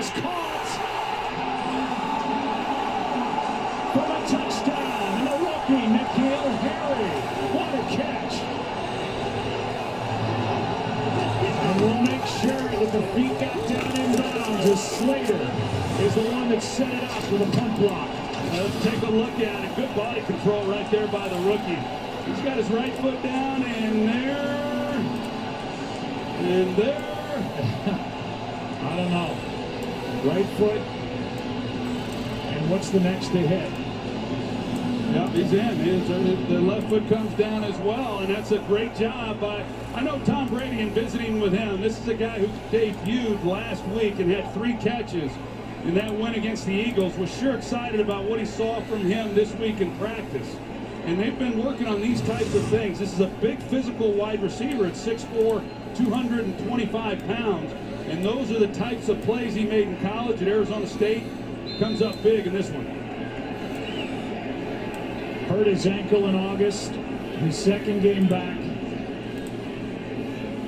is caught for a touchdown. And a rookie, N'Keal Harry. What a catch. And we'll make sure that the feet got down in bounds as Slater is the one that set it up with a pump block. Let's take a look at it. Good body control right there by the rookie. He's got his right foot down, and there. I don't know. Right foot. And what's the next they hit? Yep, he's in. The left foot comes down as well, and that's a great job by, I know Tom Brady in visiting with him. This is a guy who debuted last week and had 3 catches in that win against the Eagles. Was sure excited about what he saw from him this week in practice. And they've been working on these types of things. This is a big physical wide receiver at 6'4", 225 pounds. And those are the types of plays he made in college at Arizona State. Comes up big in this one. Hurt his ankle in August. His second game back.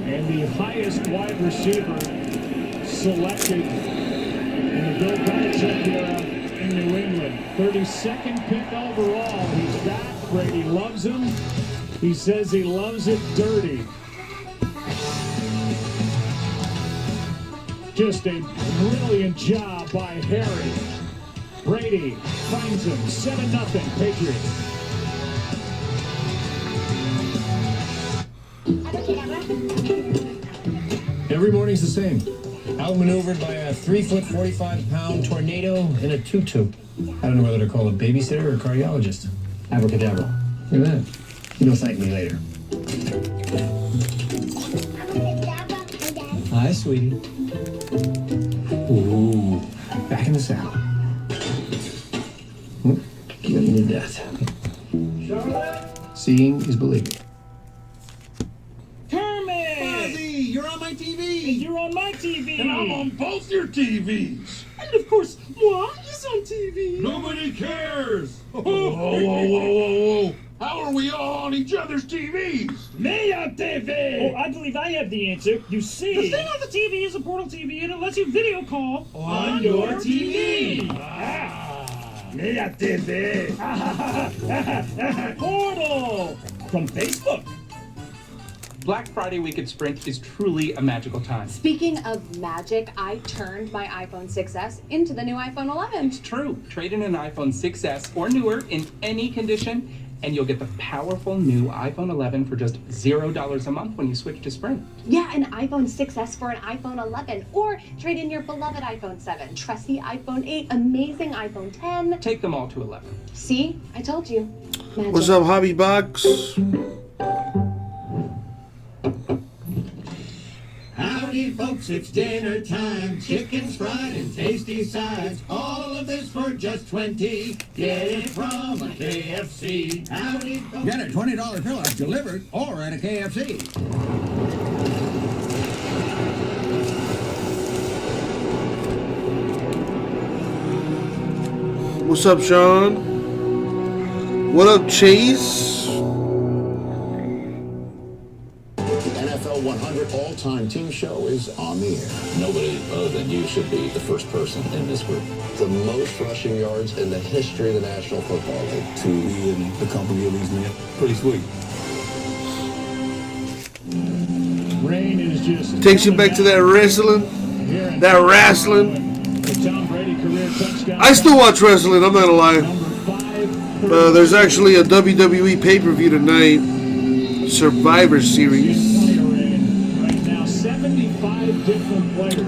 And the highest wide receiver selected in the Bill Belichick era in New England. 32nd pick overall. He's back. Brady loves him. He says he loves it dirty. Just a brilliant job by Harry. Brady finds him. 7-0 Patriots. Every morning's the same. Outmaneuvered by a 3-foot, 45-pound tornado in a tutu. I don't know whether to call a babysitter or a cardiologist. Abracadabra. Look at that. You'll thank me later. Hi, sweetie. Ooh, back in the saddle. You need that. Seeing is believing. You're on my TV! And you're on my TV! And I'm on both your TVs! And of course, moi is on TV! Nobody cares! Whoa. How are we all on each other's TVs? Me on TV! Oh, I believe I have the answer. You see... The thing on the TV is a portal TV, and it lets you video call on your TV! Me on TV! Portal! From Facebook! Black Friday week at Sprint is truly a magical time. Speaking of magic, I turned my iPhone 6S into the new iPhone 11. It's true. Trade in an iPhone 6S or newer in any condition, and you'll get the powerful new iPhone 11 for just $0 a month when you switch to Sprint. Yeah, an iPhone 6S for an iPhone 11, or trade in your beloved iPhone 7, trusty iPhone 8, amazing iPhone 10. Take them all to 11. See? I told you. Magic. What's up, Hobby Box? Howdy, folks, it's dinner time. Chickens fried and tasty sides. All of this for just $20. Get it from a KFC. Howdy, folks. Get a $20 fill-up delivered or at a KFC. What's up, Sean? What up, Chase? 100 all-time team show is on the air. Nobody other than you should be the first person in this group. The most rushing yards in the history of the National Football League. To be in the company of these men, pretty sweet. Rain is just... Takes you back to that wrestling. That wrestling. The Tom Brady career touchdown. I still watch wrestling, I'm not gonna lie. There's actually a WWE pay-per-view tonight. Survivor Series.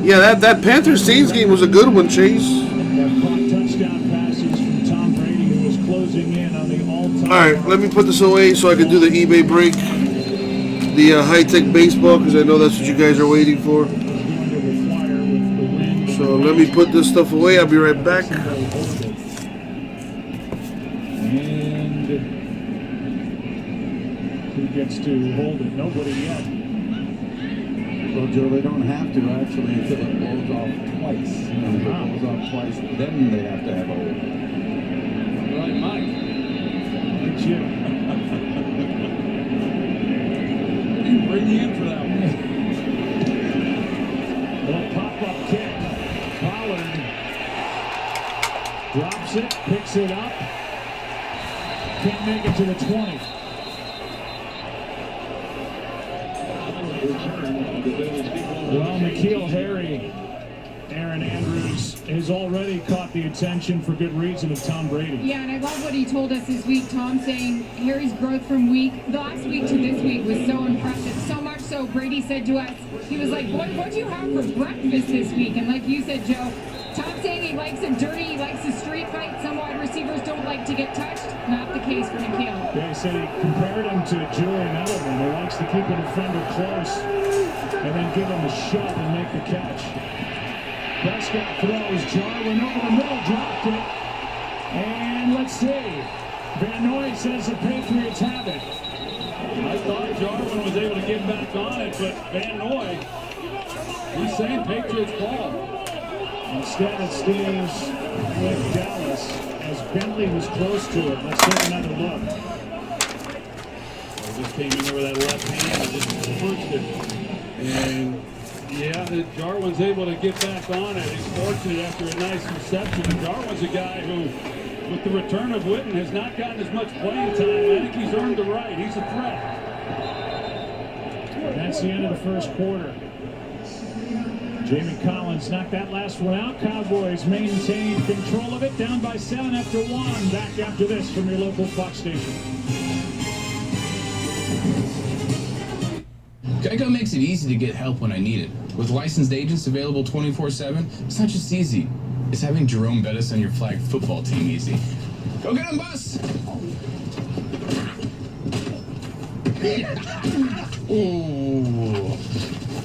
Yeah, that Panthers Saints game was a good one, Chase. Alright, let me put this away so I can do the eBay break. The high-tech baseball, because I know that's what you guys are waiting for. So let me put this stuff away. I'll be right back. And who gets to hold it? Nobody yet. Well, Joe, they don't have to actually until it blows off twice. If it blows off twice, then they have to have a hold. Right, Mike. Look at you. Didn't bring you in for that one. Little pop-up kick. Powell Dillard drops it, picks it up. Can't make it to the 20. Well, N'Keal Harry, Aaron Andrews, has already caught the attention for good reason of Tom Brady. Yeah, and I love what he told us this week, Tom, saying Harry's growth from the last week to this week was so impressive. So much so, Brady said to us, he was like, boy, what'd you have for breakfast this week? And like you said, Joe, Tom saying he likes it dirty, he likes the street fight. Some wide receivers don't like to get touched. Not the case for N'Keal. Yeah, he said he compared him to Julian Edelman, who likes to keep a defender close and then give him a shove and make the catch. Prescott throws, Jarwin over the middle, dropped it. And let's see. Van Noy says the Patriots have it. I thought Jarwin was able to get back on it, but Van Noy, he's saying Patriots ball. Instead, it stays with Dallas as Bentley was close to it. Let's take another look. He just came in there with that left hand and just punched it. And yeah, Jarwin's able to get back on it. He's fortunate after a nice reception. And Jarwin's a guy who, with the return of Witten, has not gotten as much playing time. I think he's earned the right. He's a threat. And that's the end of the first quarter. Jamie Collins knocked that last one out. Cowboys maintained control of it, down by 7 after 1. Back after this from your local Fox station. Geico makes it easy to get help when I need it. With licensed agents available 24/7, it's not just easy. It's having Jerome Bettis on your flag football team easy. Go get him, Bus! Ooh.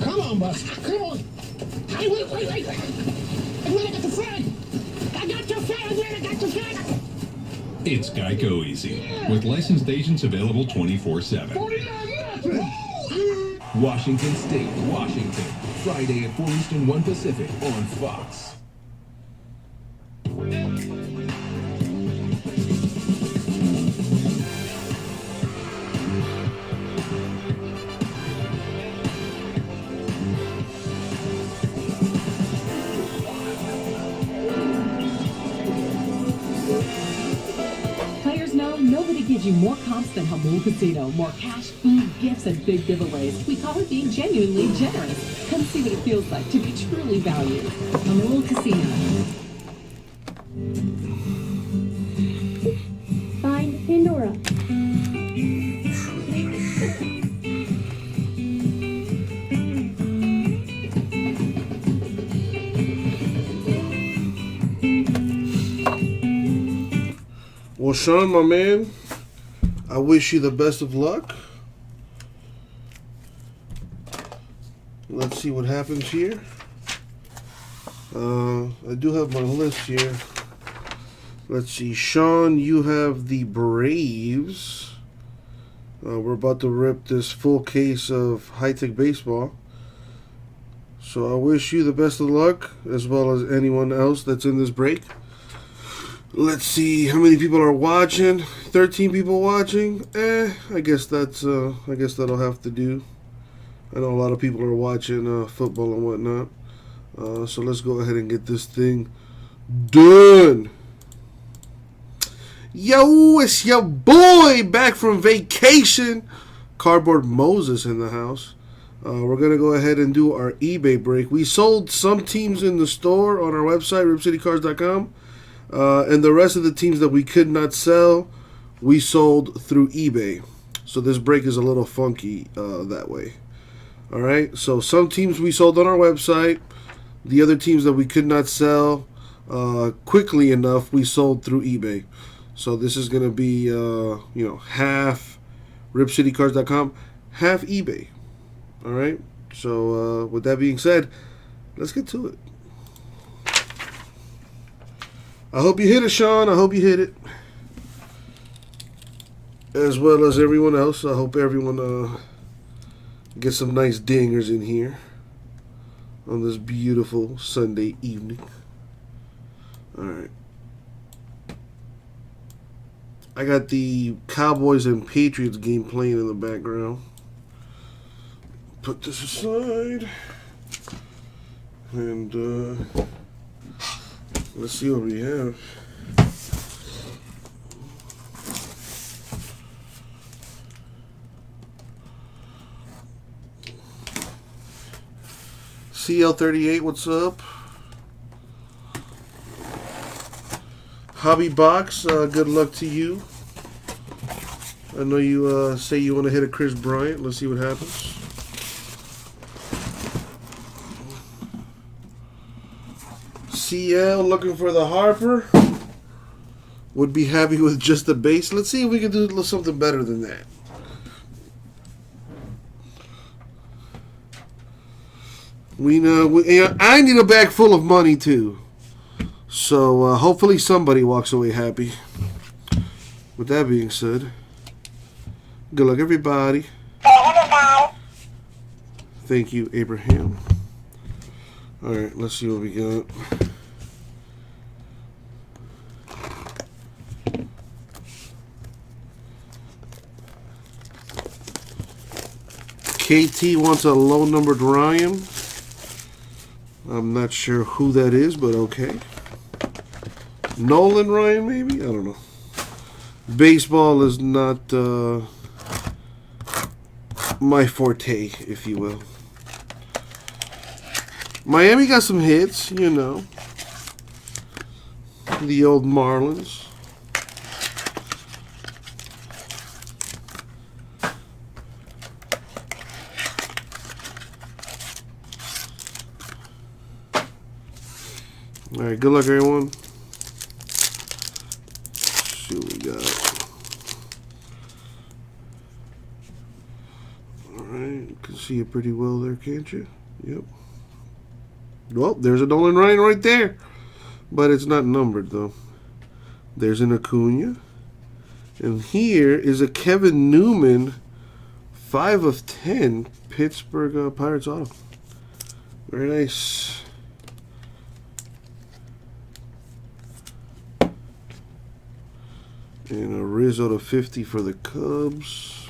Come on, Bus. Come on. Hey, wait. I'm gonna get the flag. I got your flag. I got your flag. It's Geico Easy, with licensed agents available 24/7. Washington State, Washington. Friday at 4 Eastern, 1 Pacific on Fox. Players know nobody gives you more comps than Hamul Casino. More cash, food, gifts, and big giveaways. We call it being genuinely generous. Come see what it feels like to be truly valued. Hamul Casino. Find Pandora. Well, Sean, my man, I wish you the best of luck. Let's see what happens here. I do have my list here. Let's see. Sean, you have the Braves. We're about to rip this full case of high-tech baseball. So I wish you the best of luck, as well as anyone else that's in this break. Let's see how many people are watching. 13 people watching. I guess that'll have to do. I know a lot of people are watching football and whatnot. So let's go ahead and get this thing done. Yo, it's your boy back from vacation. Cardboard Moses in the house. We're going to go ahead and do our eBay break. We sold some teams in the store on our website, RipCityCards.com. And the rest of the teams that we could not sell, we sold through eBay. So this break is a little funky that way. All right. So some teams we sold on our website. The other teams that we could not sell quickly enough, we sold through eBay. So this is going to be, half RipCityCards.com, half eBay. All right. So with that being said, let's get to it. I hope you hit it, Sean. I hope you hit it. As well as everyone else. I hope everyone gets some nice dingers in here on this beautiful Sunday evening. Alright. I got the Cowboys and Patriots game playing in the background. Put this aside. And Let's see what we have. CL38, what's up? Hobby Box, good luck to you. I know you say you want to hit a Chris Bryant. Let's see what happens. CL looking for the Harper. Would be happy with just the base. Let's see if we can do something better than that. We know, I need a bag full of money too. So hopefully somebody walks away happy. With that being said, good luck everybody. Thank you, Abraham. Alright, let's see what we got. KT wants a low-numbered Ryan. I'm not sure who that is, but okay. Nolan Ryan, maybe? I don't know. Baseball is not my forte, if you will. Miami got some hits, you know. The old Marlins. Alright, good luck everyone. Let's see what we got. Alright, you can see it pretty well there, can't you? Yep. Well, there's a Nolan Ryan right there. But it's not numbered though. There's an Acuna. And here is a Kevin Newman 5/10 Pittsburgh Pirates auto. Very nice. And a Rizzo to 50 for the Cubs.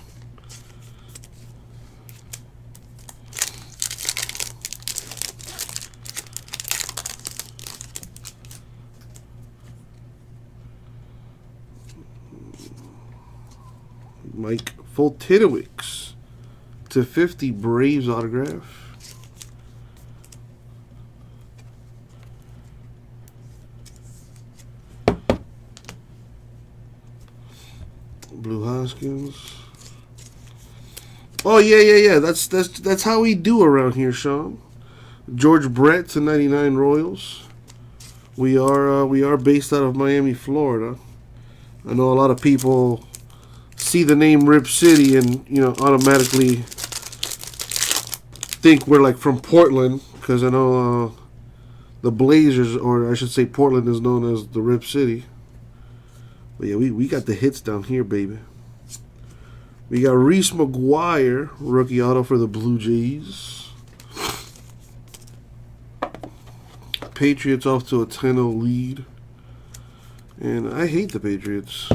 Mike Fultidowicz to 50 Braves autograph. Blue Hoskins. Oh yeah. That's how we do around here, Sean. George Brett to 99 Royals. We are based out of Miami, Florida. I know a lot of people see the name Rip City and automatically think we're like from Portland, because I know the Blazers, or I should say Portland, is known as the Rip City. But yeah, we got the hits down here, baby. We got Reese McGuire, rookie auto for the Blue Jays. Patriots off to a 10-0 lead. And I hate the Patriots.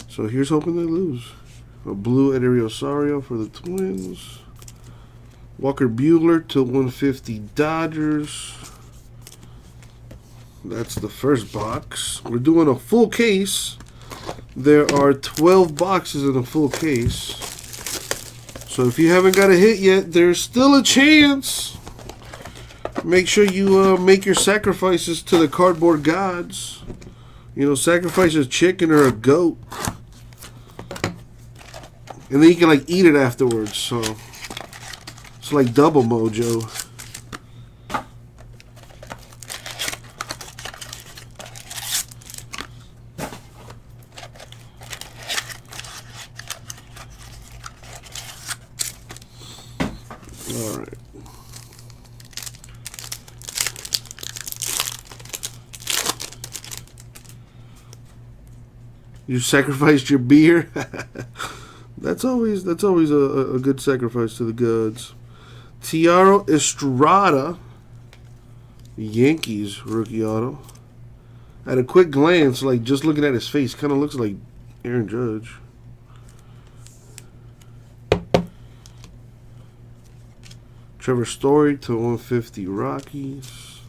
So here's hoping they lose. A blue Eddie Rosario for the Twins. Walker Buehler to 150 Dodgers. That's the first box. We're doing a full case. There are 12 boxes in a full case. So if you haven't got a hit yet, there's still a chance. Make sure you make your sacrifices to the cardboard gods. Sacrifice a chicken or a goat. And then you can eat it afterwards. So it's like double mojo. All right. You sacrificed your beer. That's always a good sacrifice to the gods. Tiaro Estrada, Yankees rookie auto. At a quick glance, just looking at his face, kind of looks like Aaron Judge. Trevor Story to 150 Rockies.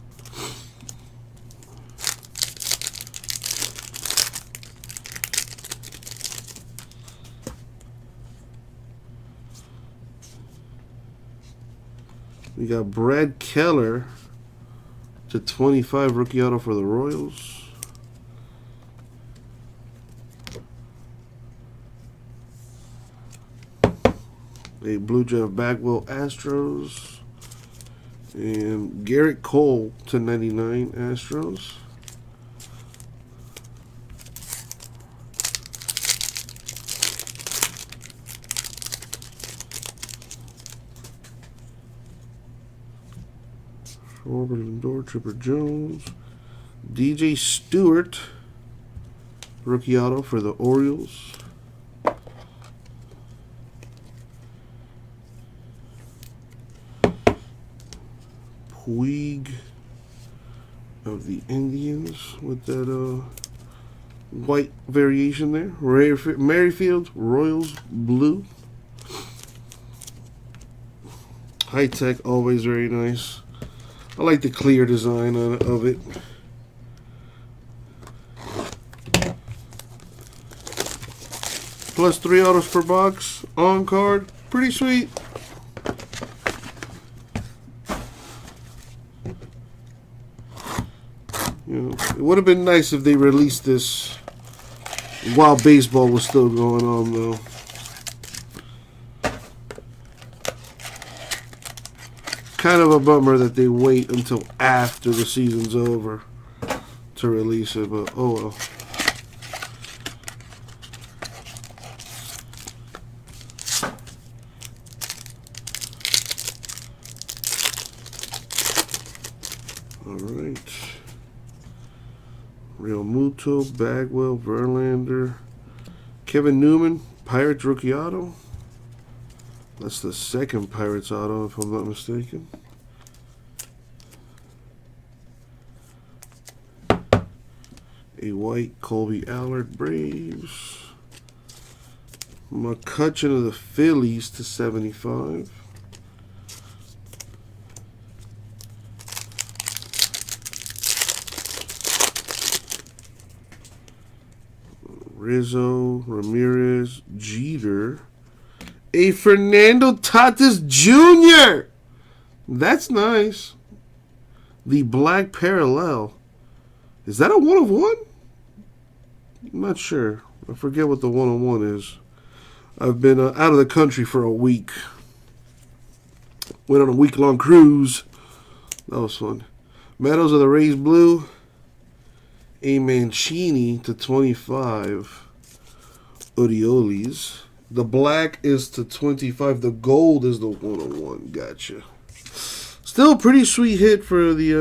We got Brad Keller to 25 rookie auto for the Royals. A Blue Jeff Bagwell Astros. And Garrett Cole to 99 Astros. Robert Lindor, Chipper Jones. DJ Stewart, rookie auto for the Orioles. Puig of the Indians with that white variation there. Merrifield, Royals, blue. High tech, always very nice. I like the clear design of it. Plus 3 autos per box on card. Pretty sweet. You know, it would have been nice if they released this while baseball was still going on, though. Kind of a bummer that they wait until after the season's over to release it, but oh well. Alright. Real Muto, Bagwell, Verlander, Kevin Newman, Pirates rookie auto. That's the second Pirates auto, if I'm not mistaken. A white Colby Allard Braves. McCutchen of the Phillies to 75. Rizzo, Ramirez, Jeter. A Fernando Tatis Jr. That's nice. The black parallel. Is that a 1 of 1? I'm not sure. I forget what the 1 of 1 is. I've been out of the country for a week. Went on a week-long cruise. That was fun. Meadows of the Rays blue. A Mancini to 25. Orioles. The black is to 25. The gold is the 101. Gotcha. Still a pretty sweet hit for the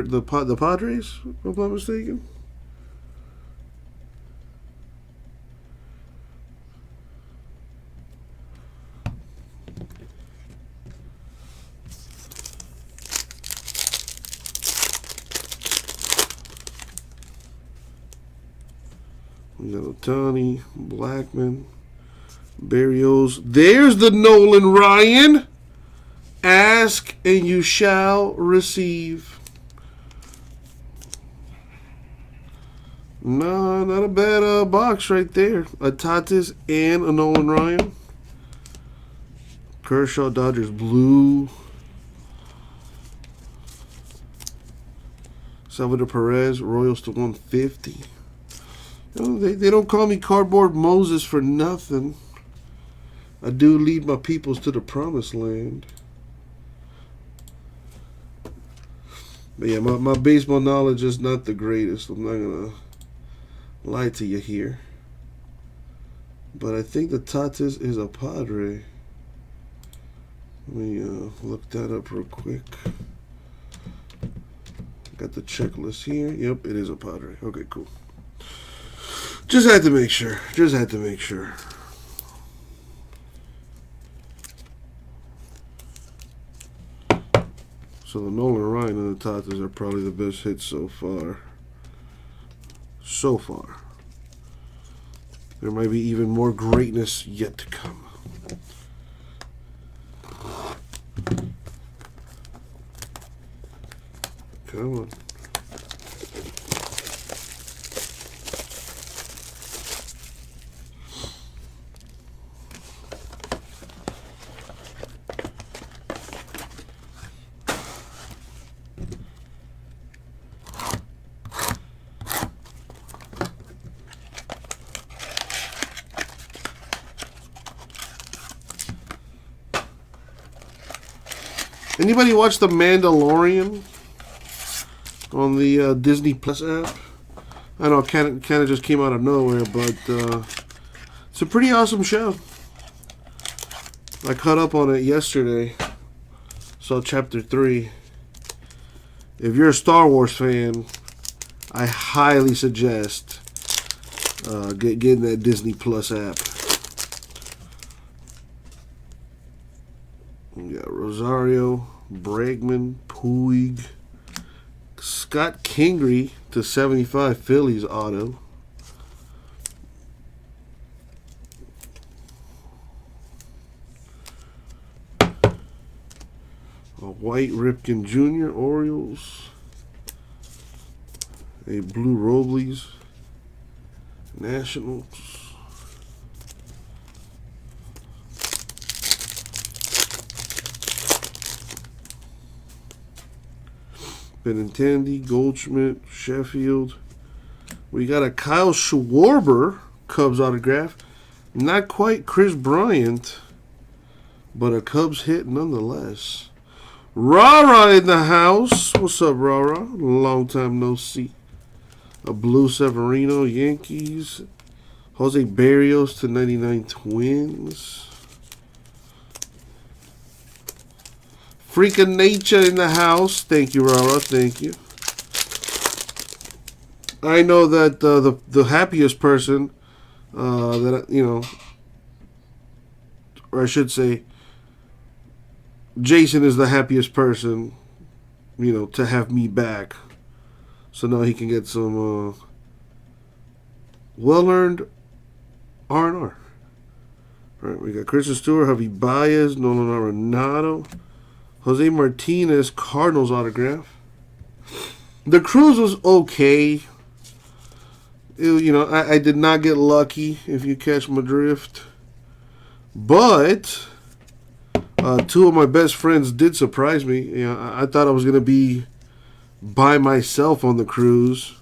the Padres, if I'm not mistaken. We got Ohtani, Blackman, Berrios. There's the Nolan Ryan. Ask and you shall receive. No, not a bad box right there. A Tatis and a Nolan Ryan. Kershaw, Dodgers blue. Salvador Perez, Royals to 150. You know, they don't call me Cardboard Moses for nothing. I do lead my peoples to the promised land. But yeah, my baseball knowledge is not the greatest. I'm not going to lie to you here. But I think the Tatis is a Padre. Let me look that up real quick. Got the checklist here. Yep, it is a Padre. Okay, cool. Just had to make sure. Just had to make sure. So the Nolan Ryan and the Tatis are probably the best hits so far. So far. There might be even more greatness yet to come. Come on. Anybody watch The Mandalorian on the Disney Plus app? I know it kind of just came out of nowhere, but it's a pretty awesome show. I caught up on it yesterday. Saw chapter 3. If you're a Star Wars fan, I highly suggest getting that Disney Plus app. We got Rosario, Bregman, Puig, Scott Kingery to 75 Phillies auto. A white Ripken Jr. Orioles. A blue Robles Nationals. Benintendi, Goldschmidt, Sheffield. We got a Kyle Schwarber Cubs autograph. Not quite Chris Bryant, but a Cubs hit nonetheless. Rara in the house. What's up, Rara? Long time no see. A blue Severino, Yankees. Jose Barrios to 99 Twins. Freak of Nature in the house. Thank you, Rara. Thank you. I know that the happiest person that, you know, or I should say, Jason is the happiest person, you know, to have me back. So now he can get some well-earned R&R. All right, we got Christian Stewart, Javi Baez, Nolan Arenado, Jose Martinez, Cardinals autograph. The Cruz was okay. You know, I did not get lucky, if you catch my drift. But two of my best friends did surprise me. You know, I thought I was going to be by myself on the cruise.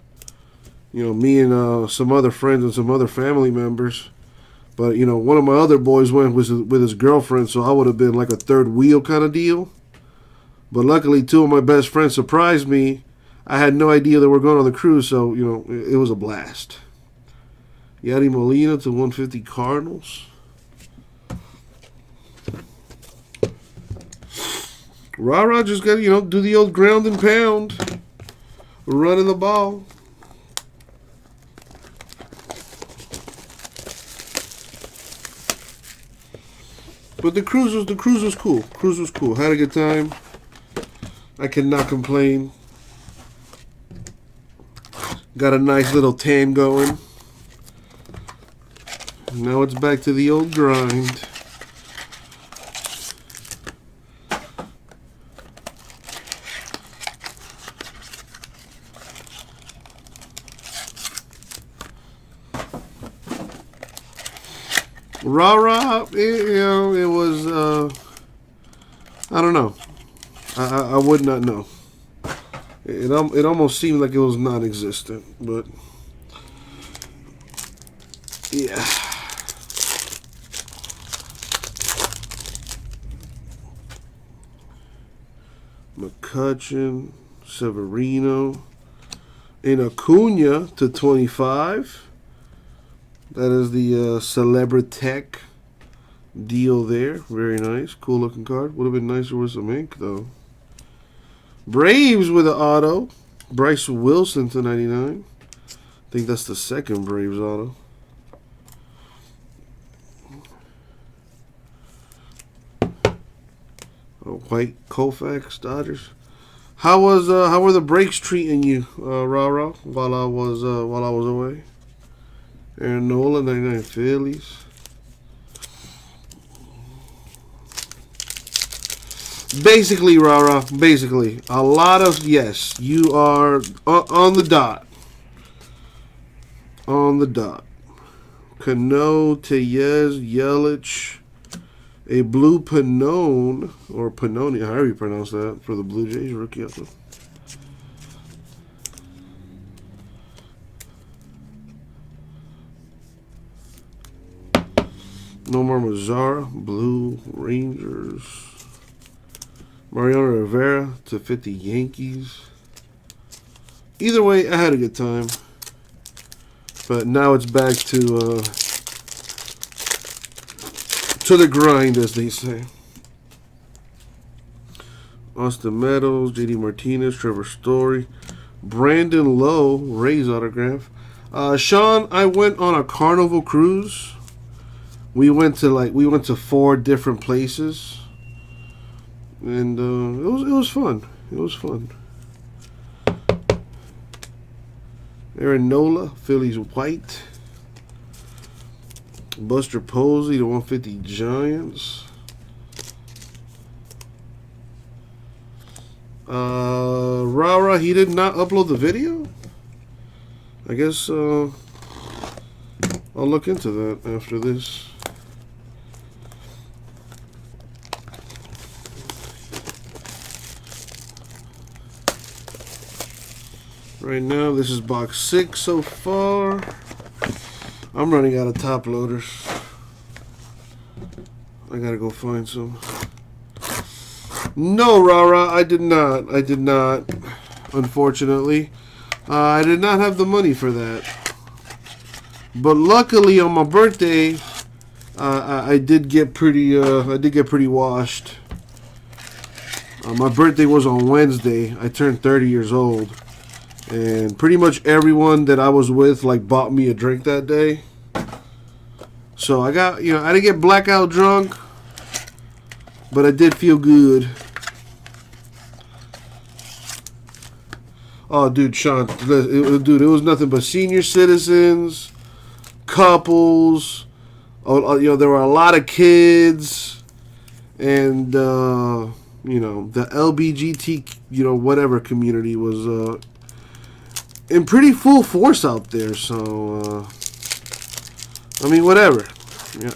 You know, me and some other friends and some other family members. But, you know, one of my other boys went with his girlfriend, so I would have been like a third wheel kind of deal. But luckily, two of my best friends surprised me. I had no idea they were going on the cruise, so, you know, it was a blast. Yadi Molina to 150 Cardinals. Rah-Rah just got to, you know, do the old ground and pound. Running the ball. But the cruise was cool. Cruise was cool. Had a good time. I cannot complain. Got a nice little tan going. Now it's back to the old grind. Rah-Rah, you know, it was, I don't know. I would not know. It almost seemed like it was non-existent, but yeah. McCutchen, Severino, and Acuna to 25. That is the Celebritech deal there. Very nice. Cool looking card. Would have been nicer with some ink, though. Braves with an auto. Bryce Wilson to 99. I think that's the second Braves auto. A white Koufax Dodgers. How were the breaks treating you, Rah-Rah, while I was away? Aaron Nola, 99 Phillies. Basically, Rah-Rah, basically, a lot of, yes, you are on the dot. On the dot. Cano, Tellez, Yelich, a blue Pannone, or Pannone, however you pronounce that, for the Blue Jays rookie auto. Nomar Mazara, blue Rangers. Mariano Rivera to 50 Yankees. Either way, I had a good time. But now it's back to the grind, as they say. Austin Meadows, JD Martinez, Trevor Story, Brandon Lowe, Rays autograph. Sean, I went on a Carnival cruise. We went to 4 different places, and it was fun. It was fun. Aaron Nola, Phillies white. Buster Posey, the 150 Giants. Rara, he did not upload the video? I guess I'll look into that after this. Right now, this is box 6 so far. I'm running out of top loaders. I gotta go find some. No, Rara, I did not. I did not. Unfortunately, I did not have the money for that. But luckily, on my birthday, I did get pretty. I did get pretty washed. My birthday was on Wednesday. I turned 30 years old, and pretty much everyone that I was with bought me a drink that day. So I got, I didn't get blackout drunk, but I did feel good. Oh, dude, Sean, dude, it was nothing but senior citizens, couples. There were a lot of kids, and the LBGT, whatever community was in pretty full force out there. So, I mean, whatever.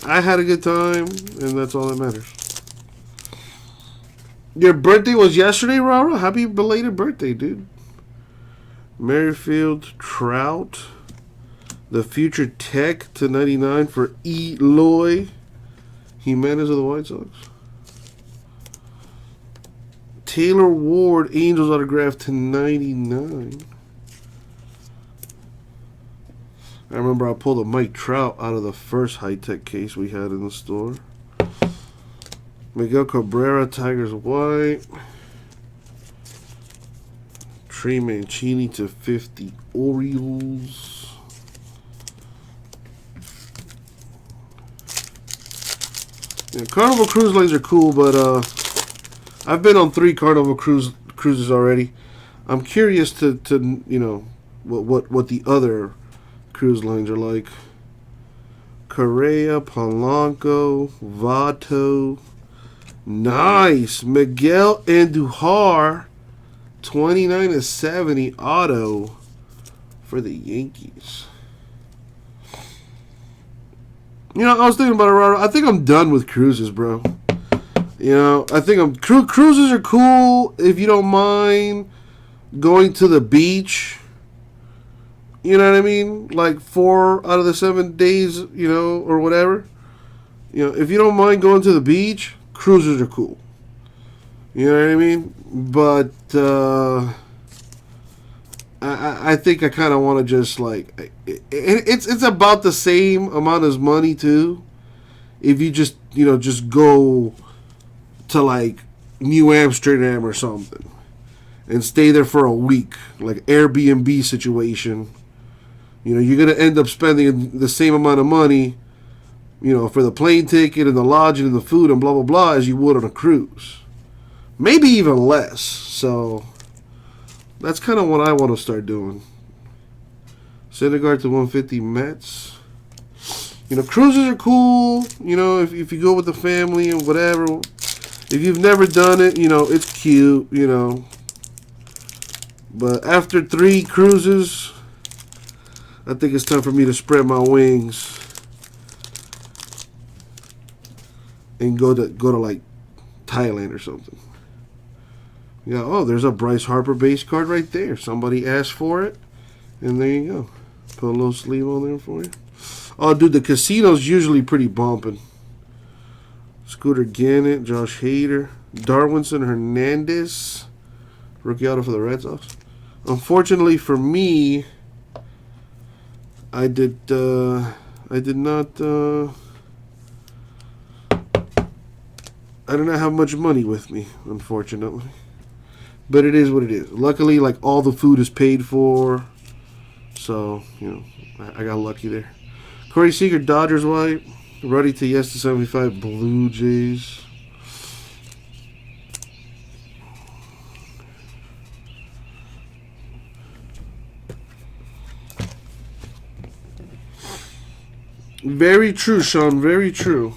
I had a good time, and that's all that matters. Your birthday was yesterday, Rara? Happy belated birthday, dude. Merrifield, Trout, the Future Tech to 99 for Eloy Jimenez of the White Sox. Taylor Ward, Angels autograph to 99. I remember I pulled a Mike Trout out of the first high-tech case we had in the store. Miguel Cabrera, Tigers white. Trey Mancini to 50 Orioles. Yeah, Carnival Cruise Lines are cool, but I've been on 3 Carnival cruises already. I'm curious to what the other cruise lines are like. Correa, Polanco, Vato. Nice. Miguel Andujar, 29/70 auto for the Yankees. I was thinking about it, I think I'm done with cruises, bro. I think cruises are cool if you don't mind going to the beach. You know what I mean? Like 4 out of the 7 days, or whatever. If you don't mind going to the beach, cruises are cool. You know what I mean? But I think I kind of want to just it's about the same amount as money too. If you just just go to New Amsterdam or something and stay there for a week, like Airbnb situation. You're gonna end up spending the same amount of money, for the plane ticket and the lodging and the food and blah blah blah as you would on a cruise. Maybe even less. So that's kind of what I want to start doing. Syndergaard to 150 Mets. Cruises are cool. If you go with the family and whatever. If you've never done it, it's cute. But after 3 cruises, I think it's time for me to spread my wings and go to Thailand or something. Yeah, oh, there's a Bryce Harper base card right there. Somebody asked for it, and there you go. Put a little sleeve on there for you. Oh, dude, the casino's usually pretty bumping. Scooter Gannett, Josh Hader. Darwinson Hernandez, rookie auto for the Red Sox. Unfortunately for me, I did not. I did not have much money with me, unfortunately. But it is what it is. Luckily, like, all the food is paid for, so you know I got lucky there. Corey Seager, Dodgers white. Ruddy to yes to 75, Blue Jays. Very true, Sean. Very true.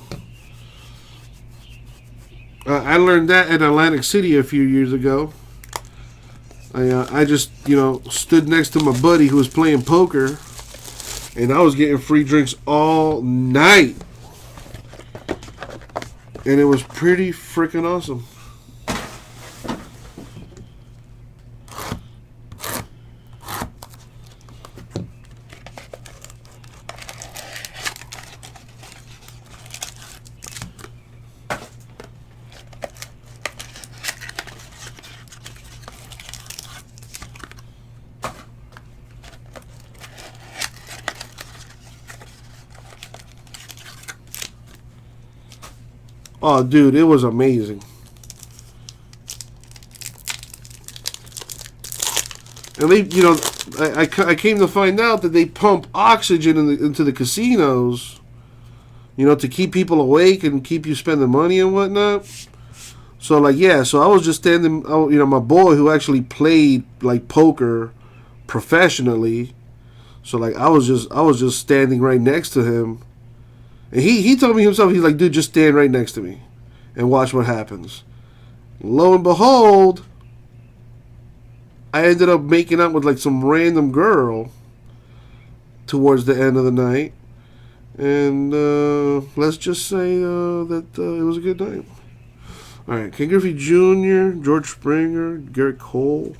I learned that in Atlantic City a few years ago. I just, you know, stood next to my buddy who was playing poker, and I was getting free drinks all night. And it was pretty freaking awesome. Oh, dude, it was amazing. And they, you know, I came to find out that they pump oxygen into the casinos, you know, to keep people awake and keep you spending money and whatnot. So, like, yeah, so I was just standing, you know, my boy who actually played, like, poker professionally. So, like, I was just standing right next to him. And he told me himself, he's like, dude, just stand right next to me and watch what happens. Lo and behold, I ended up making out with like some random girl towards the end of the night. And let's just say that it was a good night. All right, Ken Griffey Jr., George Springer, Garrett Cole,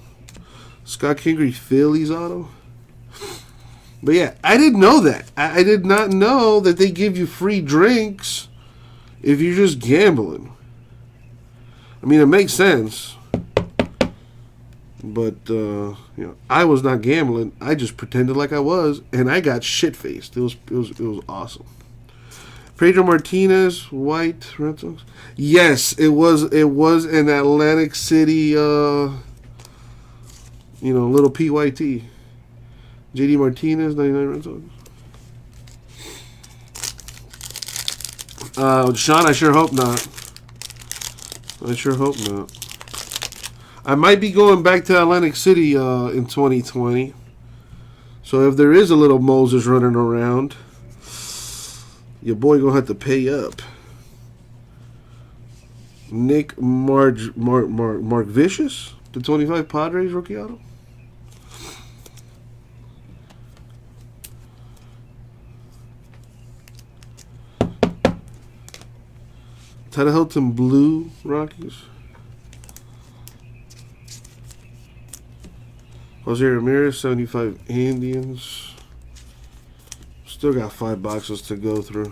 Scott Kingery, Phillies auto. But yeah, I didn't know that. I did not know that they give you free drinks if you're just gambling. I mean, it makes sense. But, you know, I was not gambling. I just pretended like I was, and I got shit-faced. It was awesome. Pedro Martinez, white, Red Sox. Yes, it was an Atlantic City, you know, little PYT. JD Martinez, 99 Red Sox. Sean, I sure hope not. I sure hope not. I might be going back to Atlantic City in 2020. So if there is a little Moses running around, your boy gonna have to pay up. Nick Mark Vicious, the 25 Padres rookie auto. Tyler Hilton Blue Rockies. Jose Ramirez, 75 Indians. Still got 5 boxes to go through.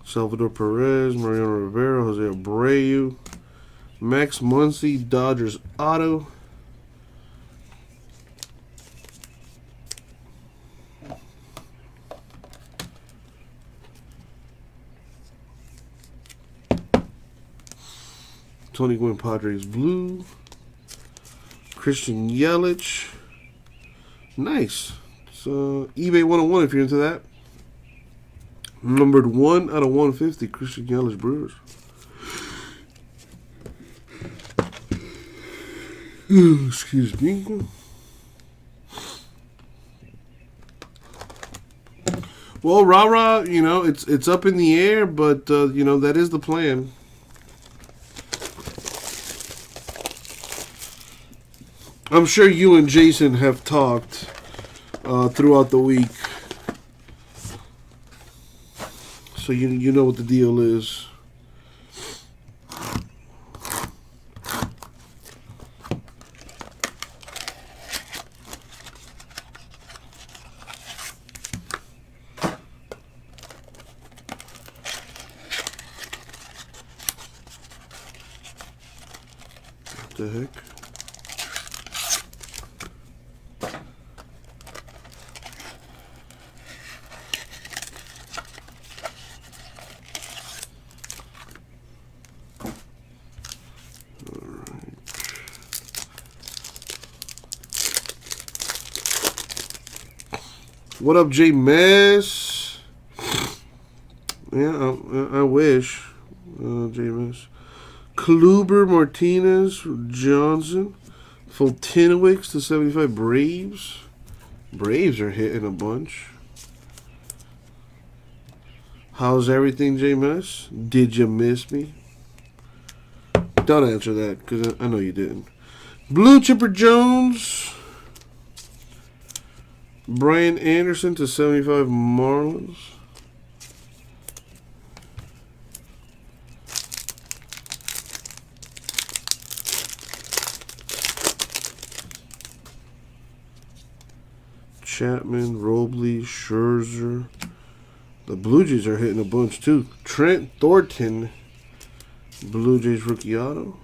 Salvador Perez, Mariano Rivera, Jose Abreu, Max Muncy, Dodgers auto. Tony Gwynn Padres blue. Christian Yelich. Nice. So eBay 101 if you're into that. Numbered 1 out of 150. Christian Yelich Brewers. Excuse me. Well, rah-rah, you know, it's up in the air, but you know, that is the plan. I'm sure you and Jason have talked throughout the week, so you know what the deal is. the heck? What up, J Mess? Yeah, I wish. J Mess. Kluber, Martinez, Johnson, Fultinowicz to 75 Braves. Braves are hitting a bunch. How's everything, J Mess? Did you miss me? Don't answer that, because I know you didn't. Blue Chipper Jones. Brian Anderson to 75 Marlins. Chapman, Robley, Scherzer. The Blue Jays are hitting a bunch too. Trent Thornton, Blue Jays rookie auto.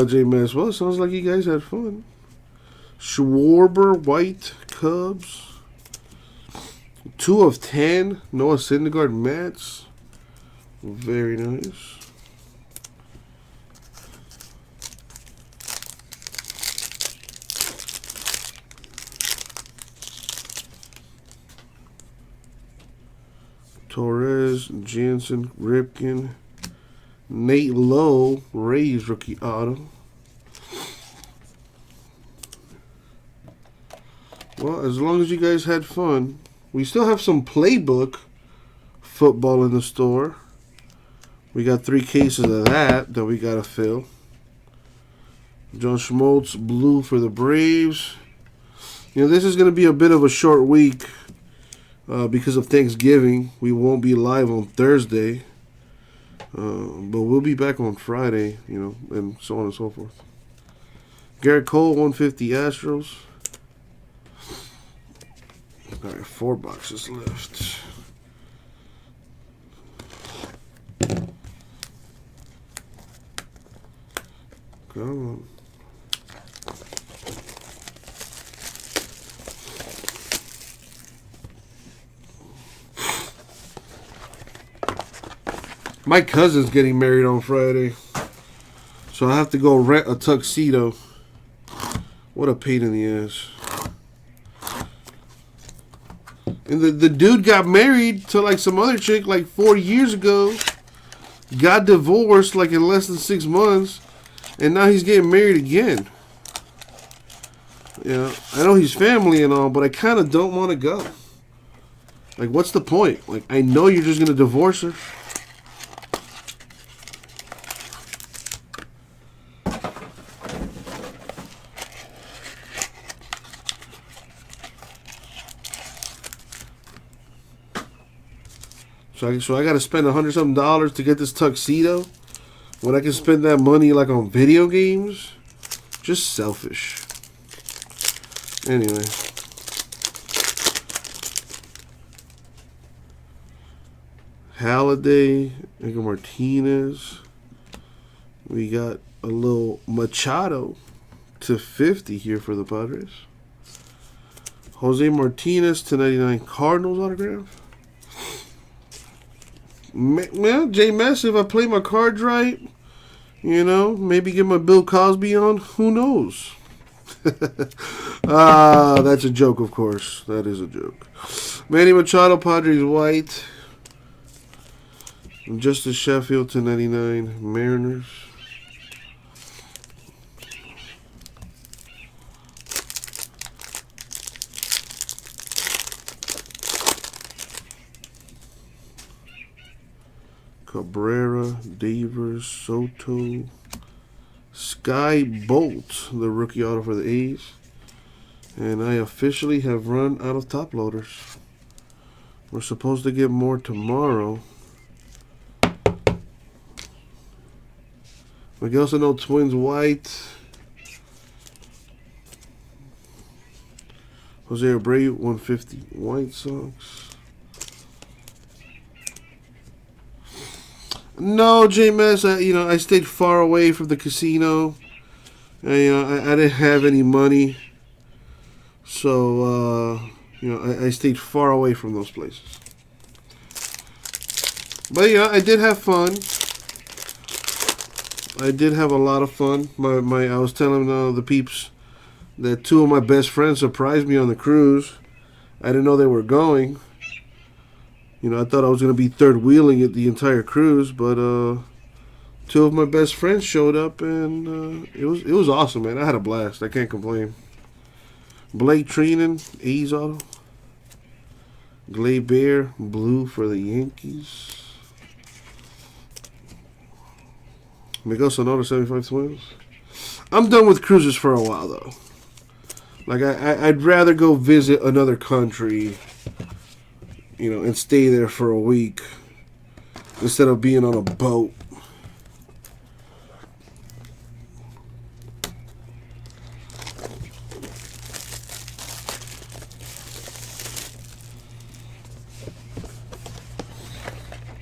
J Mass, well, sounds like you guys had fun. Schwarber, White, Cubs. 2 of 10. Noah Syndergaard, Mets. Very nice. Torres, Jansen, Ripken. Nate Lowe, Rays rookie auto. Well, as long as you guys had fun, we still have some playbook football in the store. We got 3 cases of that we got to fill. John Schmaltz, blue for the Braves. You know, this is going to be a bit of a short week because of Thanksgiving. We won't be live on Thursday. But we'll be back on Friday, you know, and so on and so forth. Garrett Cole, 150 Astros. All right, 4 boxes left. Come on. My cousin's getting married on Friday, so I have to go rent a tuxedo. What a pain in the ass. And the dude got married to like some other chick like 4 years ago. Got divorced like in less than 6 months, and now he's getting married again. Yeah, I know he's family and all, but I kind of don't want to go. Like, what's the point? Like, I know you're just gonna divorce her. So I got to spend $100-something to get this tuxedo when I can spend that money like on video games. Just selfish. Anyway. Halladay, Edgar Martinez. We got a little Machado to 50 here for the Padres. Jose Martinez to 99 Cardinals autograph. Well, J Mess, if I play my cards right, you know, maybe get my Bill Cosby on, who knows? That's a joke, of course. That is a joke. Manny Machado, Padres white. Justice Sheffield to 99 Mariners. Cabrera, Devers, Soto, Sky Bolt, the rookie auto for the A's. And I officially have run out of top loaders. We're supposed to get more tomorrow. Miguel Sano, Twins white. Jose Abreu, 150 White Sox. No, JMS. I stayed far away from the casino. I didn't have any money, so I stayed far away from those places. But I did have fun. I did have a lot of fun. I was telling the peeps that 2 of my best friends surprised me on the cruise. I didn't know they were going. I thought I was going to be third wheeling it the entire cruise, but 2 of my best friends showed up, and it was awesome, man. I had a blast. I can't complain. Blake Trinan, A's auto. Gleyber, blue for the Yankees. Miguel Sonoda, 75 Twins. I'm done with cruises for a while, though. Like, I'd rather go visit another country, and stay there for a week instead of being on a boat.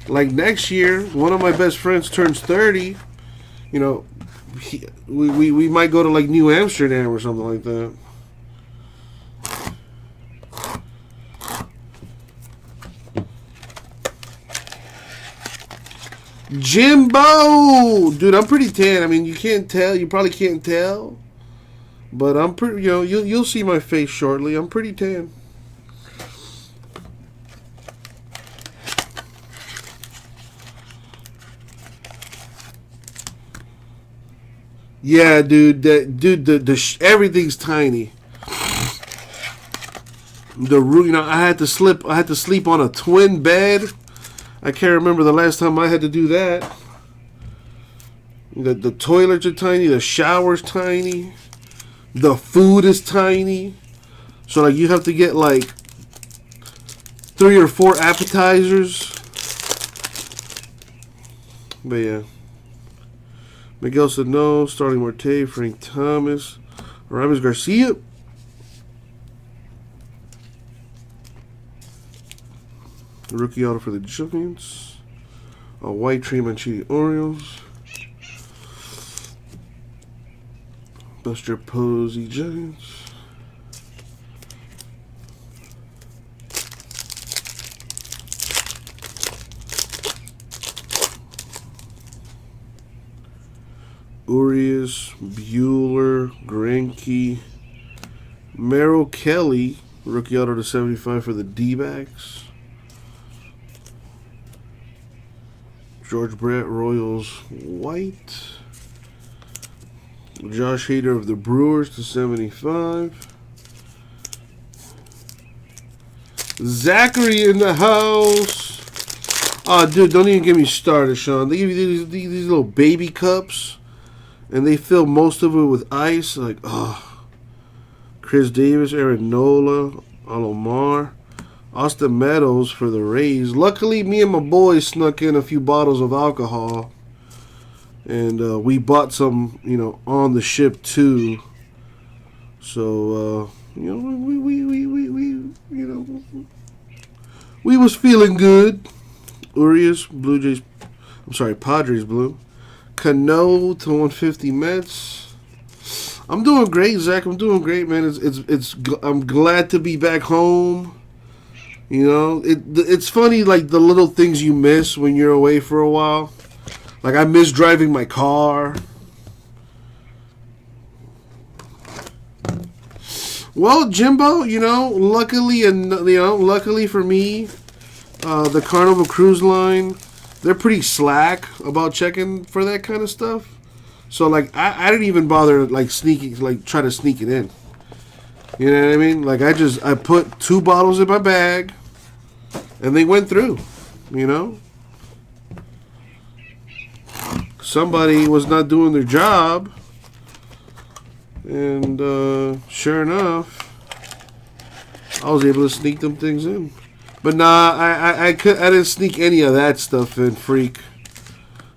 Like next year, one of my best friends turns 30. We might go to like New Amsterdam or something like that. Jimbo! Dude, I'm pretty tan. I mean, you can't tell. You probably can't tell. But I'm pretty, you'll see my face shortly. I'm pretty tan. Yeah, dude. Everything's tiny. The room, I had to sleep on a twin bed. I can't remember the last time I had to do that. The toilets are tiny. The shower's tiny. The food is tiny. So like you have to get like 3 or 4 appetizers. But yeah. Miguel said no. Starling Marte, Frank Thomas, Aramis Garcia. Rookie auto for the Giants. A white Trey Mancini Orioles. Buster Posey Giants. Urias, Bueller, Greinke, Merrill Kelly, rookie auto to 75 for the D-backs. George Brett, Royals, white. Josh Hader of the Brewers to 75. Zachary in the house. Oh, dude, don't even get me started, Sean. They give you these little baby cups, and they fill most of it with ice. Like, oh. Chris Davis, Aaron Nola, Alomar. Austin Meadows for the Rays. Luckily, me and my boys snuck in a few bottles of alcohol. And we bought some, on the ship too. So, we was feeling good. Urias, Blue Jays, Padres blue. Cano to 150 Mets. I'm doing great, Zach. I'm doing great, man. I'm glad to be back home. It's funny, like the little things you miss when you're away for a while. Like I miss driving my car. Well, Jimbo, luckily for me, the Carnival Cruise Line, they're pretty slack about checking for that kind of stuff. So like I didn't even bother try to sneak it in. You know what I mean? Like I put 2 bottles in my bag. And they went through, Somebody was not doing their job. And sure enough, I was able to sneak them things in. But nah, I didn't sneak any of that stuff in, freak.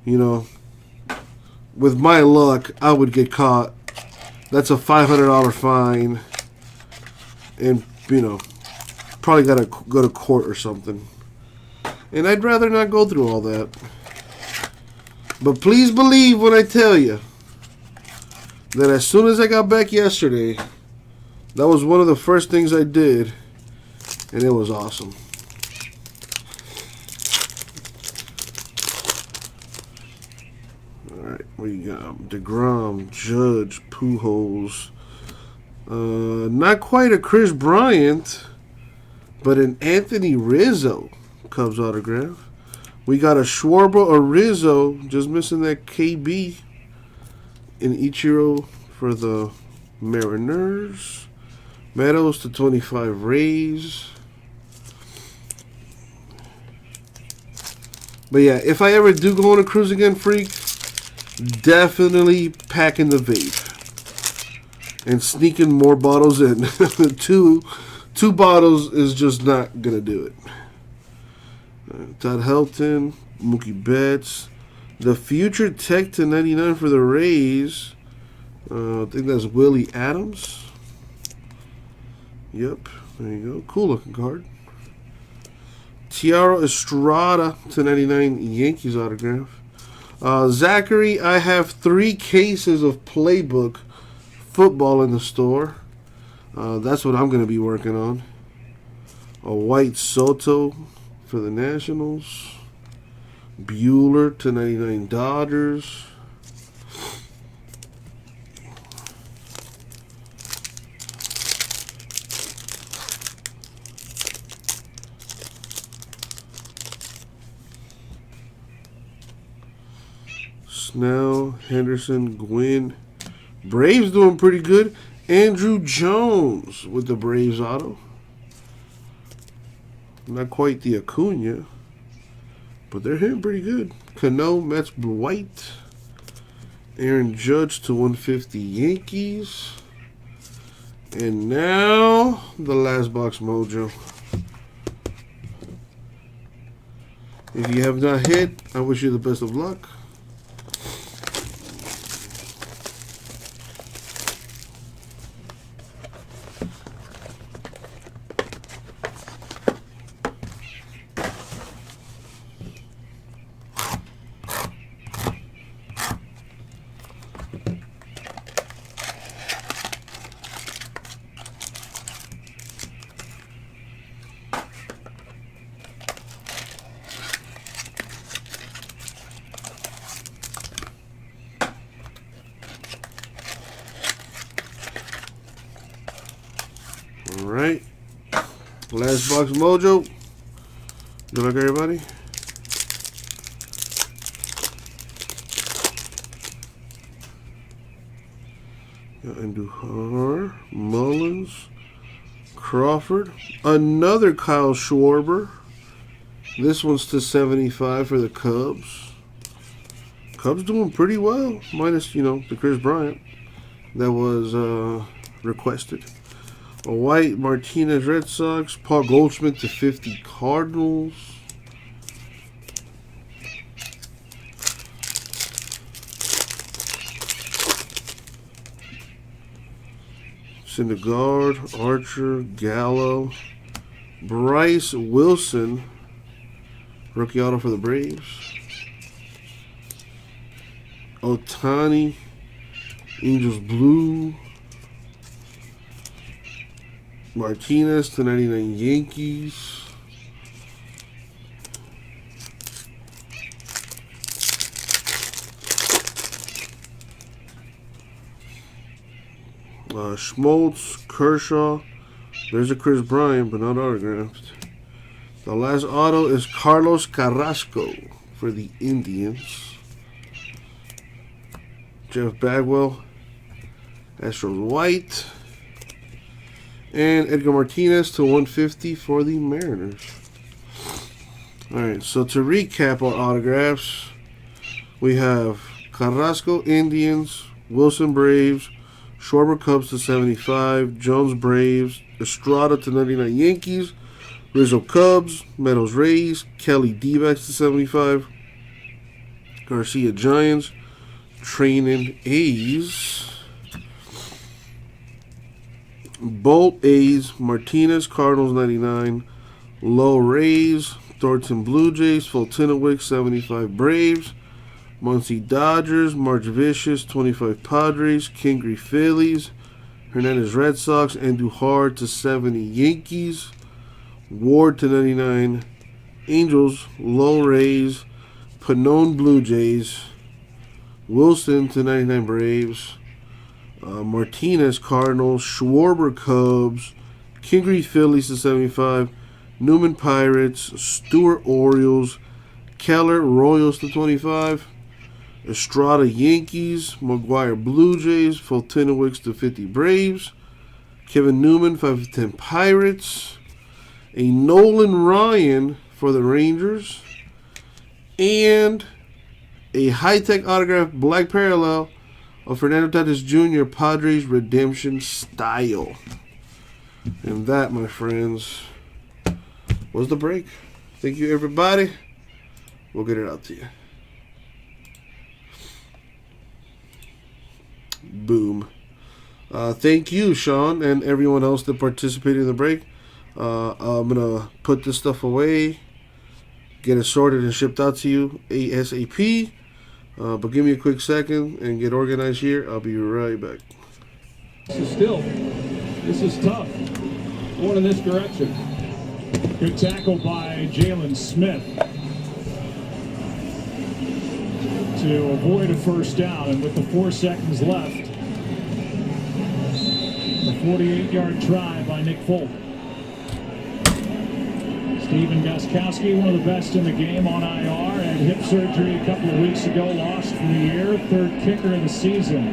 With my luck, I would get caught. That's a $500 fine. And, probably got to go to court or something. And I'd rather not go through all that. But please believe when I tell you that as soon as I got back yesterday, that was one of the first things I did, and it was awesome. Alright, we got DeGrom, Judge, Pujols. Not quite a Chris Bryant, but an Anthony Rizzo Cubs autograph. We got a Schwarber, a Rizzo, just missing that KB. In Ichiro for the Mariners. Meadows to 25 Rays. But yeah, if I ever do go on a cruise again, freak, definitely packing the vape and sneaking more bottles in. two bottles is just not gonna do it. Todd Helton, Mookie Betts, the future tech to 99 for the Rays. I think that's Willie Adams. Yep, there you go. Cool looking card. Tiaro Estrada to 99 Yankees autograph. Zachary, I have 3 cases of Playbook football in the store. That's what I'm going to be working on. A white Soto for the Nationals. Bueller to 99 Dodgers. Snell, Henderson, Gwynn. Braves doing pretty good. Andrew Jones with the Braves auto. Not quite the Acuna, but they're hitting pretty good. Cano, Mets, White. Aaron Judge to 150 Yankees. And now the last box mojo. If you have not hit, I wish you the best of luck. Alright. Last box mojo. Good luck, everybody. Andujar, Mullins, Crawford. Another Kyle Schwarber. This one's to 75 for the Cubs. Cubs doing pretty well. Minus, the Chris Bryant that was requested. A white Martinez Red Sox. Paul Goldschmidt to 50 Cardinals. Syndergaard, Archer, Gallo, Bryce Wilson, rookie auto for the Braves. Ohtani, Angels Blue. Martinez to 99 Yankees. Schmaltz, Kershaw. There's a Chris Bryant, but not autographed. The last auto is Carlos Carrasco for the Indians. Jeff Bagwell, Astros White. And Edgar Martinez to 150 for the Mariners. Alright, so to recap our autographs, we have Carrasco Indians, Wilson Braves, Schwarber Cubs to 75, Jones Braves, Estrada to 99 Yankees, Rizzo Cubs, Meadows Rays, Kelly D-backs to 75, Garcia Giants, Treinen A's, Bolt A's, Martinez Cardinals 99, Low Rays, Thornton Blue Jays, Fultonowicz 75 Braves, Muncie Dodgers, March Vicious, 25 Padres, Kingery Phillies, Hernandez Red Sox, Andujar to 70 Yankees, Ward to 99 Angels, Low Rays, Pannone Blue Jays, Wilson to 99 Braves, Martinez Cardinals, Schwarber Cubs, Kingery Phillies to 75, Newman Pirates, Stewart Orioles, Keller Royals to 25, Estrada Yankees, McGuire Blue Jays, Fultonowicz to 50 Braves, Kevin Newman 5 to 10 Pirates, a Nolan Ryan for the Rangers, and a high-tech autograph black parallel of Fernando Tatis Jr. Padres Redemption Style. And that, my friends, was the break. Thank you, everybody. We'll get it out to you. Boom. Thank you, Sean, and everyone else that participated in the break. I'm going to put this stuff away, get it sorted and shipped out to you ASAP. But give me a quick second and get organized here. I'll be right back. This is tough. Going in this direction. Good tackle by Jalen Smith to avoid a first down, and with the 4 seconds left, a 48-yard try by Nick Folk. Steven Gostkowski, one of the best in the game, on IR, had hip surgery a couple of weeks ago, lost for the year. Third kicker of the season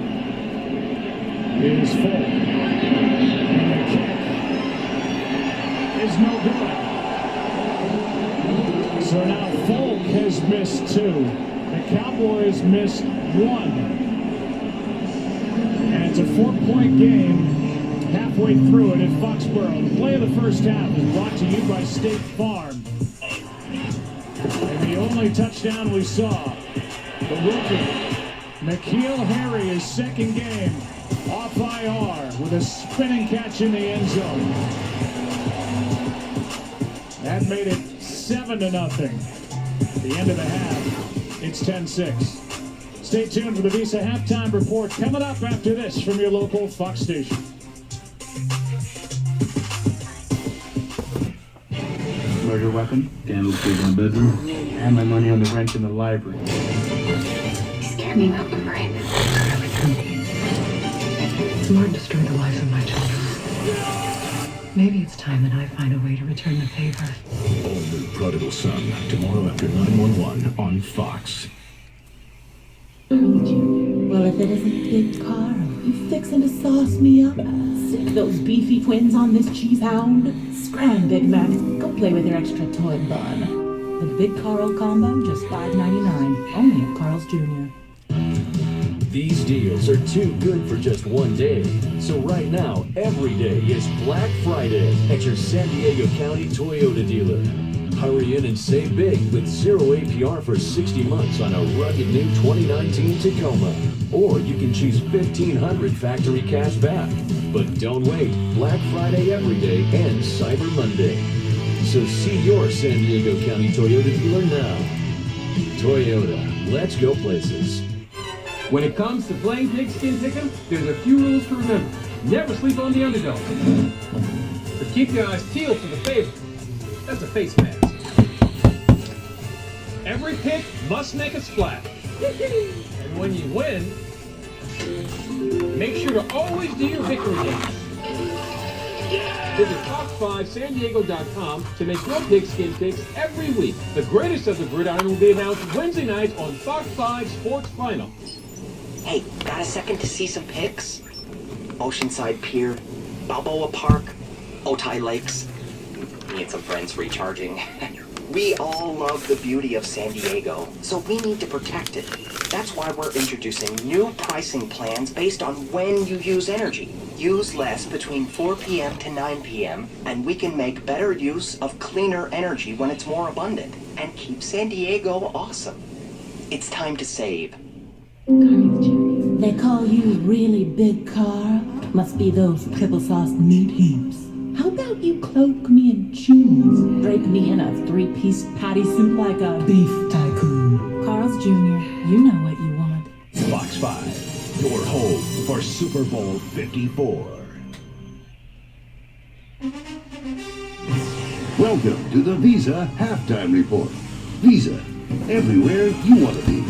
is Folk. And the kick is no good. So now Folk has missed 2. The Cowboys missed 1. And it's a 4-point game halfway through it at Foxborough. The play of the first half is brought to you by State Farm. And the only touchdown we saw, the rookie, N'Keal Harry, his second game off IR with a spinning catch in the end zone. That made it 7-0. At the end of the half, it's 10-6. Stay tuned for the Visa Halftime Report coming up after this from your local Fox station. Murder weapon, candlestick in the bedroom, and my money on the wrench in the library. You scare me about my brain. Lord destroyed the lives of my children. Maybe it's time that I find a way to return the favor. All new Prodigal Son, tomorrow after 911 on Fox. Well, if it isn't Big Carl, you fixing to sauce me up? Sick those beefy twins on this cheese hound? Scram, Big Mac. Go play with your extra toy bun. The Big Carl combo, just $5.99. Only at Carl's Jr. These deals are too good for just one day. So right now, every day is Black Friday at your San Diego County Toyota dealer. Hurry in and save big with 0 APR for 60 months on a rugged new 2019 Tacoma. Or you can choose $1,500 factory cash back. But don't wait. Black Friday every day and Cyber Monday. So see your San Diego County Toyota dealer now. Toyota, let's go places. When it comes to playing pigskin pick'em, there's a few rules to remember. Never sleep on the underdog. But keep your eyes peeled for the favorite. That's a face mask. Every pick must make a splash. And when you win, make sure to always do your victory dance. Visit Fox5SanDiego.com to make your pigskin picks every week. The greatest of the gridiron will be announced Wednesday night on Fox 5 Sports Final. Hey, got a second to see some pics? Oceanside Pier, Balboa Park, Otay Lakes. Me and some friends recharging. We all love the beauty of San Diego, so we need to protect it. That's why we're introducing new pricing plans based on when you use energy. Use less between 4 p.m. to 9 p.m., and we can make better use of cleaner energy when it's more abundant, and keep San Diego awesome. It's time to save. They call you really Big Carl? Must be those triple sauce meat heaps. How about you cloak me in cheese? Drape me in a 3-piece patty suit like a beef tycoon. Carl's Jr., You know what you want. Fox 5, your home for Super Bowl 54. Welcome to the Visa Halftime Report. Visa, everywhere you want to be.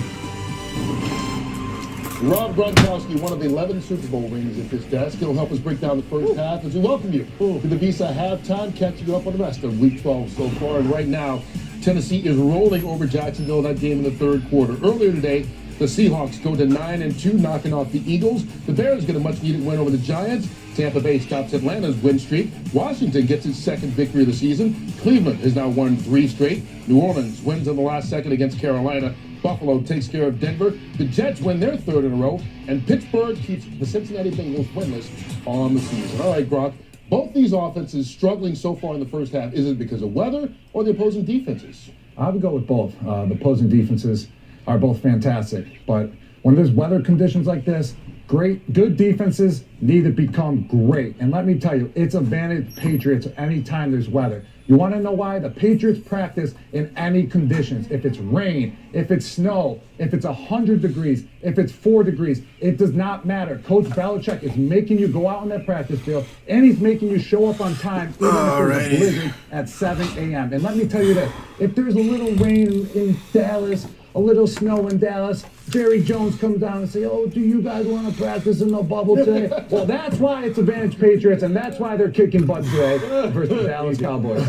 Rob Gronkowski, one of the 11 Super Bowl rings at this desk. He'll help us break down the first half as we welcome you to the Visa Halftime, catching you up on the rest of Week 12 so far. And right now, Tennessee is rolling over Jacksonville in that game in the third quarter. Earlier today, the Seahawks go to 9-2, knocking off the Eagles. The Bears get a much-needed win over the Giants. Tampa Bay stops Atlanta's win streak. Washington gets its second victory of the season. Cleveland has now won 3 straight. New Orleans wins in the last second against Carolina. Buffalo takes care of Denver. The Jets win their third in a row. And Pittsburgh keeps the Cincinnati Bengals winless on the season. All right, Gronk. Both these offenses struggling so far in the first half. Is it because of weather or the opposing defenses? I would go with both. The opposing defenses are both fantastic. But when there's weather conditions like this, good defenses need to become great. And let me tell you, it's advantage Patriots anytime there's weather. You want to know why? The Patriots practice in any conditions. If it's rain, if it's snow, if it's 100 degrees, if it's 4 degrees, it does not matter. Coach Belichick is making you go out on that practice field, and he's making you show up on time, even if there's a blizzard at 7 a.m. And let me tell you this, if there's a little rain in Dallas, a little snow in Dallas, Jerry Jones comes down and say, oh, do you guys want to practice in the bubble today? Well, that's why it's advantage Patriots, and that's why they're kicking butt today versus the Dallas Cowboys. Good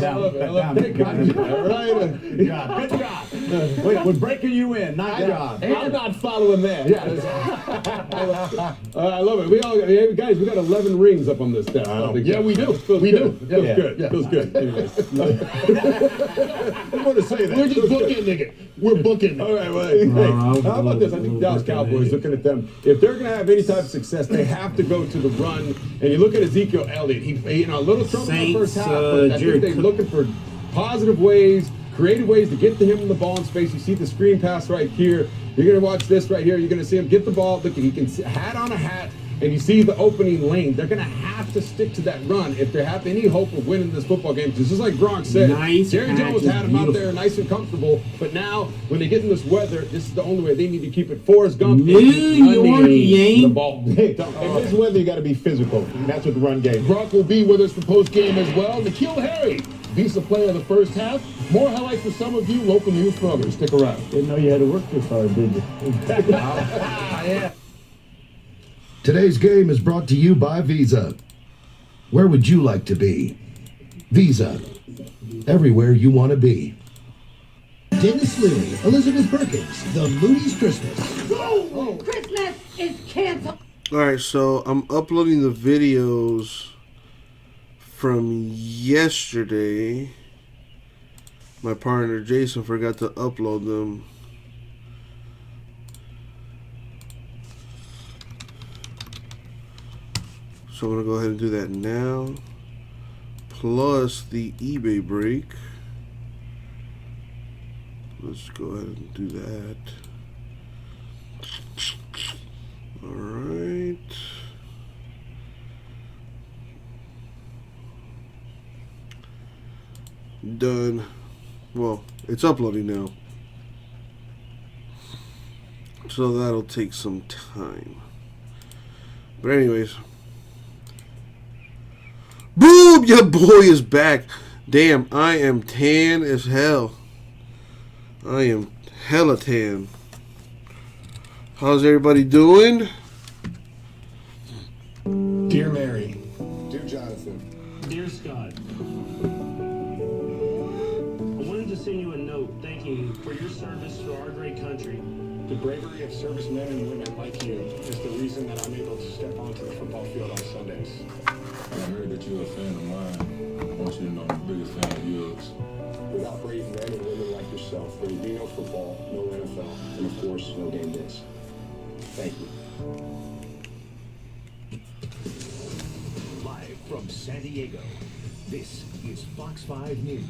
job. Wait, we're breaking you in. Nice job. I'm not following that. I love it. We got 11 rings up on this desk. Yeah, we do. We do. Feels good. Yeah. Feels good. Anyways. I'm going to say that. We're just bookending it. We're booking it. All right, well, hey, how about this? I think Dallas Cowboys, looking at them, if they're going to have any type of success, they have to go to the run. And you look at Ezekiel Elliott, he a little trouble in the first half, but I think they're looking for positive ways, creative ways to get to him in the ball in space. You see the screen pass right here. You're going to watch this right here. You're going to see him get the ball. Look, he can hat on a hat, and you see the opening lane. They're going to have to stick to that run if they have any hope of winning this football game. Because just like Gronk said, Jerry Jones had him out there nice and comfortable. But now, when they get in this weather, this is the only way. They need to keep it. Forrest Gump the ball. Hey, in this weather, you got to be physical. And that's what the run game. Gronk will be with us for post-game as well. N'Keal Harry, Visa player of the first half. More highlights for some of you, local news for others. Stick around. Didn't know you had to work this hard, did you? Yeah. Today's game is brought to you by Visa. Where would you like to be? Visa. Everywhere you want to be. Dennis Leary, Elizabeth Perkins, The Moody's Christmas. Oh, Christmas is canceled. Alright, so I'm uploading the videos from yesterday. My partner Jason forgot to upload them. So I'm going to go ahead and do that now. Plus the eBay break. Let's go ahead and do that. Alright. Done. Well, it's uploading now. So that'll take some time. But anyways. Boom! Your boy is back. Damn, I am tan as hell. I am hella tan. How's everybody doing? Dear Mary. Dear Jonathan. Dear Scott. I wanted to send you a note thanking you for your service to our great country. The bravery of servicemen and women like you is the reason that I'm able to step onto the football field on Sundays. I heard that you're a fan of mine. I want you to know I'm the biggest fan of yours. Without brave men and women like yourself, there would be no football, no NFL, and of course, no game days. Thank you. Live from San Diego, this is Fox 5 News.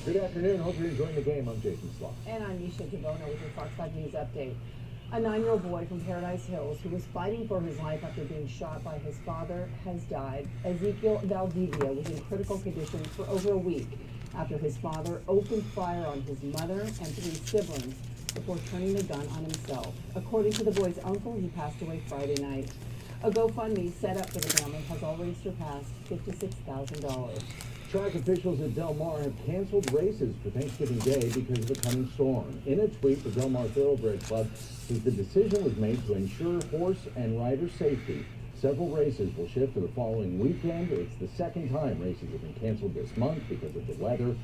Good afternoon. Hope you're enjoying the game. I'm Jason Sloss. And I'm Nisha Gavona with your Fox 5 News update. A 9-year-old boy from Paradise Hills who was fighting for his life after being shot by his father has died. Ezekiel Valdivia was in critical condition for over a week after his father opened fire on his mother and 3 siblings before turning the gun on himself. According to the boy's uncle, he passed away Friday night. A GoFundMe set up for the family has already surpassed $56,000. Track officials at Del Mar have canceled races for Thanksgiving Day because of the coming storm. In a tweet, the Del Mar Thoroughbred Club says the decision was made to ensure horse and rider safety. Several races will shift to the following weekend. It's the second time races have been canceled this month because of the weather.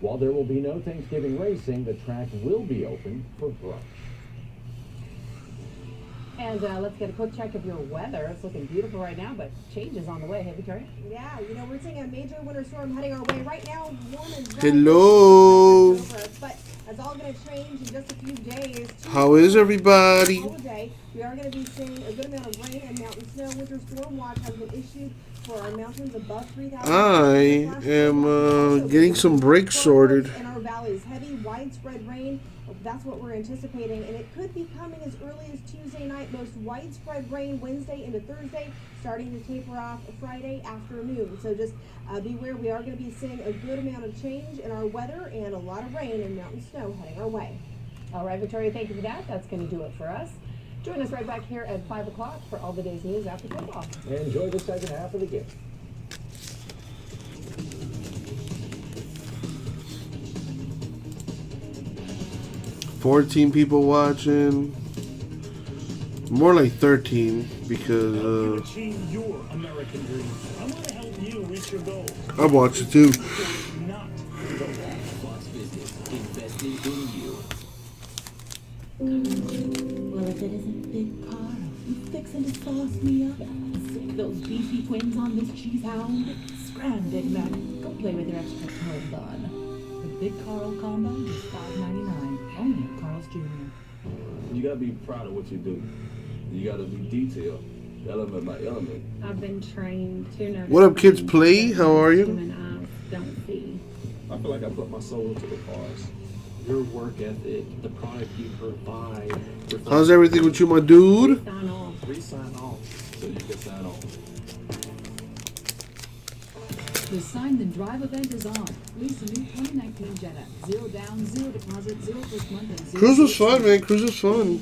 While there will be no Thanksgiving racing, the track will be open for brunch. And let's get a quick check of your weather. It's looking beautiful right now, but change is on the way. Hey, Victoria? Yeah, you know, we're seeing a major winter storm heading our way right now. Warm and dry. Hello. But that's all going to change in just a few days. How is everybody? Holiday, we are going to be seeing a good amount of rain and mountain snow. Winter storm watch has been issued for our mountains above 3,000. I am getting some brakes sorted. In our valleys, heavy, widespread rain. That's what we're anticipating, and it could be coming as early as Tuesday night. Most widespread rain Wednesday into Thursday, starting to taper off Friday afternoon. So just beware, we are going to be seeing a good amount of change in our weather and a lot of rain and mountain snow heading our way. All right, Victoria, thank you for that. That's going to do it for us. Join us right back here at 5 o'clock for all the day's news after football. Enjoy the second half of the game. $14 people watching. More like 13 because achieve your American dream. I want to help you reach your goals. I'm watching too. Not Fox Business invested in you. Well, if it isn't Big Carl, he's fixing to sauce me up. Sick those beefy twins on this cheese hound. Scram, Big Mac. Go play with your extra Carl bun. The Big Carl combo is $5.99. Only at Carl's Jr. You gotta be proud of what you do. You gotta be detailed, element by element. I've been trained to know. What up, kids? Play? How are you? Human eyes don't see. I feel like I put my soul into the cars. Your work ethic, the product you provide. How's everything with you, my dude? Sign off. Re-sign off so you can sign off. The Sign Then Drive event is on. Lease a new 2019 Jetta. 0 down, 0 deposit, 0 first month, and 0. Cruise was fun, man. Cruise was fun.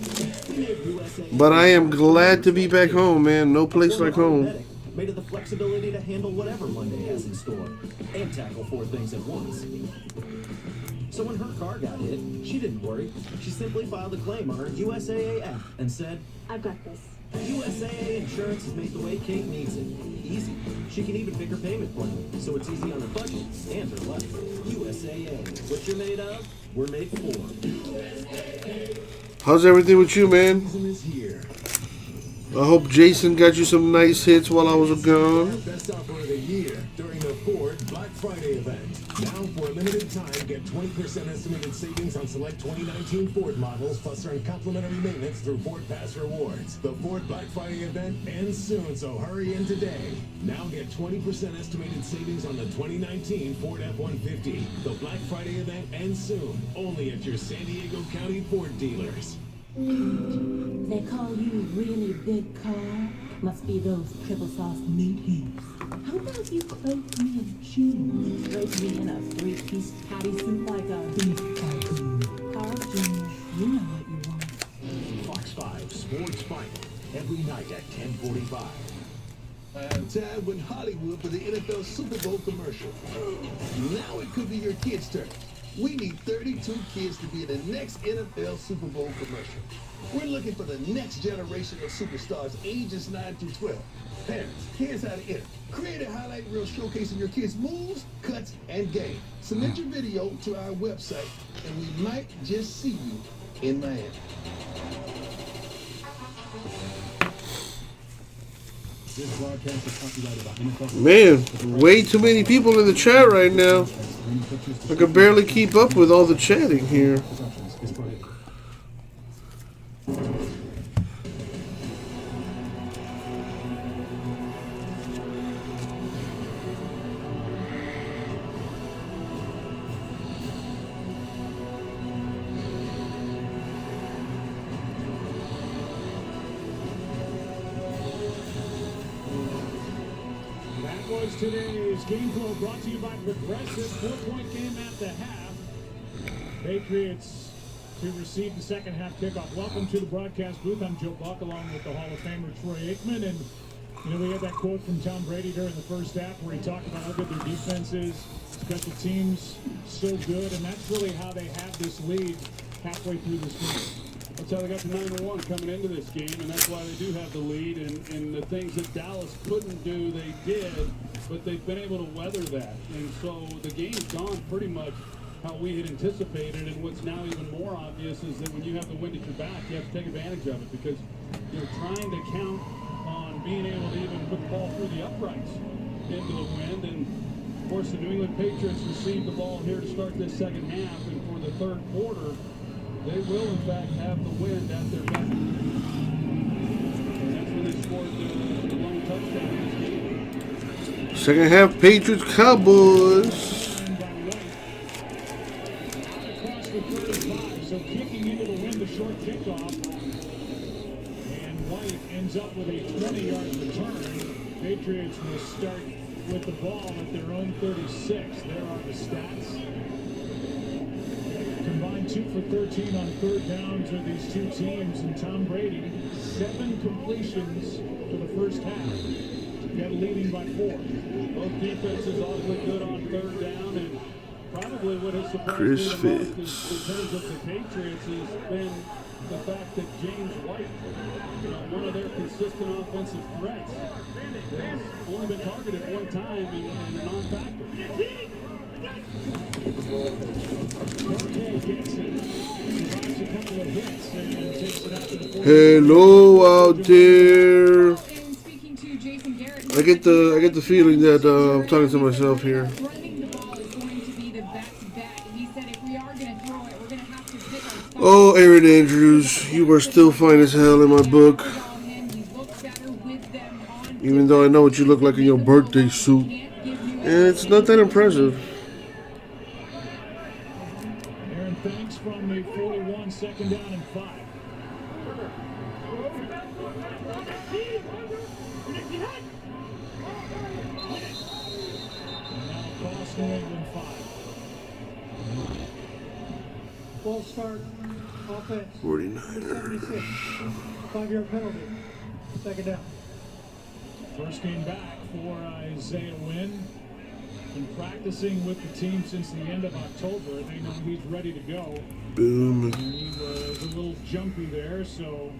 But I am glad to be back home, man. No place like home. Made of the flexibility to handle whatever Monday has in store and tackle 4 things at once. So when her car got hit, she didn't worry. She simply filed a claim on her USAA app and said, I've got this. USAA Insurance has made the way Kate needs it easy. She can even pick her payment plan, so it's easy on her budget and her life. USAA, what you're made of, we're made for. How's everything with you, man? I hope Jason got you some nice hits while I was gone. Best offer of the year during the Ford Black Friday event. Now, for a limited time, get 20% estimated savings on select 2019 Ford models, plus earn complimentary maintenance through Ford Pass Rewards. The Ford Black Friday event ends soon, so hurry in today. Now get 20% estimated savings on the 2019 Ford F-150. The Black Friday event ends soon, only at your San Diego County Ford dealers. They call you really Big Carl. Must be those triple sauce meat heaps. How about you cloak me in cheese? Drape me in a 3-piece patty soup like a beef tycoon. Carl's Jr., you know what you want. Fox 5 Sports Final, every night at 10:45. Time when Hollywood for the NFL Super Bowl commercial. Now it could be your kid's turn. We need 32 kids to be in the next NFL Super Bowl commercial. We're looking for the next generation of superstars ages 9 through 12. Parents, here's how to enter. Create a highlight reel showcasing your kids' moves, cuts, and game. Submit your video to our website, and we might just see you in Miami. This broadcast is copyrighted by NFL. Man, way too many people in the chat right now. I can barely keep up with all the chatting here. Today's game flow brought to you by Progressive. 4-point game at the half. Patriots to receive the second half kickoff. Welcome to the broadcast booth. I'm Joe Buck along with the Hall of Famer Troy Aikman. And, you know, we had that quote from Tom Brady during the first half where he talked about how good their defense is, special teams so good, and that's really how they have this lead halfway through this game. That's how they got to 9-1 coming into this game, and that's why they do have the lead. And the things that Dallas couldn't do, they did, but they've been able to weather that. And so the game's gone pretty much how we had anticipated. And what's now even more obvious is that when you have the wind at your back, you have to take advantage of it, because you're trying to count on being able to even put the ball through the uprights into the wind. And of course, the New England Patriots received the ball here to start this second half, and for the third quarter, they will, in fact, have the wind at their back. And that's when they scored the lone touchdown in this game. Second half, Patriots, Cowboys. Across the 35, so kicking into the wind, a short kickoff. And White ends up with a 20-yard return. Patriots will start with the ball at their own 36. There are the stats. Combined 2 for 13 on third downs are these two teams, and Tom Brady, 7 completions for the first half. Got leading by 4. Both defenses awfully good on third down, and probably what has surprised Chris me the most Fitz. in terms of the Patriots has been the fact that James White, you know, one of their consistent offensive threats, has only been targeted one time and a non-factor. Hello out there. I get the feeling that I'm talking to myself here. Oh, Aaron Andrews, you are still fine as hell in my book. Even though I know what you look like in your birthday suit. And it's not that impressive. Aaron, thanks from the 41, second down and 5. And now across New England 5. False start, offense. 49er. 5-yard penalty. Second down. First game back for Isaiah Wynn. Been practicing with the team since the end of October. They know he's ready to go. Boom. And he was a little jumpy there, so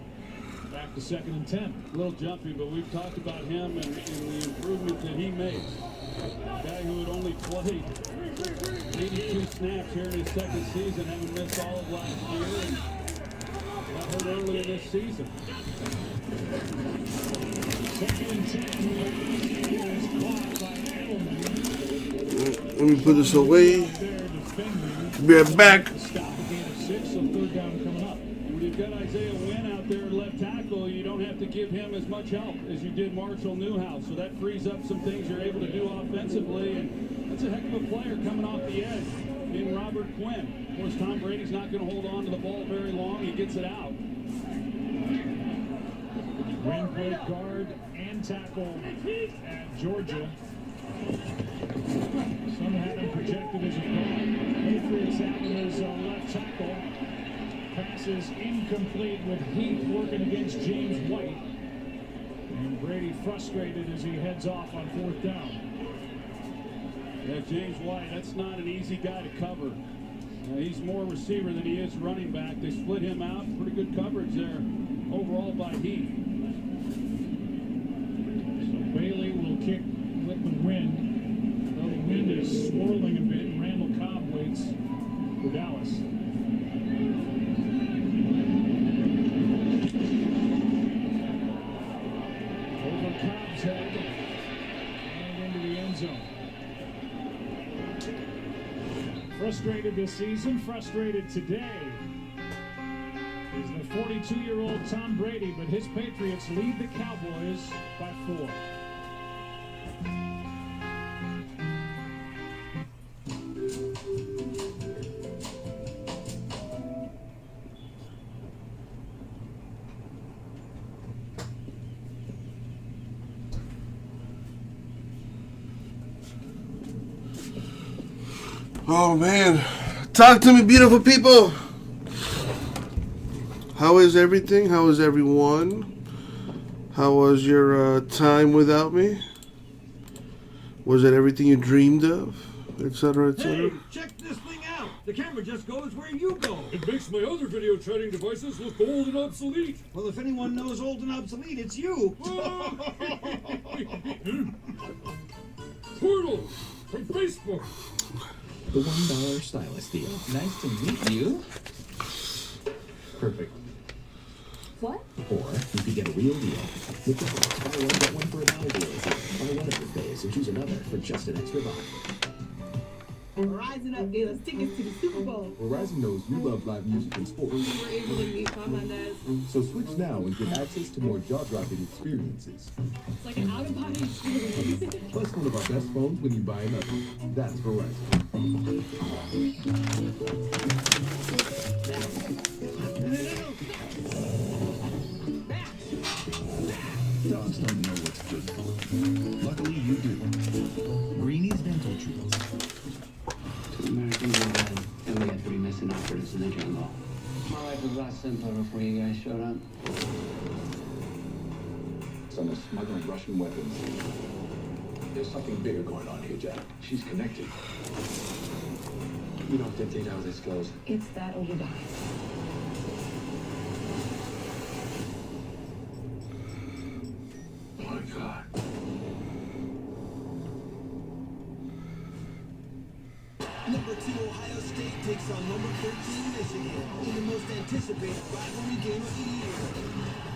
back to 2nd and 10. A little jumpy, but we've talked about him and the improvement that he makes. A guy who had only played 82 snaps here in his second season, having missed all of last year, and got hurt earlier this season. 2nd and 10 is caught by Edelman. Let me put this away. Be right back. Stop a gain of 6, so third down coming up. When you've got Isaiah Wynn out there at left tackle, you don't have to give him as much help as you did Marshall Newhouse. So that frees up some things you're able to do offensively, and that's a heck of a player coming off the edge in Robert Quinn. Of course, Tom Brady's not going to hold on to the ball very long. He gets it out. Wynn played guard and tackle at Georgia. Some had him projected as a guard. Patriots have him as a left tackle. Passes incomplete with Heath working against James White. And Brady frustrated as he heads off on 4th down. Yeah, James White, that's not an easy guy to cover. He's more receiver than he is running back. They split him out. Pretty good coverage there overall by Heath. So Bailey will kick with the wind. Though the wind is swirling a bit, and Randall Cobb waits for Dallas. Over Cobb's head and into the end zone. Frustrated this season, frustrated today is the 42-year-old Tom Brady, but his Patriots lead the Cowboys by 4. Oh man, talk to me, beautiful people. How is everything? How is everyone? How was your time without me? Was it everything you dreamed of? Etc. etc. Hey, check this thing out. The camera just goes where you go. It makes my other video chatting devices look old and obsolete. Well, if anyone knows old and obsolete, it's you. Portal from Facebook. The $1 stylist deal. Nice to meet you. Perfect. What? Or you could get a real deal with the buy one get one for $1 deal. Buy one of your days and choose another for just an extra $1. Rising Up gave us tickets to the Super Bowl. Verizon knows you love live music and sports. We were able to meet Famandas. So switch now and get access to more jaw-dropping experiences. It's like an out-of-body experience. Plus one of our best phones when you buy another. That's Verizon. Dogs don't know what's good for them. Luckily, you do. Greenie's Dental Treats. Two Americans were dead, and we had 3 missing operatives in the jungle. My life was a lot simpler before you guys showed up. Son is smuggling Russian weapons. There's something bigger going on here, Jack. She's connected. You don't dictate how this goes. It's that or you die. Oh my God. Number 2 Ohio State takes on number 13 Michigan in the most anticipated rivalry game of the year.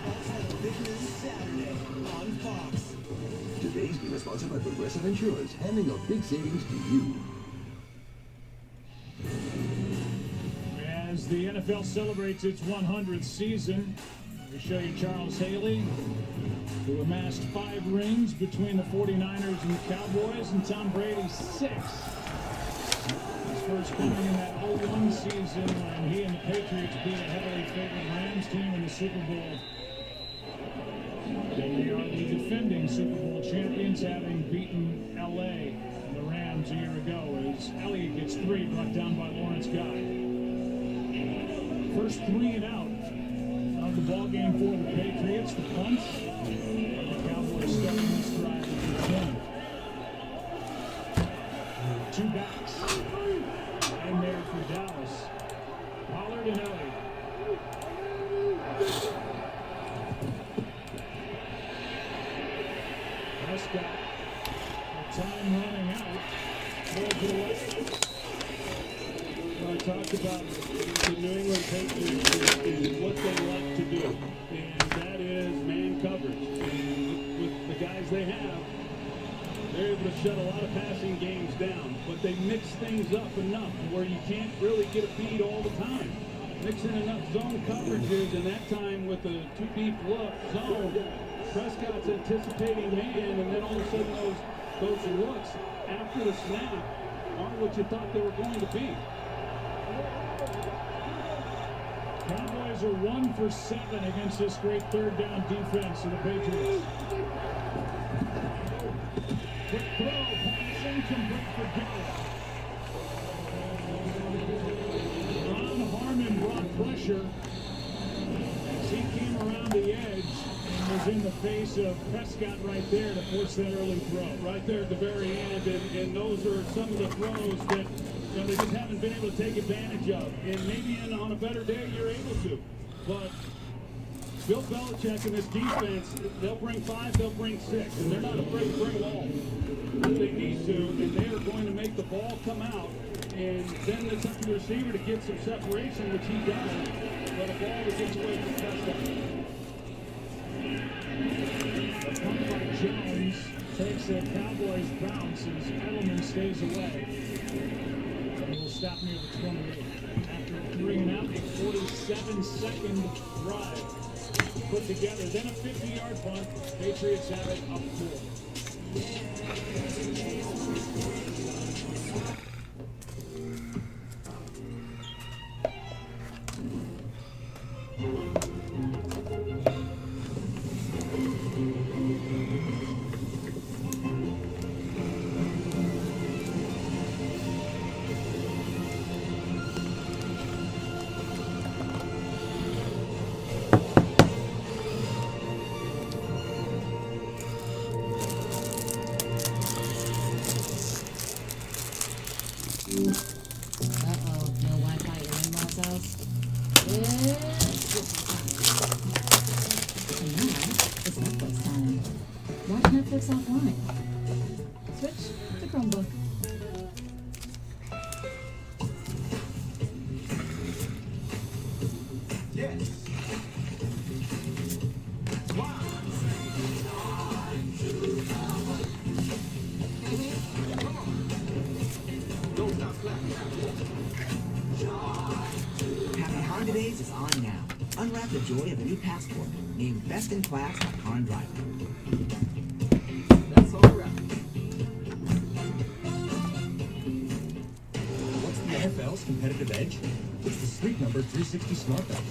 That's on a big news Saturday on Fox. Today's game is sponsored by Progressive Insurance, handing out big savings to you. As the NFL celebrates its 100th season, we show you Charles Haley, who amassed 5 rings between the 49ers and the Cowboys, and Tom Brady 6. His first coming in that 0-1 season when he and the Patriots beat a heavily favored Rams team in the Super Bowl. They are the defending Super Bowl champions, having beaten LA and the Rams a year ago, as Elliott gets 3 brought down by Lawrence Guy. First 3 and out of the ball game for the Patriots, the punch. The Cowboys starting this drive with the 10. 2 backs in there for Dallas. Pollard and Elliott. Prescott. Time running out. Ball to the left. I talked about the New England Patriots and what they like to do, and that is man coverage. And with the guys they have, they're able to shut a lot of passing games down, but they mix things up enough where you can't really get a beat all the time. Mixing enough zone coverages, and that time with a 2-deep look zone, Prescott's anticipating man, and then all of a sudden those looks after the snap aren't what you thought they were going to be. Cowboys are 1 for 7 against this great 3rd down defense of the Patriots. Quick throw, pass incomplete for Garrett. Ron Harmon brought pressure as he came around the edge and was in the face of Prescott right there to force that early throw. Right there at the very end, and those are some of the throws that they just haven't been able to take advantage of. And maybe on a better day, you're able to. But Bill Belichick and this defense, they'll bring 5, they'll bring 6. And they're not afraid to bring them all if they need to. And they are going to make the ball come out. And then it's up to the receiver to get some separation, which he does. But a ball that gets away from Prescott. The pump by Jones takes a Cowboys bounce as Edelman stays away. Will stop near the 28. After 3 and out, a 47-second drive put together. Then a 50-yard punt. Patriots have it up 4. Uh-oh, no Wi-Fi at your in-laws' house? And now, it's Netflix time. Watch Netflix offline. Switch to Chromebook. Yes. Happy Honda Days is on now. Unwrap the joy of a new Passport, named Best in Class by Con Driver. That's all right. What's the NFL's competitive edge? It's the Sleep Number 360 smart belt.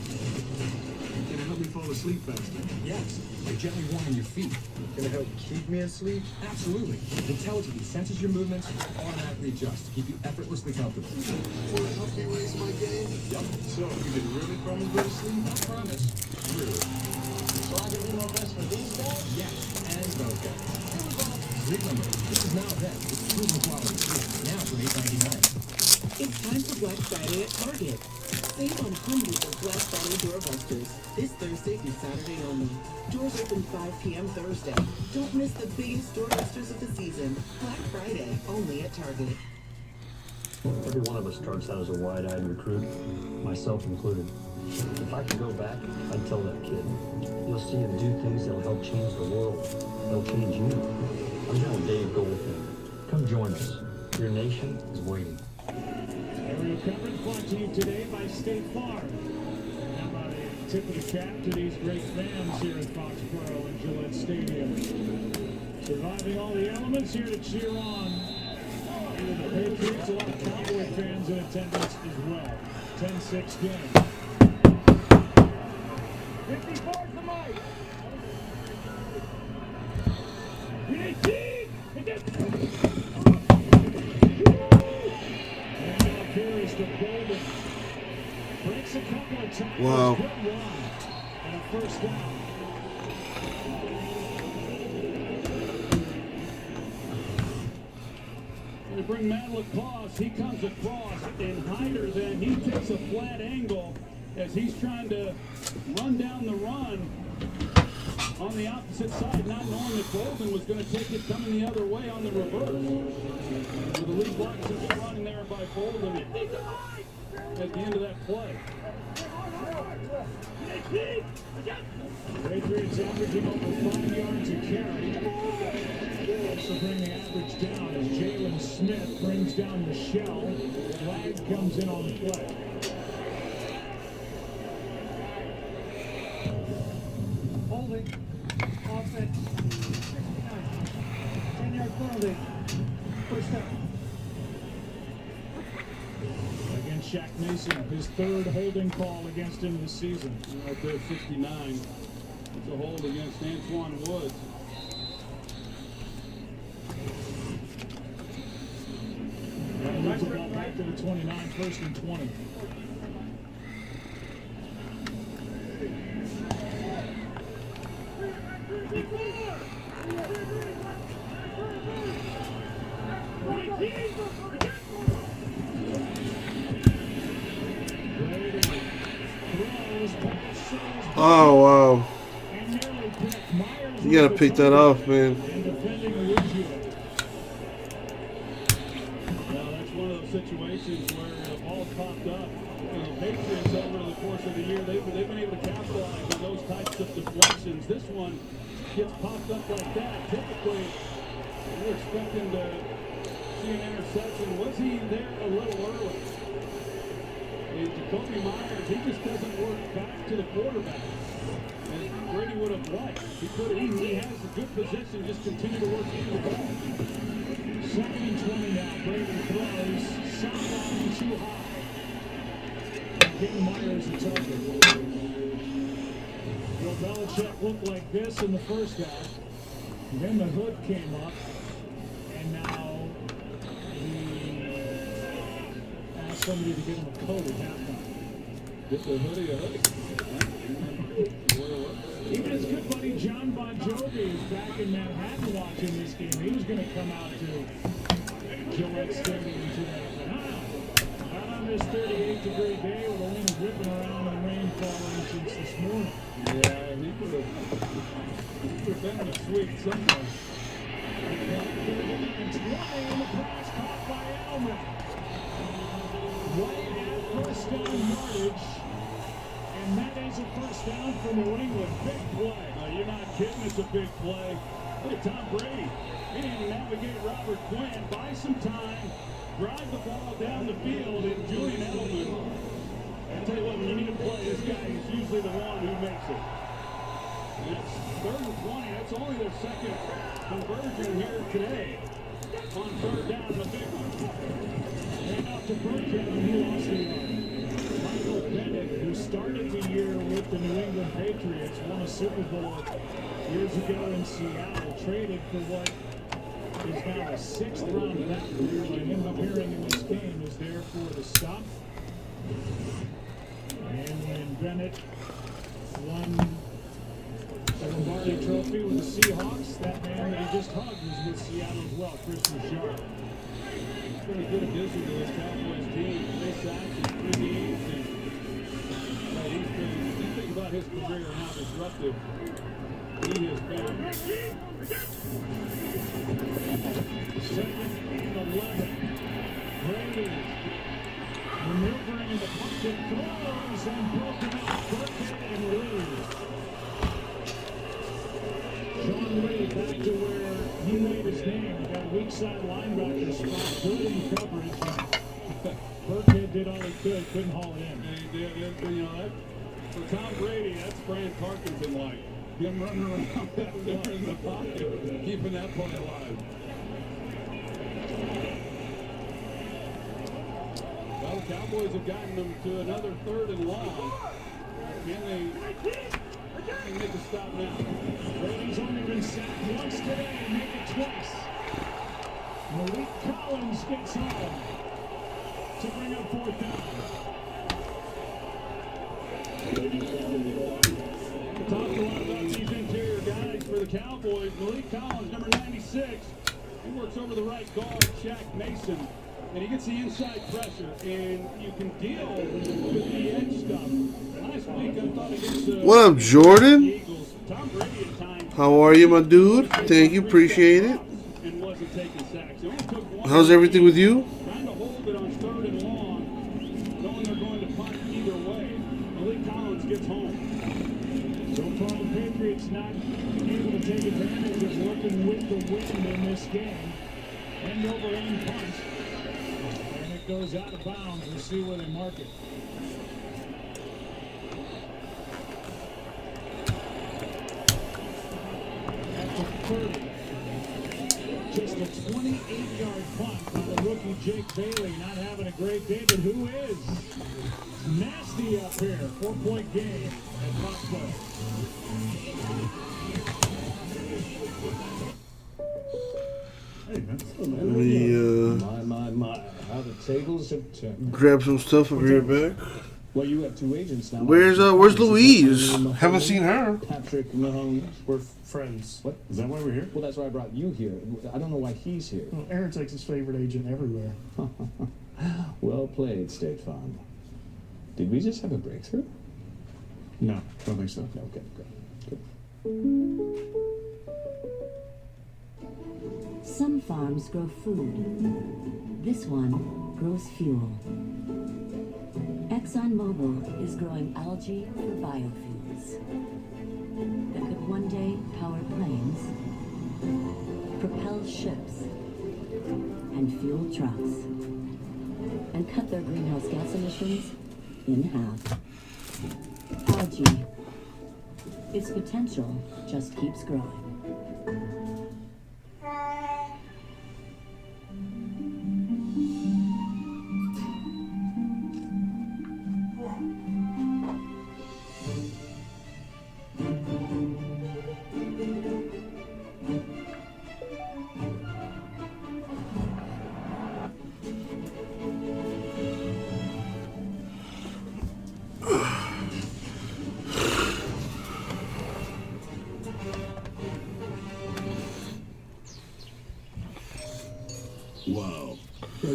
Can it help me fall asleep faster? Yes, by gently warming your feet. Can it help keep me asleep? Absolutely. It intelligently senses your movements and automatically adjusts to keep you effortlessly comfortable. Will it help me raise my game? Yep. So, you can really promise go to sleep? I promise. Really. So I can do my best for these guys? Yes, and those guys. Sleep Number. This is now then with proven quality sleep. Now for $8.99. It's time for Black Friday at Target. Save on hundreds of Black Friday doorbusters. This Thursday through Saturday only. Doors open 5 p.m. Thursday. Don't miss the biggest doorbusters of the season. Black Friday, only at Target. Every one of us starts out as a wide-eyed recruit, myself included. If I could go back, I'd tell that kid, you'll see him do things that'll help change the world. They'll change you. I'm telling Dave, go with me. Come join us. Your nation is waiting. Aerial coverage brought to you today by State Farm. How about a tip of the cap to these great fans here at Foxborough and Gillette Stadium. Surviving all the elements here to cheer on. Here the Patriots, a lot of Cowboy fans in attendance as well. 10-6 game. 54's the mic. We need team. Carries the Golden. Breaks a couple of times. Wow. Good run. And a first down. They bring Matt LaCrosse. He comes across, and Hyder then, he takes a flat angle as he's trying to run down the run on the opposite side, not knowing that Golden was going to take it coming the other way on the reverse. So the lead blocks is running there by Golden at the end of that play. Patriots averaging over 5 yards a carry. Also bring the average down as Jalen Smith brings down Michelle. Flag comes in on the play. Holding. Offense. 10-yard penalty. First down. Against Shaq Mason, his third holding call against him this season. Right there, 59. It's a hold against Antoine Woods. Moves the ball back to the 29, first and 20. Oh, wow. You gotta pick that off, man. Well, that's one of those situations where the ball popped up. You know, Patriots over the course of the year, they've been able to capitalize on those types of deflections. This one gets popped up like that. Typically, you're expecting to see an interception. Was he there a little early? And Jacoby Myers, he just doesn't work back to the quarterback as Brady would have liked. He has a good position, just continue to work into the ball. 2nd and 20 now. Brady throws. Sideline too high. Getting Myers a target. Bill Belichick looked like this in the first half. And then the hood came up. And now he asked somebody to give him a coat at halftime. Get the hoodie a hoodie. Even his good buddy John Bon Jovi is back in Manhattan watching this game. He was going to come out to Gillette Stadium today. 58-degree day with only whipping around and rain falling since this morning. Yeah, he could have been in a suite somewhere. And 20 in the pass caught by Elman. Right at first down yardage. And that is a first down for New England. Big play. You're not kidding, it's a big play. Look at Tom Brady. He didn't navigate Robert Quinn, buy some time, drive the ball down the field, and Julian Edelman. I tell you what, when you need to play, this guy is usually the one who makes it. And it's 3rd and 20. That's only their second conversion here today. On 3rd down, the big one. And off to Burkhead, and he lost the yard. Michael Bennett, who started the year with the New England Patriots, won a Super Bowl years ago in Seattle, traded for what is now a 6th-round back. And him appearing in this game is there for the stop. And when Bennett won the Lombardi Trophy with the Seahawks, that man that he just hugged was with Seattle as well, Christian Sharp. He's been a good addition to this Cowboys team. 3 sacks in 3 games. And you think about his career and how disruptive he has been. 2nd and 11. Brady maneuvering in the pocket, throws and broken up. Burkhead and Lee. John Lee back to where he made his name. Got a weak side linebacker spot, good in coverage. Burkhead did all he could, couldn't haul it in. And he did, you know, that, for Tom Brady, that's Fran Tarkenton-like. Him running around back there in the pocket, keeping that play alive. Well, the Cowboys have gotten them to another 3rd and long. Can they make a stop now? Brady's only been sacked once today and make it twice. Malik Collins gets home to bring up 4th down. Talked a lot about these interior guys for the Cowboys. Malik Collins, number 96. He works over the right guard, Shaq Mason. And he gets the inside pressure, and you can deal with the edge stuff. Last week, I thought against the What up, Jordan? Eagles, Tom Brady at times. How are you, my dude? Thank you, appreciate it. And wasn't taking sacks. He only took one. How's everything with you? Trying to hold it on 3rd and long, knowing they're going to punt either way. Malik Collins gets home. So far, the Patriots not able to take advantage of working with the wind in this game. End over end punt. And it goes out of bounds. We'll see where they mark it. At the 30. Just a 28-yard punt by the rookie Jake Bailey. Not having a great day, but who is? Nasty up here. 4-point game at Foxborough. Hey, man. Let me My. How the tables have turned. grab some stuff over here back. Well, you have 2 agents now. Where's Louise? Haven't seen her. Patrick Mahomes. We're friends. What? Is that why we're here? Well, that's why I brought you here. I don't know why he's here. Well, Aaron takes his favorite agent everywhere. Well played, State Farm. Did we just have a breakthrough? No, don't think so. No, okay, good. Some farms grow food. This one grows fuel. ExxonMobil is growing algae for biofuels that could one day power planes, propel ships, and fuel trucks, and cut their greenhouse gas emissions in half. Algae. Its potential just keeps growing.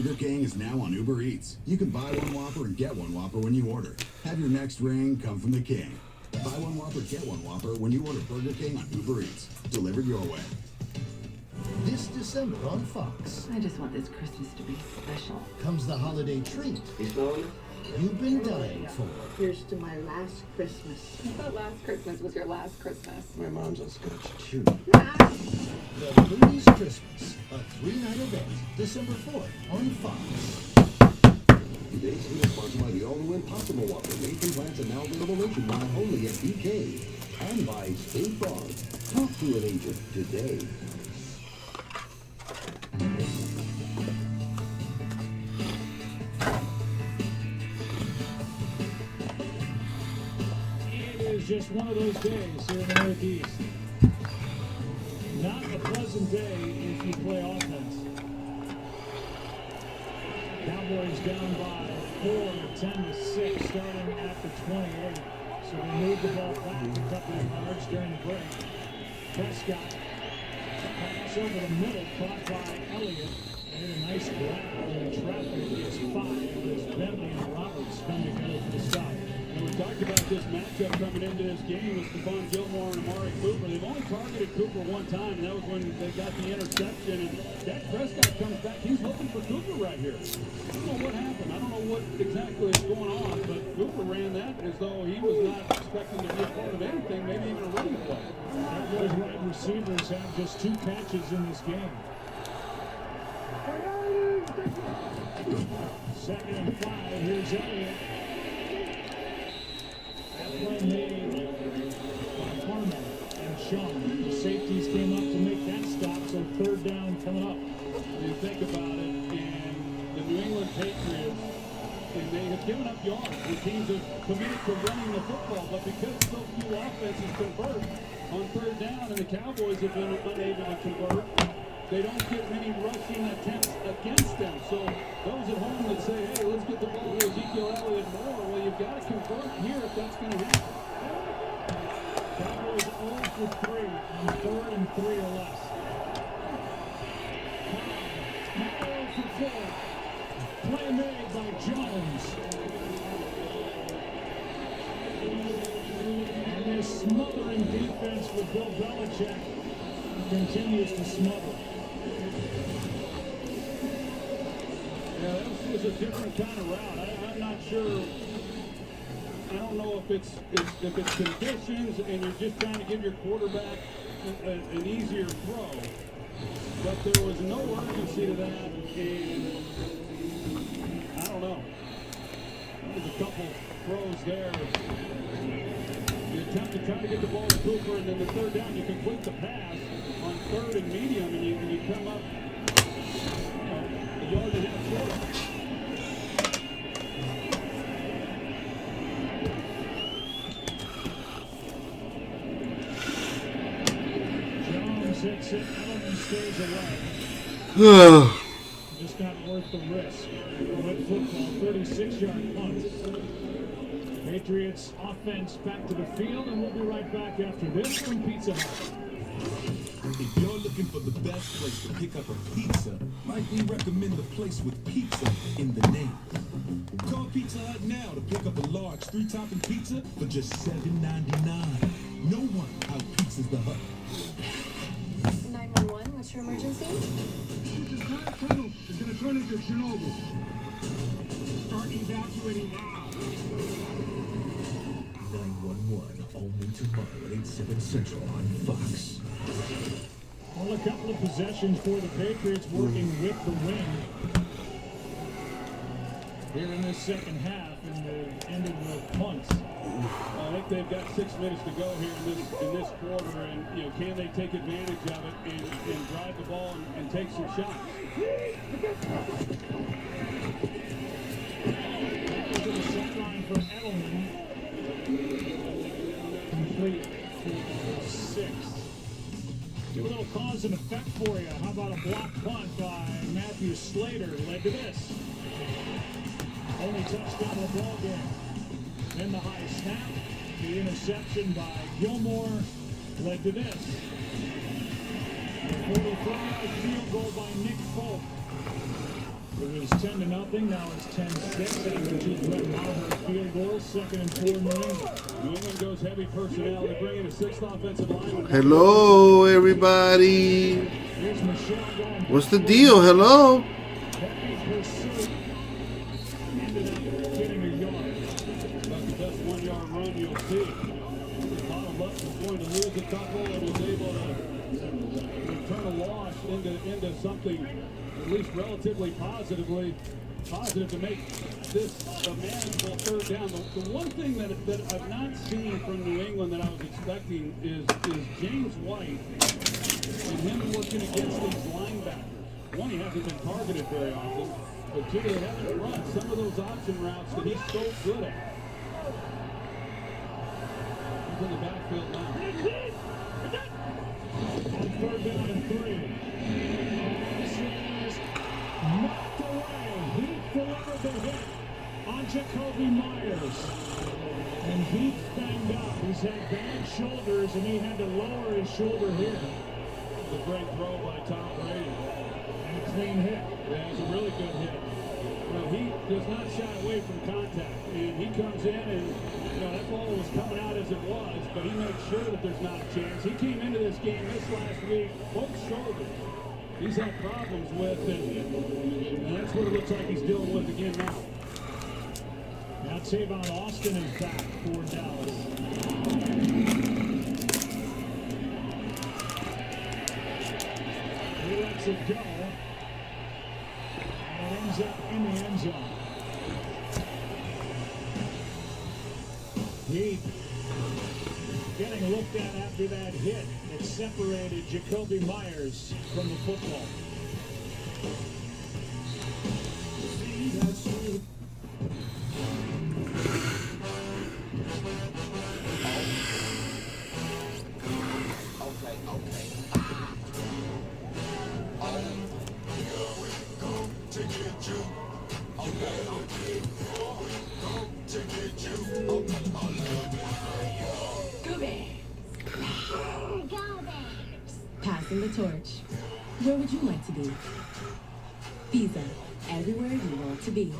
Burger King is now on Uber Eats. You can buy one Whopper and get one Whopper when you order. Have your next ring come from the King. Buy one Whopper, get one Whopper when you order Burger King on Uber Eats. Delivered your way. This December on Fox I just want this Christmas to be special. comes the holiday treat you've been dying for. Here's to my last Christmas. I thought last Christmas was your last Christmas. My mom's on Scotch too. The Movies Christmas, a 3-night event, December 4th on Fox. Today's food is sponsored by the all-new Impossible Whopper. Made from plants and now available nationwide only at BK. And by State Farm. Talk to an agent today. It is just one of those days here in the Northeast. Not a pleasant day if you play offense. Cowboys down by 4, 10-6, starting at the 28. So they moved the ball back a couple of yards during the break. Prescott, pass over the middle, caught by Elliott. And a nice grab in traffic. It's 5 as Bentley and Roberts come together for the stop. And we talked about this matchup coming into this game with Stephon Gilmore and Amari Cooper. They've only targeted Cooper one time, and that was when they got the interception. And Dak Prescott comes back. He's looking for Cooper right here. I don't know what happened. I don't know what exactly is going on, but Cooper ran that as though he was not expecting to be a part of anything, maybe even a running play. Cowboys wide receivers have just 2 catches in this game. 2nd and 5. Here's Elliott. That play made by Harmon and Sean. The safeties came up to make that stop, so 3rd down coming up. When you think about it, and the New England Patriots, and they have given up yards. The teams have committed to running the football, but because so few offenses convert on 3rd down, and the Cowboys have been unable to convert, they don't get many rushing attempts against them. So those at home that say, hey, let's get the ball to Ezekiel Elliott more, well, you've got to convert here if that's going to happen. Cowboys 0 for 3 on 3rd and 3 or less. 0 for 4. Play made by Jones. And their smothering defense with Bill Belichick continues to smother. Yeah, this was a different kind of route. I'm not sure. I don't know if it's conditions and you're just trying to give your quarterback an easier throw. But there was no urgency to that, and I don't know. There's a couple throws there. You attempt to try to get the ball to Cooper, and then the 3rd down, you complete the pass on 3rd and medium, and you come up a yard and a half short. Jones hits it. Edelman stays away. Just not worth the risk. Good football, 36-yard punt. Patriots offense back to the field, and we'll be right back after this from Pizza Hut. If you're looking for the best place to pick up a pizza, might we recommend the place with pizza in the name. Call Pizza Hut now to pick up a large 3-topping pizza for just $7.99. No one out-pizzas the Hut. 911, what's your emergency? This tunnel is going to turn into Chernobyl. Start evacuating now. 911, all new tomorrow at 8/7 Central on Fox. Well, a couple of possessions for the Patriots working with the wind here in this second half, and they ended with punts. I think they've got 6 minutes to go here in this quarter, and can they take advantage of it and drive the ball and take some shots? To the sideline for Edelman. Complete to 6. Do a little cause and effect for you. How about a block punt by Matthew Slater? Led to this. Only touchdown of the ball game. Then the high snap. The interception by Gilmore led to this. The 45 field goal by Nick Folk. It was 10-0. Now it's 10-6 after two Brett Maher field goals. 2nd and 4 New England. New England goes heavy personnel. They bring in a 6th offensive line. Hello, everybody. Here's Michelle going. What's the deal? Hello. Heavy pursuit. Ended up getting a yard. That's the best 1-yard run you'll see. Bottom left was going to lose a couple and was able to turn a loss into something at least relatively positive to make this a manageable 3rd down. The one thing that I've not seen from New England that I was expecting is James White and him working against these linebackers. One, he hasn't been targeted very often, but two, they haven't run some of those option routes that he's so good at. He's in the backfield now. On 3rd down and 3. This is knocked away. Heath delivered the hit on Jacoby Myers. And Heath banged up. He's had bad shoulders, and he had to lower his shoulder here. It's a great throw by Tom Brady. And a clean hit. Yeah, it's a really good hit. Well, he does not shy away from contact. And he comes in and, that ball was coming out as it was, but he makes sure that there's not a chance. He came into this game this last week, both shoulders. He's had problems with, and that's what it looks like he's dealing with again now. Now Tavon Austin is back for Dallas. He lets it go. And it ends up in the end zone. Heath getting looked at after that hit that separated Jacoby Myers from the football. Passing the torch. Where would you like to be? Visa. Everywhere you want to be.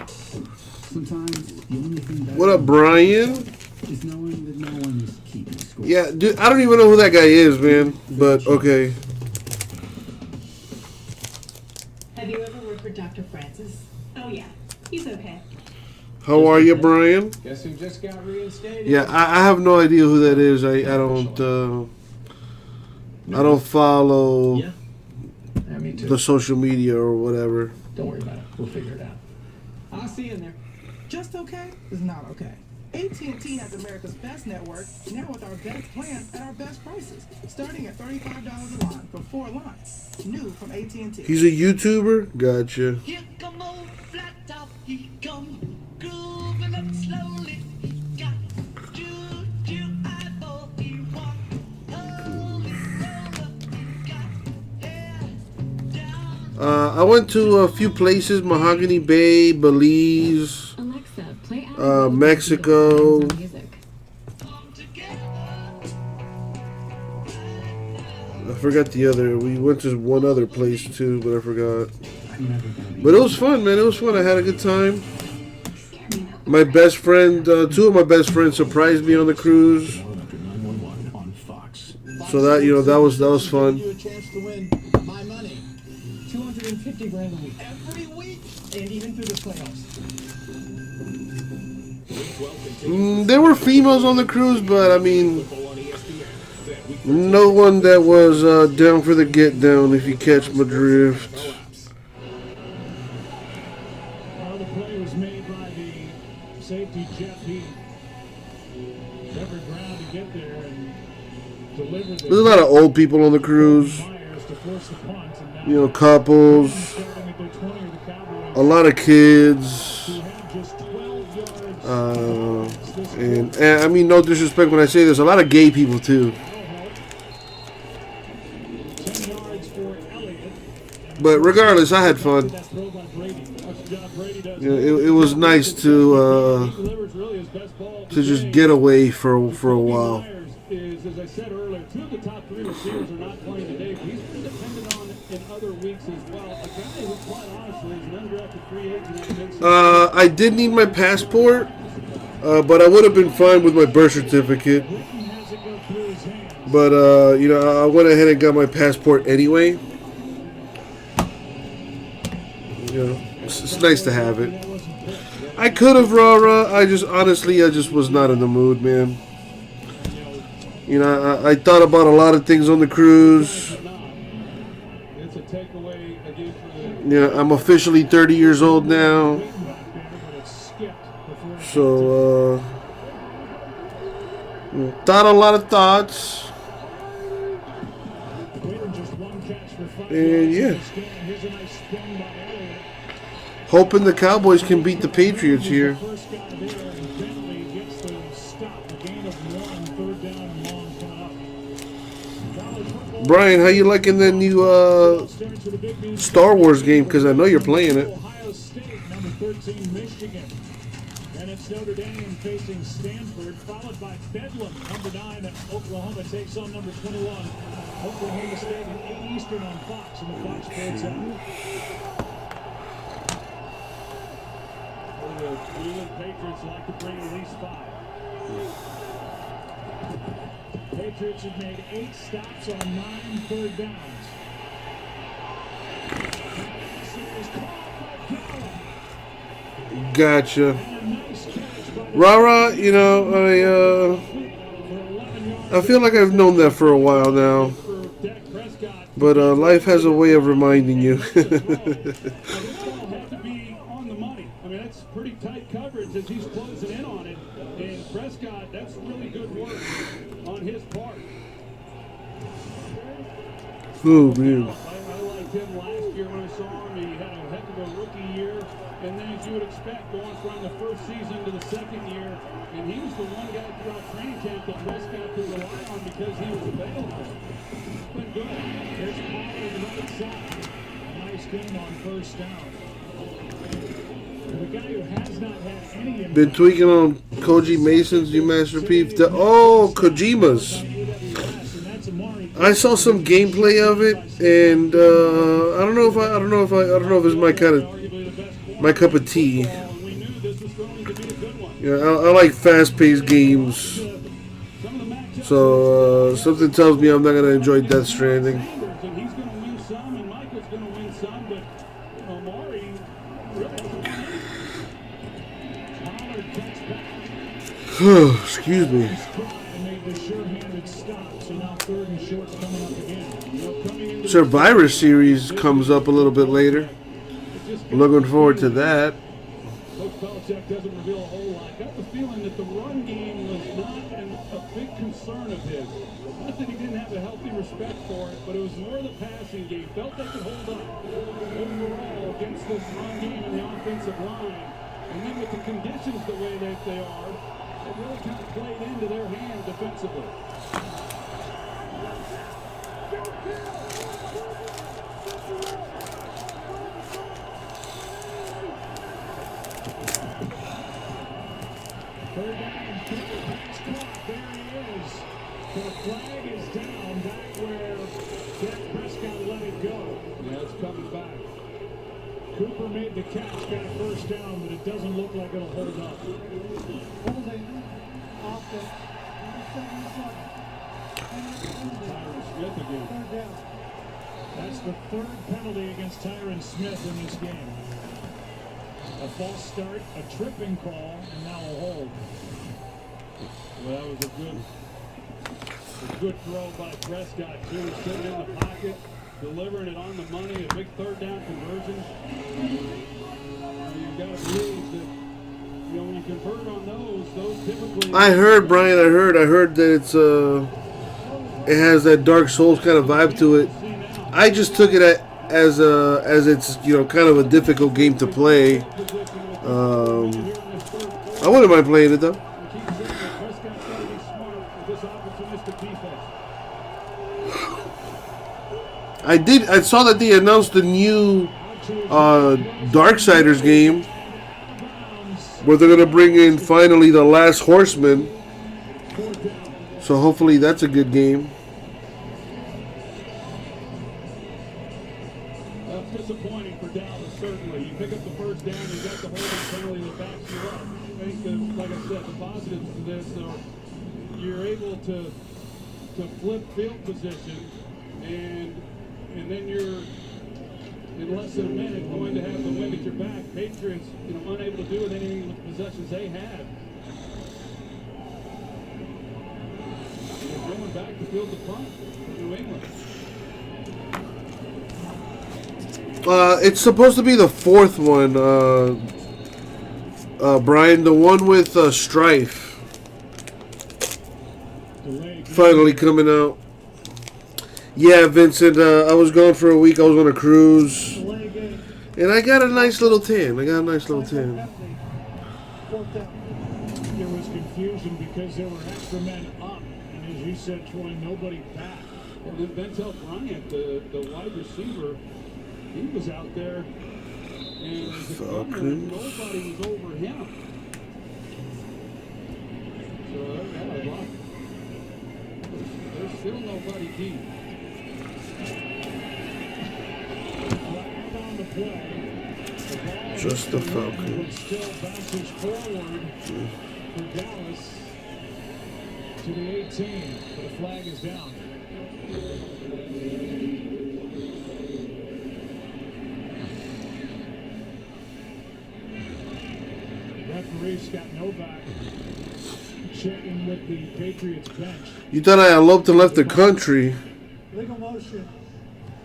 Sometimes the only thing better What up, Brian? is knowing that no one is keeping score. Yeah, dude, I don't even know who that guy is, man. But okay. Have you ever worked with Dr. Francis? Oh yeah, he's okay. How are you, Brian? Guess who just got reinstated? Yeah, I have no idea who that is. I don't follow the social media or whatever. Don't worry about it. We'll figure it out. I'll see you in there. Just okay is not okay. AT&T has America's best network, now with our best plans at our best prices, starting at $35 a line for 4 lines. New from AT&T. He's a YouTuber? Gotcha. Here come old flat top, he come grooving up slowly. He got juju eyeball, he walk holy roller. He got hair down. I went to a few places: Mahogany Bay, Belize, Mexico. I forgot the other. We went to one other place too, but I forgot. But it was fun, man. It was fun. I had a good time. My best friend, two of my best friends surprised me on the cruise. So that, that was fun. You a chance to win my money. $250 grand a week. Every week. And even through the playoffs. There were females on the cruise, but I mean, no one that was down for the get down, if you catch my drift. The play was made by the safety Jeff Heath. Covered ground to get there and delivered. There's a lot of old people on the cruise. Couples. A lot of kids. And I mean, no disrespect when I say this, a lot of gay people too. But regardless, I had fun. It was nice to just get away for a while. As I said earlier, 2 of the top 3 receivers are not playing today. He's been dependent in other weeks as well. A guy who, quite honestly, is an undrafted free agent. I did need my passport, but I would have been fine with my birth certificate. But, you know, I went ahead and got my passport anyway. You know, it's nice to have it. I could have, rah-rah. I just was not in the mood, man. You know, I thought about a lot of things on the cruise. Yeah, I'm officially 30 years old now. So, thought a lot of thoughts. And yeah. Hoping the Cowboys can beat the Patriots here. Brian, how you liking that new Star Wars game? Because I know you're playing it. Ohio State, number 13, Michigan. And it's Notre Dame facing Stanford, followed by Bedlam, number 9. Oklahoma takes on number 21. Oklahoma State at 8 Eastern on Fox and the Fox Sports app. The Cleveland Patriots like to bring at least 5. Patriots have made 8 stops on 9 third downs. Gotcha. Rara, you know, I feel like I've known that for a while now. But life has a way of reminding you. That's pretty tight coverage as he's closing in on it. And Prescott, that's really good work on his part. Oh, man. I liked him last year when I saw him. He had a heck of a rookie year. And then, as you would expect, going from the first season to the second year. And he was the one guy throughout training camp that Prescott could rely on because he was available. It's been good. There's Pollard on the right side. A nice game on first down. Been tweaking on Koji Mason's new Master Chief. Kojima's. I saw some gameplay of it, and I don't know if it's my cup of tea. Yeah, I like fast-paced games, so something tells me I'm not gonna enjoy Death Stranding. Excuse me. Survivor Series comes up a little bit later. Looking forward to that. Coach Belichick doesn't reveal a whole lot. Got the feeling that the run game was not a big concern of his. Not that he didn't have a healthy respect for it, but it was more the passing game. Felt they could hold up overall against this run game and the offensive line. And then with the conditions the way that they are, it really kind of played into their hand defensively. Third down, pass caught. There he is. The flag is down back where Dak Prescott let it go. Yeah, it's coming back. Cooper made the catch, got a first down, but it doesn't look like it'll hold up. Holding off the Tyron Smith again. third down. That's the third penalty against Tyron Smith in this game. A false start, a tripping call, and now a hold. Well, that was a good throw by Prescott, too. Sitting in the pocket, delivering it on the money, a big third down conversion. You've got to believe that, when you convert on those typically... I heard, Brian, I heard that it has that Dark Souls kind of vibe to it. I just took it as it's kind of a difficult game to play. I wouldn't mind playing it though. I saw that they announced the new Darksiders game where they're gonna bring in finally the Last Horseman. So hopefully that's a good game. That's disappointing for Dallas, certainly. You pick up the first down, you got the holding penalty that backs you up. I think, like I said, the positives to this are you're able to flip field position, and then you're in less than a minute going to have the wind at your back. Patriots, unable to do with anything with the possessions they had. They're going back to field the punt for New England. It's supposed to be the fourth one, Brian, the one with Strife. Finally coming out. Yeah, Vincent, I was gone for a week. I was on a cruise. And I got a nice little tan. There was confusion because there were extra men up. And as you said, Troy, nobody back. And then Bentel Bryant, the wide receiver, he was out there. And as a runner, nobody was over him. So there's still nobody deep. On the play. Just the Falcons. Still bounces forward for Dallas to the 18. But the flag is down. Referee Scott Novak checking with the Patriots bench. You thought I eloped and left the country. Legal motion.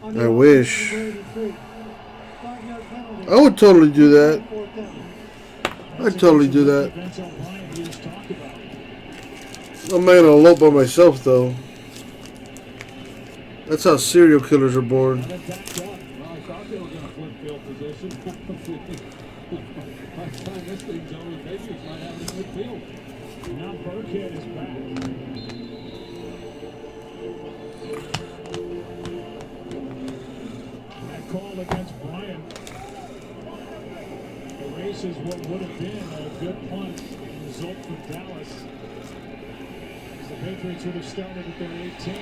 I wish. I would totally do that. I'd totally do that. I'm not gonna elope by myself though. That's how serial killers are born. Well, I thought they were going to flip field position. By the time this thing's over, the Patriots might have it in midfield. Now Burkhead is back. That call against Bryant erases what would have been a good punt result for Dallas. As the Patriots would have started at their 18.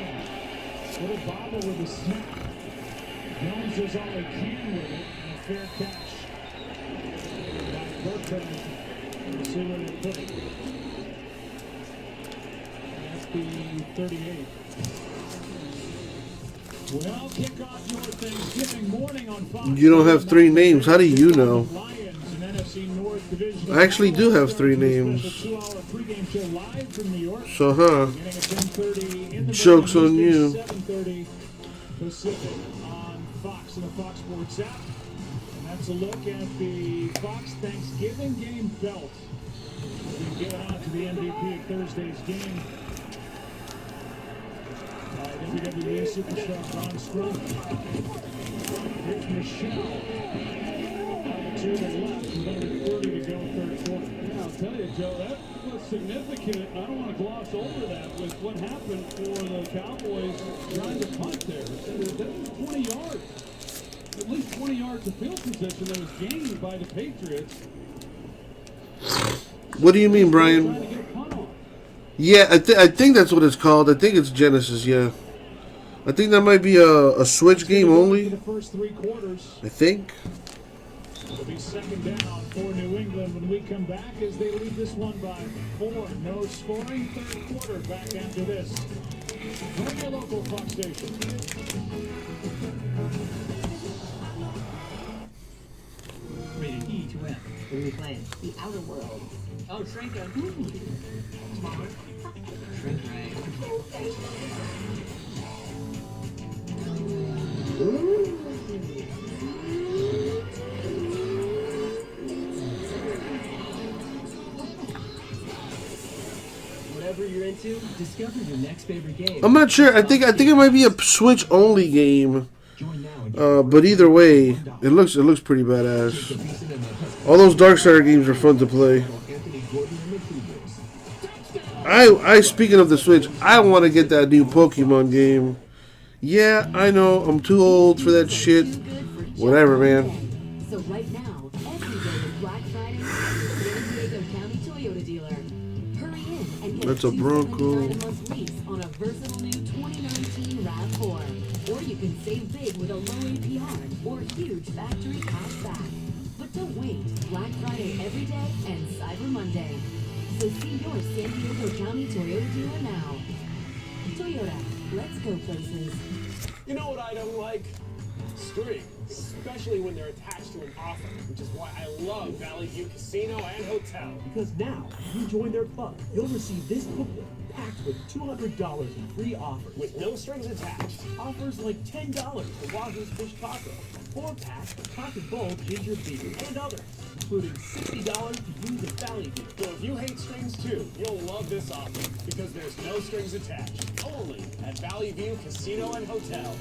Little bobble with the snap. Jones does all he can with it. And a fair catch by Burkhead. We'll see where they put it. That's the 38. Well, kick off your Thanksgiving morning on Fox. You don't have three names. How do you know? Lions, an NFC North division. I actually do have three names. So, joke's on you. 7:30 Pacific on Fox and the Fox Sports app. And that's a look at the Fox Thanksgiving game belt. We've given out to the MVP of Thursday's game. WWE Superstar Braun Strowman. Here's Michelle. Two to the left, with under 30 to go, third quarter. Yeah, I'll tell you, Joe, that was significant. I don't want to gloss over that with what happened for the Cowboys trying to punt there. That was 20 yards. At least 20 yards of field position that was gained by the Patriots. What do you mean, Brian? Yeah, I think that's what it's called. I think it's Genesis, yeah. I think that might be a switch game only. The first three quarters. I think. It'll be second down for New England when we come back as they lead this one by 4. No scoring, third quarter. Back after this. From your local Fox station. Rated E to F. What are we playing? The Outer Worlds. Oh, Shrink it. Smaller. Shrink ray. Whatever you're into, discover your next favorite game. I'm not sure. I think it might be a Switch only game. But either way, it looks pretty badass. All those Darkstar games are fun to play. I speaking of the Switch, I want to get that new Pokemon game. Yeah, I know I'm too old for that shit. Whatever, man. So right now, every day is Black Friday at your San Diego County Toyota dealer. Hurry in and get That's a Bronco. $279 a month lease on a versatile new 2019 RAV4. Or you can save big with a low APR or huge Monday. So see your San Diego County Toyota dealer now. Toyota, let's go places. You know what I don't like? Strings, especially when they're attached to an offer, which is why I love Valley View Casino and Hotel. Because now, if you join their club, you'll receive this booklet packed with $200 in free offers. With no strings attached. Offers like $10 for Wahoo's Fish Taco, 4-pack of Taco Bowl Ginger Beer, and others, including $60 to use at Valley View. So if you hate strings too, you'll love this offer, because there's no strings attached. Only at Valley View Casino and Hotel.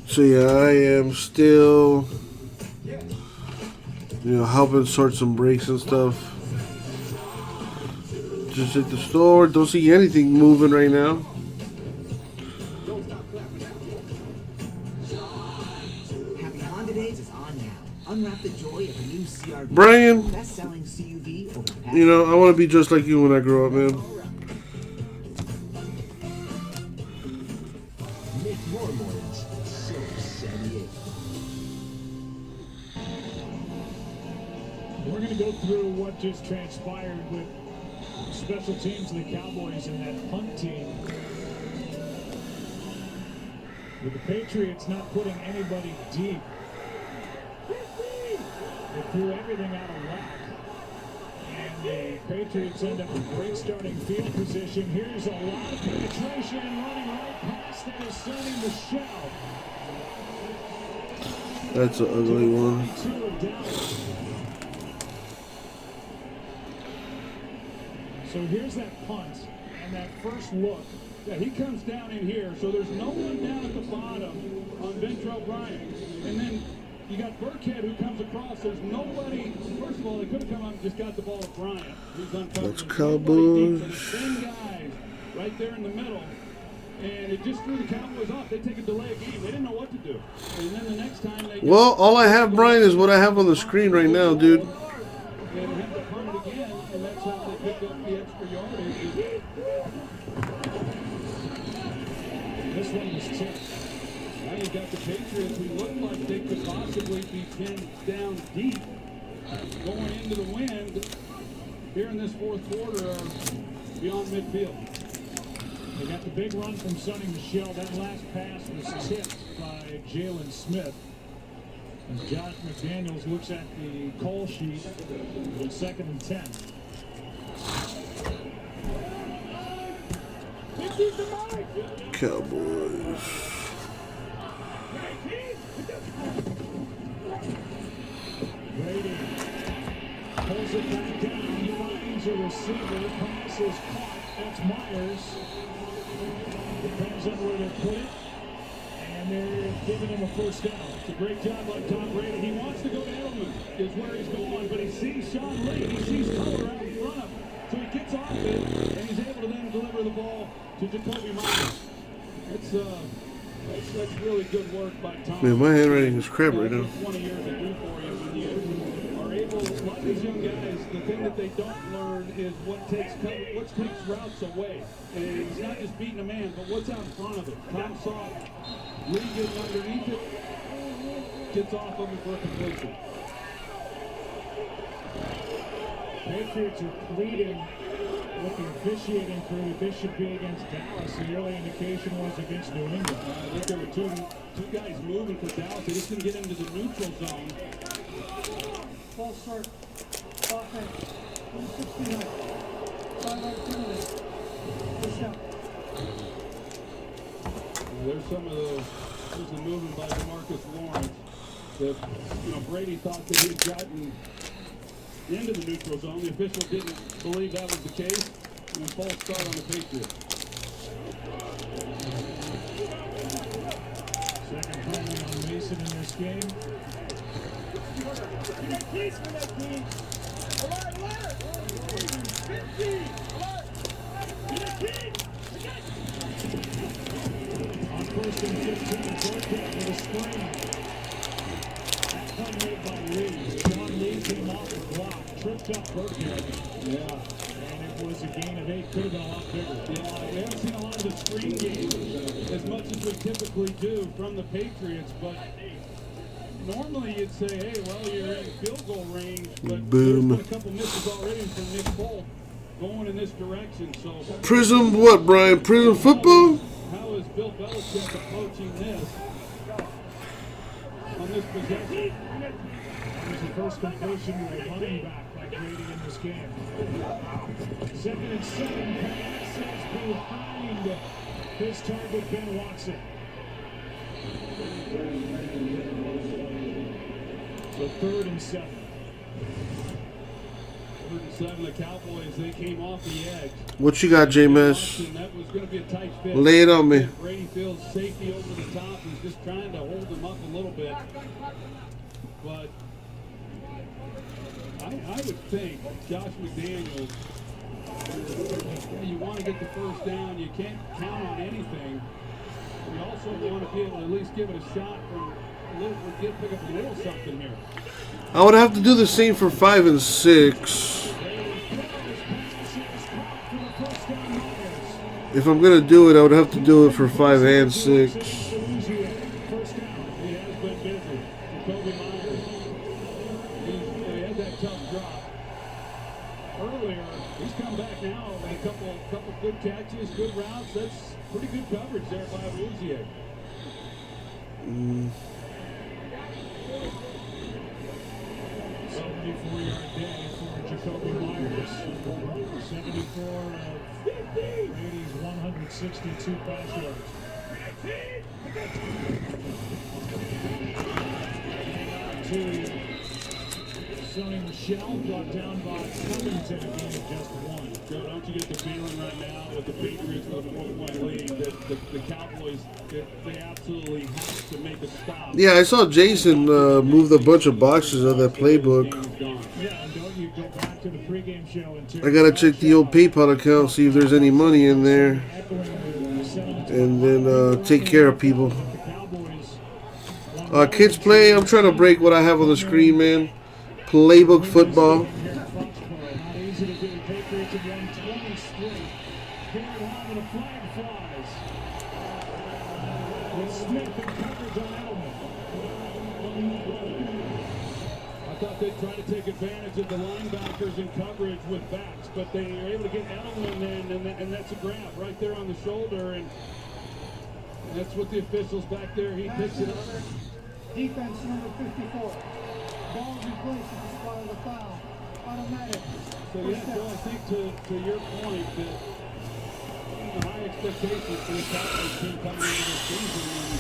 So yeah, I am still, helping sort some breaks and stuff. Just at the store, don't see anything moving right now. Happy Honda Days is on now. Unwrap the joy of a new CRV. Brian, Best-selling CUV over the past I want to be just like you when I grow up, man. Make your mornings so San Diego. We're going to go through what just transpired with special teams and the Cowboys and that punt team. With the Patriots not putting anybody deep. They threw everything out of whack. And the Patriots end up with great starting field position. Here's a lot of penetration and running right past that is Sonny Michel. That's an ugly one. So here's that punt and that first look. Yeah, he comes down in here, so there's no one down at the bottom on Ventrell Bryant. And then you got Burkhead who comes across. There's nobody. First of all, they could have come up and just got the ball to Bryant. Who's uncovered. That's Cowboys. So the 10 guys right there in the middle. And it just threw the Cowboys off. They take a delay game. They didn't know what to do. And then the next time they... Well, all I have, Brian, is what I have on the screen right now, dude. And have to punt it again, and that's how they pick up the extra yardage. This one was tipped. Now you got the Patriots who look like they could possibly be pinned down deep going into the wind here in this fourth quarter or beyond midfield. They got the big run from Sonny Michel. That last pass was tipped by Jalen Smith. As Josh McDaniels looks at the call sheet with 2nd and 10. Cowboys. Brady pulls it back down, finds a receiver, pass is caught. That's Myers. Depends on where they put it. And they're giving him a first down. It's a great job by Tom Brady. He wants to go to Edelman, is where he's going, but he sees Sean Lee. He sees color out in front of him. So he gets off it, and he's able to then deliver the ball to Jacoby Myers. That's really good work by Tom. Man, my handwriting is crap right now. That's one of years to do for you when you are able, a lot of these young guys, the thing that they don't learn is what takes routes away. And it's not just beating a man, but what's out in front of it. Tom saw Lee getting underneath it, gets off of it for a completion. Patriots are pleading with the officiating crew. This should be against Dallas. The early indication was against New England. I think there were two guys moving for Dallas. They just couldn't get into the neutral zone. False start. Offense. 169. 5-yard penalty. Push out. There's some of the movement by DeMarcus Lawrence that Brady thought that he had gotten into the neutral zone. The official didn't believe that was the case, and a false start on the Patriots. Second penalty on Mason in this game. On 1st and 15, Burkhead with a screen. That one made by Lee. Sean Lee came off the block, tripped up Burkhead. Yeah. And it was a gain of 8. Could have been a lot bigger. Yeah, we haven't seen a lot of the screen games as much as we typically do from the Patriots, but Normally you'd say, hey, well, you're in field goal range, but Boom. there's been a couple misses already from Nick Bolt going in this direction. So Prism what, Brian? Prism football? how is Bill Belichick approaching this on this possession? There's the first completion to a running back by Grady in this game. 2nd and 7, passes behind his target, Ben Watson. So 3rd and 7. 3rd and 7, the Cowboys, they came off the edge. What you got, J-Mess? That was going to be a tight fit. Lay it on me. Brady feels safety over the top. He's just trying to hold him up a little bit. But I would think Josh McDaniels, you want to get the first down. You can't count on anything. You also want to be able to at least give it a shot from pick up a little something here. I would have to do the same for 5 and 6. If I'm going to do it, I would have to do it for 5 and 6. First down. He has been busy. Jacoby Myers. He had that tough drop earlier. He's come back now with a couple good catches, good routes. That's pretty good coverage there by Rouzier. 74-yard day for Jacoby Myers. 74 of Brady's 162 pass yards. To Sonny Michel, brought down by Covington, again just 1. Joe, don't you get the feeling right now with the Patriots with a 4-point lead that the Cowboys, they absolutely have to make a stop? Yeah, I saw Jason move a bunch of boxes of that playbook. Yeah, and don't you go back to the pregame show and I gotta check the old PayPal account, see if there's any money in there, and then take care of people. Kids play. I'm trying to break what I have on the screen, man. Playbook football. Not easy to do. Patriots have won 20 straight. Here at home, and a flag flies. With Smith in coverage on Edelman. I thought they'd try to take advantage of the linebackers in coverage with backs, but they were able to get Edelman in, and that's a grab right there on the shoulder, and that's what the officials back there, he picks it up. Defense number 54. Ball replaced at the spot of the foul. Automatic. So yeah, Joe, I think to your point that high expectations for the Cowboys team coming into this season, and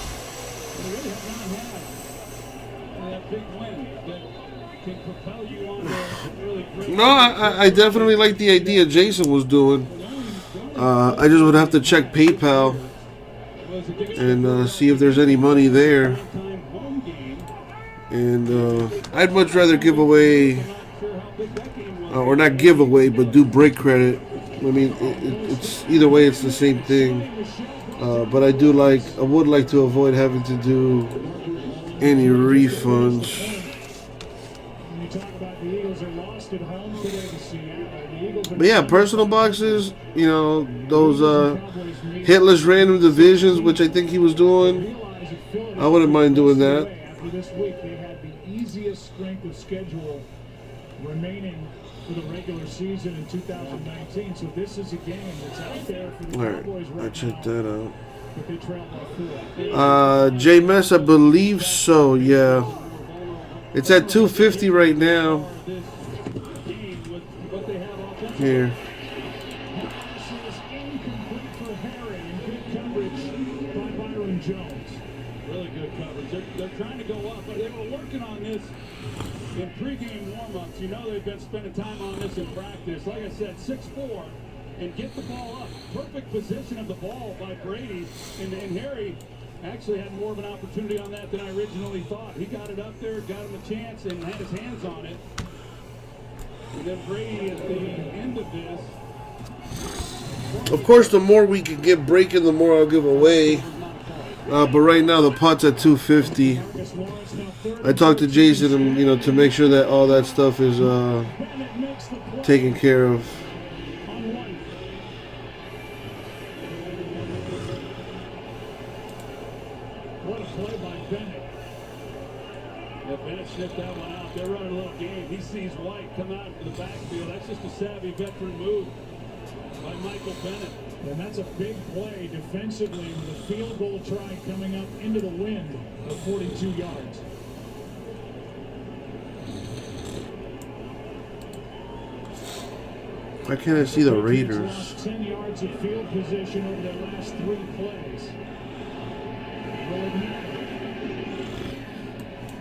they really have not had that big win that can propel you on to really great. No, I definitely like the idea Jason was doing. I just would have to check PayPal and see if there's any money there. And I'd much rather give away, or not give away, but do break credit. I mean, it's either way, it's the same thing. But I would like to avoid having to do any refunds. But yeah, personal boxes, you know, those hitless random divisions, which I think he was doing, I wouldn't mind doing that. After this week, they had the easiest strength of schedule remaining for the regular season in 2019. So this is a game that's out there for the Cowboys right now. I checked that out. But they trail by 4. J-Mess, I believe so, yeah. It's at 250 right now. Here. Really good coverage. They're trying to go up, but they were working on this in pregame warm-ups. You know they've been spending time on this in practice. Like I said, 6'4", and get the ball up. Perfect position of the ball by Brady. And Harry actually had more of an opportunity on that than I originally thought. He got it up there, got him a chance, and had his hands on it. And then Brady at the end of this. Of course, the more we can get breaking, the more I'll give away. But right now, the pot's at 250. I talked to Jason, and, you know, to make sure that all that stuff is taken care of. What a play by Bennett. Yeah, Bennett sniffed that one out. They're running a little game. He sees White come out into the backfield. That's just a savvy veteran move by Michael Bennett. And that's a big play defensively with a field goal try coming up into the wind of 42 yards. Why can't I see the Raiders? Lost 10 yards of field position over their last 3 plays.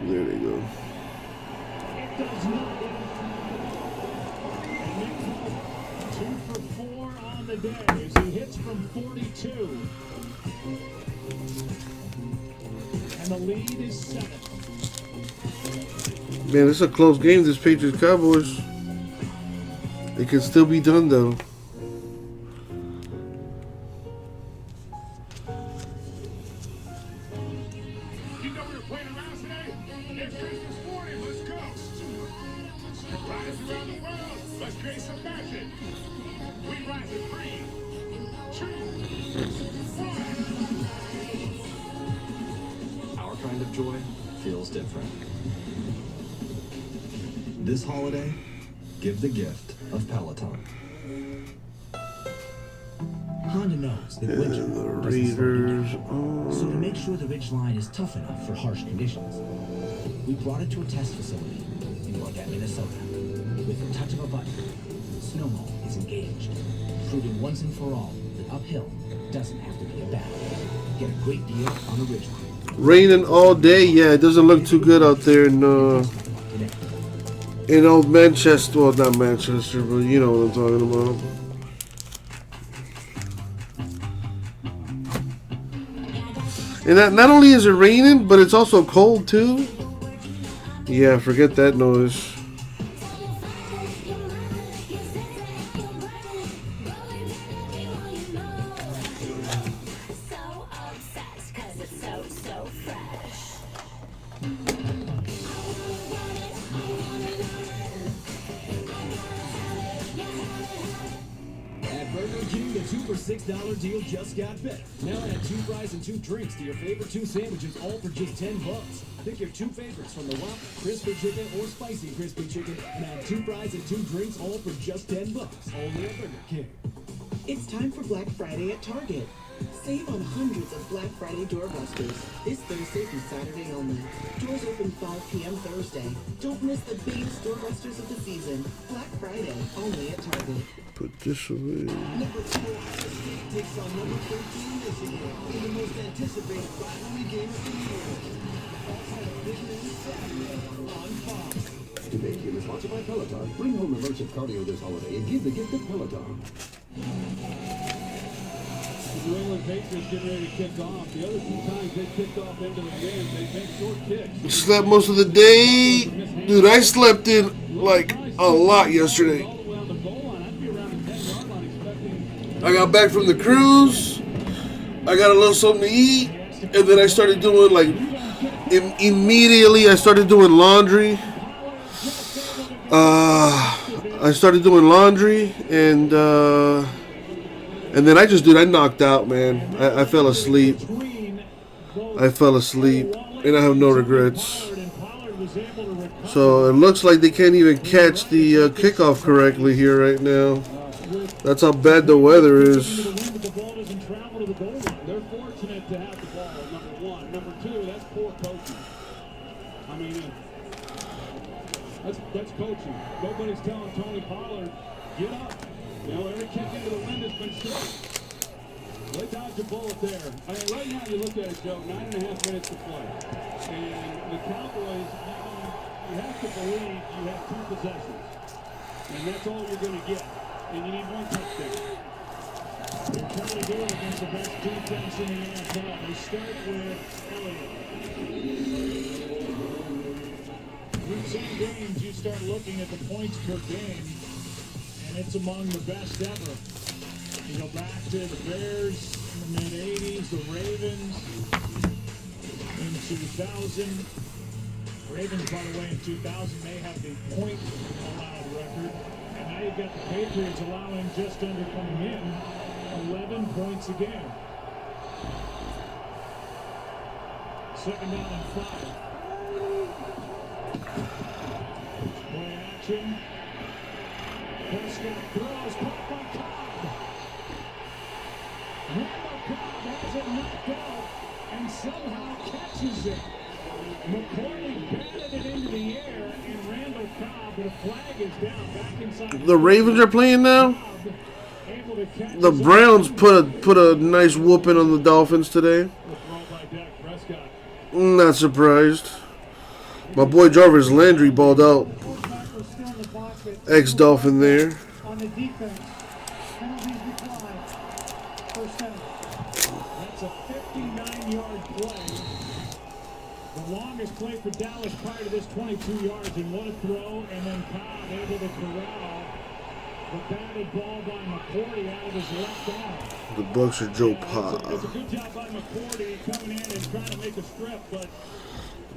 There they go. It does not. And Nick Folk, 2 for 4 on the day as he hits from 42. And the lead is 7. Man, it's a close game, this Patriots Cowboys. It can still be done though. Our kind of joy feels different. This holiday, give the gift of Peloton. Honda knows that winter And the doesn't slow you Raiders. down. So to make sure the Ridgeline is tough enough for harsh conditions, we brought it to a test facility in Marquette, Minnesota. With the touch of a button, Snowball is engaged, proving once and for all that uphill doesn't have to be a battle. Get a great deal on the Ridgeline. Raining all day. Yeah, it doesn't look too good out there in old Manchester. Well, not Manchester, but you know what I'm talking about. And not only is it raining, but it's also cold too. Yeah, forget that noise. At Burger King, the 2 for $6 deal just got better. Now add 2 fries and 2 drinks to your favorite 2 sandwiches, all for just $10. Pick your 2 favorites from the Whopper, Crispy Chicken, or Spicy Crispy Chicken, and add 2 fries and 2 drinks, all for just $10. Only at Burger King. It's time for Black Friday at Target. Save on hundreds of Black Friday doorbusters this Thursday through Saturday only. Doors open 5 p.m. Thursday. Don't miss the biggest doorbusters of the season. Black Friday only at Target. Put this away. Number 4, State takes on number 13 Michigan in the most anticipated rivalry game of the year. Also a big news Saturday on Fox. Today, game is sponsored by Peloton. Bring home immersive cardio this holiday and give the gift of Peloton. The New England Patriots getting ready to kick off. The other 2 times they kicked off into the wind, they've been short kicks. Slept most of the day. Dude, I slept in like a lot yesterday. I got back from the cruise. I got a little something to eat. And then I started doing like, immediately I started doing laundry. And then I knocked out, man. I fell asleep. And I have no regrets. So it looks like they can't even catch the kickoff correctly here right now. That's how bad the weather is. They're fortunate to have the ball, number 1. Number 2, that's poor coaching. I mean, that's coaching. Nobody's telling Tony Pollard, get up. You know, every kick into the wind has been short. They dodged a bullet there. I mean, right now you look at it, Joe, 9.5 minutes to play. And the Cowboys, you have to believe you have 2 possessions. And that's all you're going to get. And you need 1 touchdown. They're trying to do it against the best defense in the NFL. They start with Elliott. With 10 games, you start looking at the points per game, and it's among the best ever. You go back to the Bears in the mid-'80s, the Ravens in 2000. Ravens, by the way, in 2000, they have the point allowed record. And now you've got the Patriots allowing just under coming in 11 points a game. 2nd down and 5. action. Prescott throws, caught by Cobb. Randall Cobb has it knocked out and somehow catches it. McCourty batted it into the air, and Randall Cobb, the flag is down back inside. The Ravens are playing now. The Browns put a nice whooping on the Dolphins today. Not surprised. My boy Jarvis Landry balled out. Ex-Dolphin there. On the defense, penalties decline. First down. That's a 59-yard play. The longest play for Dallas prior to this, 22 yards, and what a throw, and then Cobb able to corral the batted ball by McCourty out of his left arm. The Bucks are Joe Pa. It's a good job by McCourty coming in and trying to make a strip, but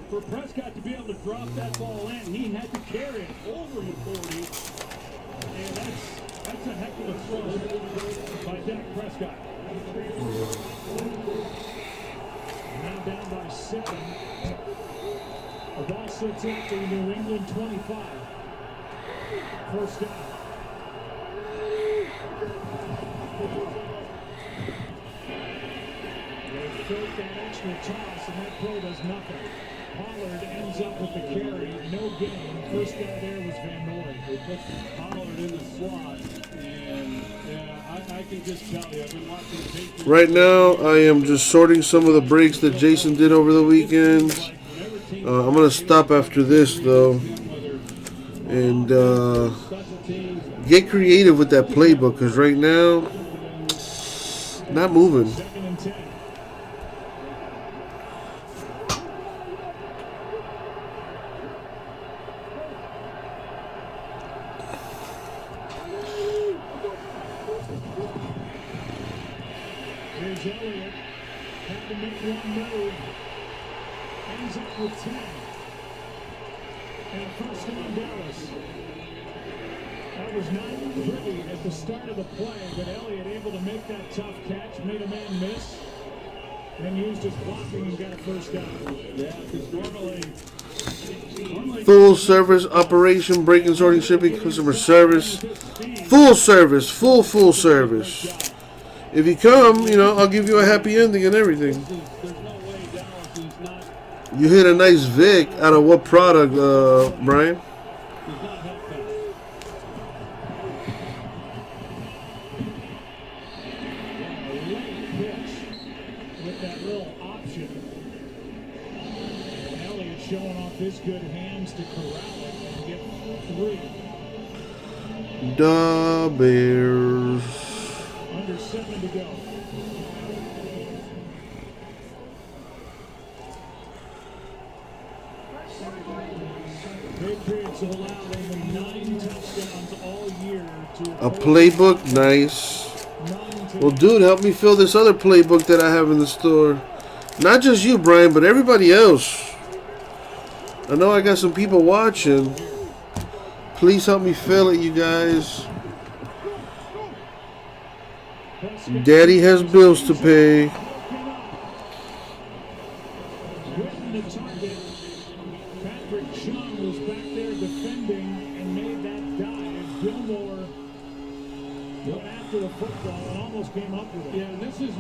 for Prescott to be able to drop that ball in, he had to carry it over McCourty, and that's a heck of a throw by Dak Prescott. Now down by 7. The ball sits at the New England 25. First down. They fake that extra toss, and that play does nothing. Pollard ends up with the carry, no gain. First guy there was Van Noy. They put Pollard in the slot, and yeah, I can just tell you, I've been watching the Patriots. Right now, I am just sorting some of the breaks that Jason did over the weekend. I'm going to stop after this, though, and get creative with that playbook, because right now, not moving. Here's Elliott. Had to make one move. Ends up with 10. And first down Dallas. That was not pretty at the start of the play, but Elliott able to make that tough catch, made a man miss, then used his blocking and got a first down. Yeah, because normally Full service operation, breaking, sorting, shipping, customer service. Full service, full service. If you come, I'll give you a happy ending and everything. You hit a nice Vic out of what product, Brian? With that little option. And Elliott showing off his good hands to corral it and get 3. The Bears. Under 7 to go. Patriots have allowed only 9 touchdowns all year to A playbook, nice. Well, dude, help me fill this other playbook that I have in the store. Not just you, Brian, but everybody else. I know I got some people watching. Please help me fill it, you guys. Daddy has bills to pay. Winning the target. Patrick Chung was back there defending and made that dive. Gilmore went after the football and almost came up with it. Yeah, and this is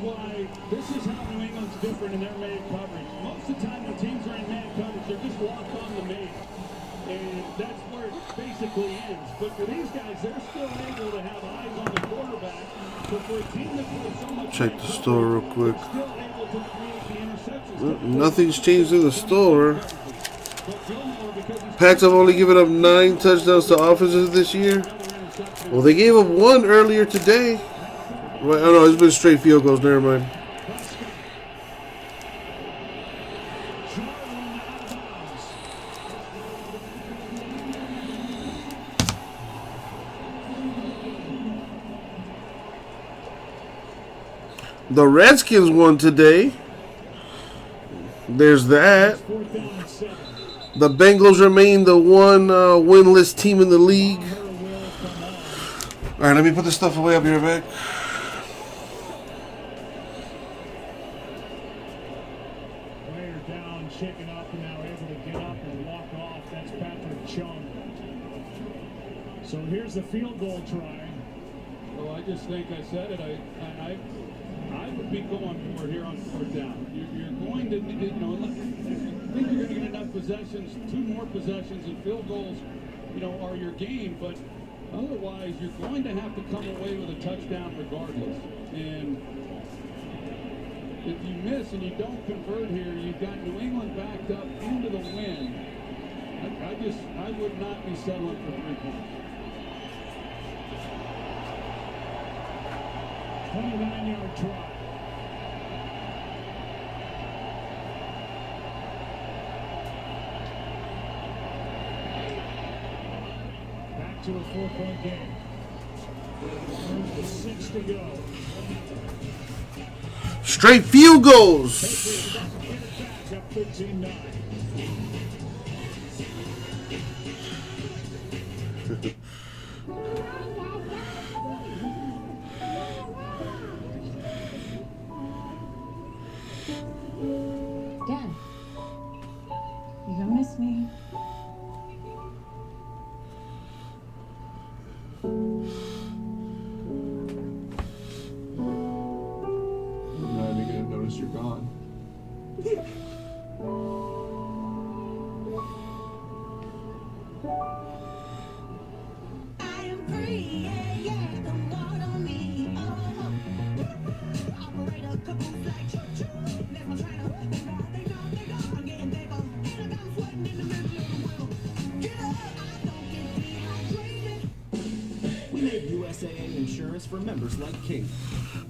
how New England's different in their man coverage. Most of the time when teams are in man coverage, they're just locked on the man. And that's where it basically ends. But for these guys, they're still able to have eyes on the quarterback. So for a team that plays so much, Check the store real quick. they're still able to create the interceptions. Nothing's changed in the store. Pats have only given up 9 touchdowns to offenses this year. Well, they gave up 1 earlier today. Well, oh no, it's been straight field goals. Never mind. The Redskins won today. There's that. The Bengals remain the one winless team in the league. All right, let me put this stuff away. I'll be right back. Player down, shaken up, and now able to get up and walk off. That's Patrick Chung. So here's the field goal try. Well, I just think I said it. I would be going for it here on 4th down. You're going to, you know, I think you're going to get enough possessions, 2 more possessions, and field goals, you know, are your game. But otherwise, you're going to have to come away with a touchdown regardless. And if you miss and you don't convert here, you've got New England backed up into the win. I would not be settling for 3 points. 29-yard try. Back to a 4-point game. With 6 to go. Straight field goals. Patriots get it back up 13-9. Dad, you gonna miss me? I'm not even gonna notice you're gone. I am free, yeah, yeah, don't bother me. Operate a couple like choo-choo. Never try to they go. I'm getting bigger, and I'm sweating in the middle of the wheel. Get up, I don't get dehydrated. We made USAA insurance for members like Kate,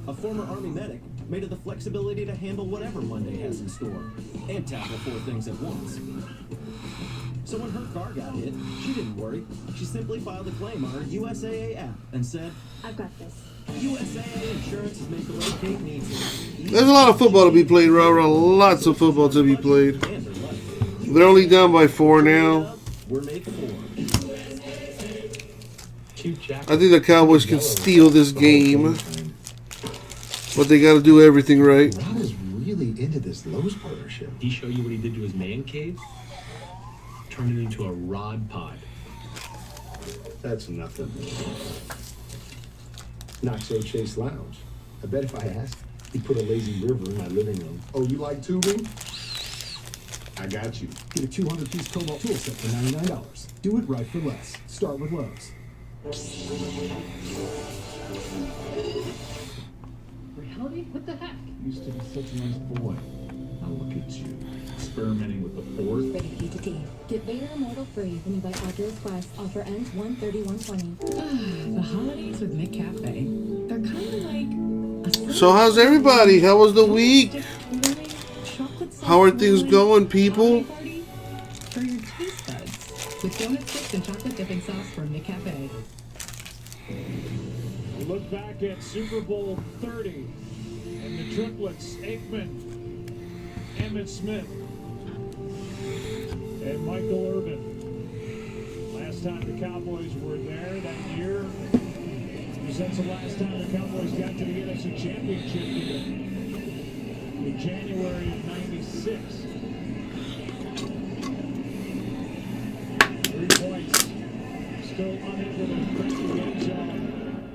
a former Army medic made of the flexibility to handle whatever Monday has in store and tackle 4 things at once. So when her car got hit, she didn't worry. She simply filed a claim on her USAA app and said, I've got this. USAA insurance is made the way Kate needs it. There's a lot of football to be played, Rara. Lots of football to be played. They're only down by 4 now. We're made for. I think the Cowboys can steal this game, but they got to do everything right. Rod is really into this Lowe's partnership. He show you what he did to his man cave? Turned it into a rod pod. That's nothing. Nacho Chase Lounge. I bet if I asked, he'd put a lazy river in my living room. Oh, you like tubing? I got you. Get a 200-piece Cobalt tool set for $99. Do it right for less. Start with Lowe's. Reality? What the heck? Used to be such a nice boy. Now look at you, experimenting with the Force. Rated P to T. Get Vader Immortal free when you buy Oculus Quest. Offer ends 1/31/20. The holidays with McCafe. They're kind of like So how's everybody? How was the week? How are things going, people? for your taste buds with donut sticks and chocolate dipping sauce from McCafe. Look back at Super Bowl 30 and the triplets, Aikman, Emmitt Smith, and Michael Irvin. Last time the Cowboys were there that year, since the last time the Cowboys got to the NFC Championship in January of '96. 3 points, still unable to crack the end zone.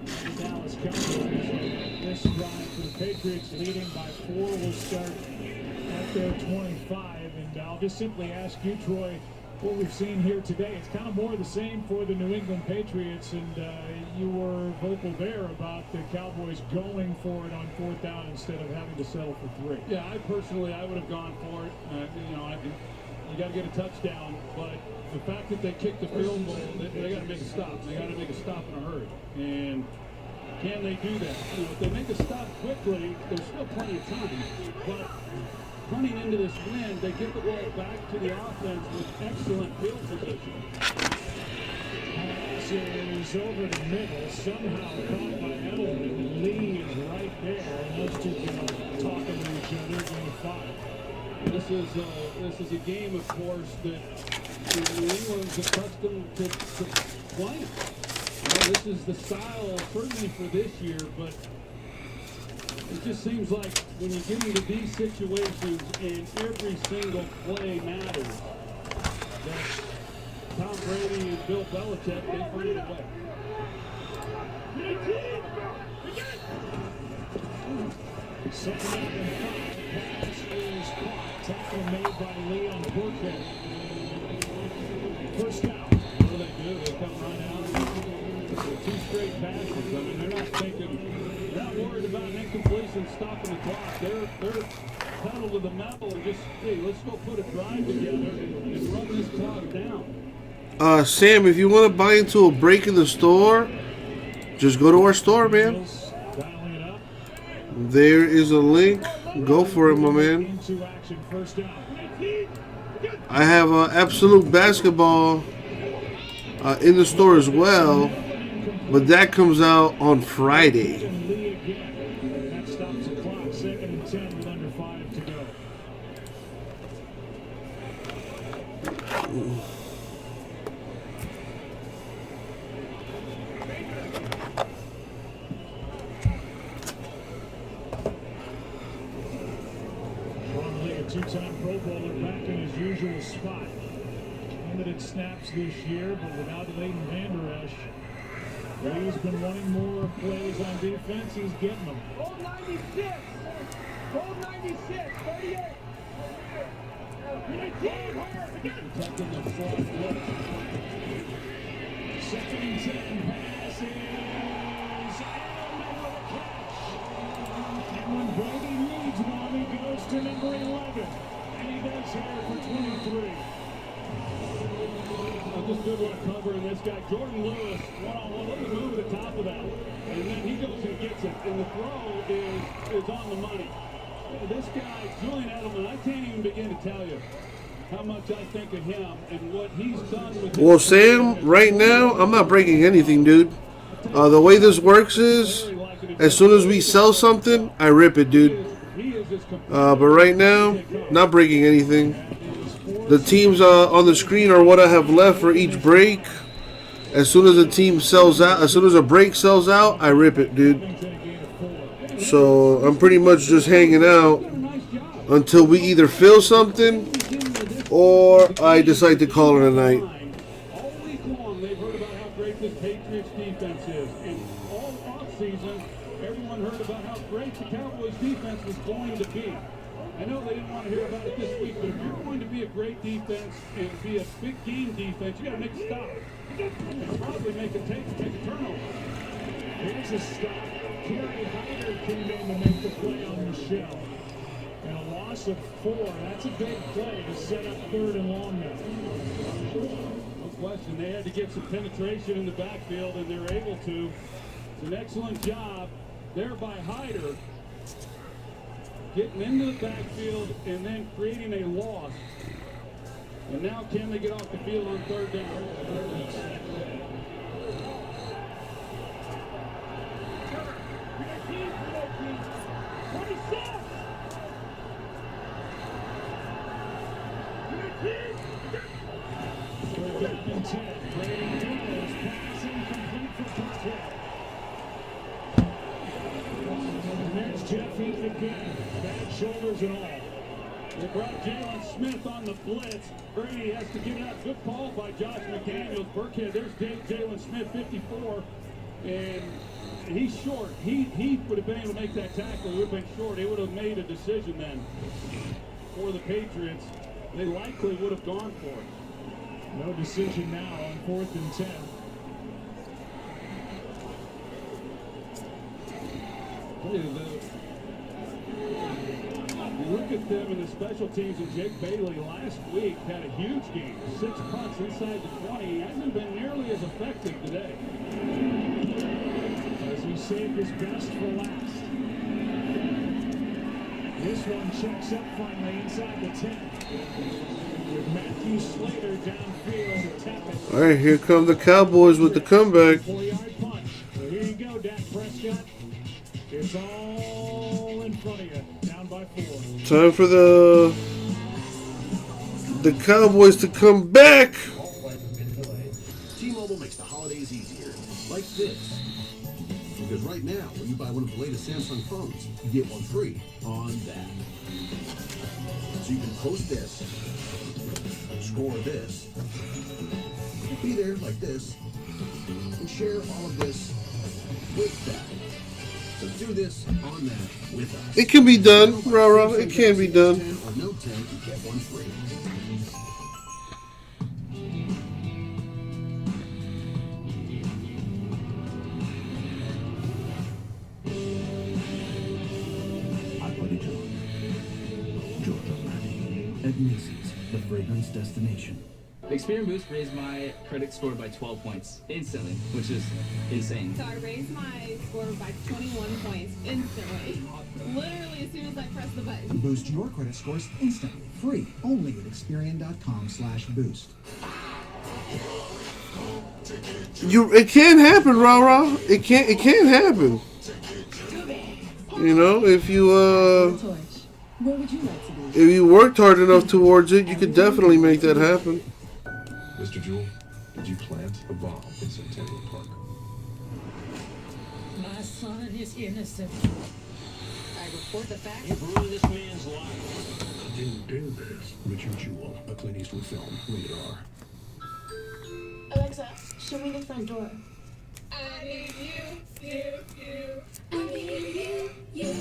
The Dallas Cowboys. This drive for the Patriots, leading by 4, will start at their 25. And I'll just simply ask you, Troy, what we've seen here today. It's kind of more of the same for the New England Patriots, and you were vocal there about the Cowboys going for it on 4th down instead of having to settle for 3. Yeah, I would have gone for it. You got to get a touchdown, but the fact that they kicked the field goal, they got to make a stop. They got to make a stop in a hurry. And can they do that? You know, if they make a stop quickly, there's still plenty of time. But running into this wind, they get the ball back to the offense with excellent field position. Pass is over the middle, somehow caught by Edelman, and Lee is right there, and those two can talk to each other, game 5. This is a game, of course, that New England's accustomed to playing. This is the style, certainly for this year, but it just seems like when you get into these situations and every single play matters, that Tom Brady and Bill Belichick, they find a way. Second down and 5. Pass is caught. Tackle made by Leon Burkhead. First down. What do? They come right out with 2 straight passes. I mean, they're not thinking, they're not worried about an incompletion stopping the clock. They're pedal to the metal and just, hey, let's go put a drive together and run this clock down. Sam, if you want to buy into a break in the store, just go to our store, man. There is a link. Go for it, my man. I have Absolute Basketball in the store as well, but that comes out on Friday. That stops the clock. 2nd and 10 with under 5 to go. Two-time Pro Bowler back in his usual spot. Limited snaps this year, but without Leighton Vander Esch, he's been wanting more plays on defense. He's getting them. Goal 96. Goal 96. 38. Protecting the front foot. 2nd and 10. Pass is Allen with a catch. And when Brady needs one, he goes to number 11. And he does here for 23. Just good one covering this guy. Jordan Lewis, one-on-one. Look at the move at the top of that. And then he goes and gets it. And the throw is on the money. This guy, Julian Edelman, I can't even begin to tell you how much I think of him and what he's done with his Well, Sam, right now, I'm not breaking anything, dude. The way this works is, as soon as we sell something, I rip it, dude. But right now, not breaking anything. The teams on the screen are what I have left for each break. As soon as a team sells out, as soon as a break sells out, I rip it, dude. So I'm pretty much just hanging out until we either fill something or I decide to call it a night. all week long. They've heard about how great this Patriots defense is. And all offseason, everyone heard about how great the Cowboys defense was going to be. I know they didn't want to hear about it this week, but if you're going to be a great defense and be a big game defense, you got to make a stop. And probably make a turnover. Here's a stop. Kerry Hyder came in to make the play on Michelle. And a loss of 4. That's a big play to set up 3rd and long now. No question. They had to get some penetration in the backfield, and they're able to. It's an excellent job there by Hyder, getting into the backfield and then creating a loss. And now can they get off the field on 3rd down? Bad shoulders and all. They brought Jalen Smith on the blitz. Brady has to give it up. Good call by Josh McDaniels. Burkhead, there's Jalen Smith, 54. And he's short. He would have been able to make that tackle. He would have been short. He would have made a decision then for the Patriots. They likely would have gone for it. No decision now on 4th and 10. You look at them in the special teams, and Jake Bailey last week had a huge game. 6 punts inside the 20. He hasn't been nearly as effective today. As he saved his best for last. This one checks up finally inside the 10. With Matthew Slater downfield to tap it. All right, here come the Cowboys with the comeback. 4-yard punch. So here you go, Dak Prescott. It's all in front of you. Down by 4. Time for the Cowboys to come back. T-Mobile makes the holidays easier. Like this. Because right now, when you buy one of the latest Samsung phones, you get one free on that. So you can post this, score this, Be there like this and share all of this with that. So do this on that with us. It can be done, Rara. It can be done. 10 or no 10, you get one free. At Macy's, the fragrance destination. The Experience Boost raised my credit score by 12 points instantly, which is insane. So I raised my score by 21 points instantly. Literally as soon as I pressed the button. Boost your credit scores instantly, free, only at Experian.com/boost. It can happen, Rara. It can happen. You know, if you Where would you like to be? if you worked hard enough towards it, you could definitely make that happen. Mr. Jewell, did you plant a bomb in Centennial Park? My son is innocent. I report the facts. You've ruined this man's life. I didn't do this. Richard Jewell, a Clint Eastwood film, rated R. Alexa, show me the front door. I need you. I need you.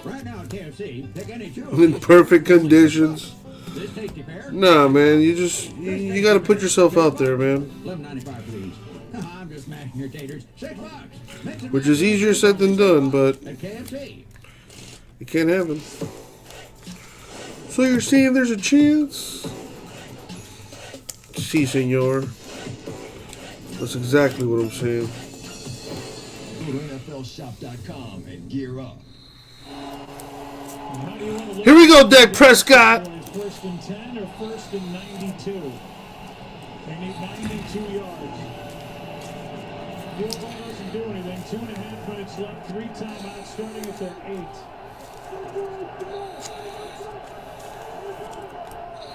Right now at KFC, pick any two. In perfect conditions. This tasty pair. Nah, man. You got to put yourself out there, man. $11.95 please. I'm just mashing your taters. $6. Which is easier said than done, but At KFC. it can't happen. So you're saying there's a chance? Si, senor. That's exactly what I'm saying. Go to NFLshop.com and gear up. Here we go, Dak Prescott. First and 10 or first and 92. They need 92 yards. Field goal doesn't do anything. 2.5 minutes left. 3 timeouts starting at their 8.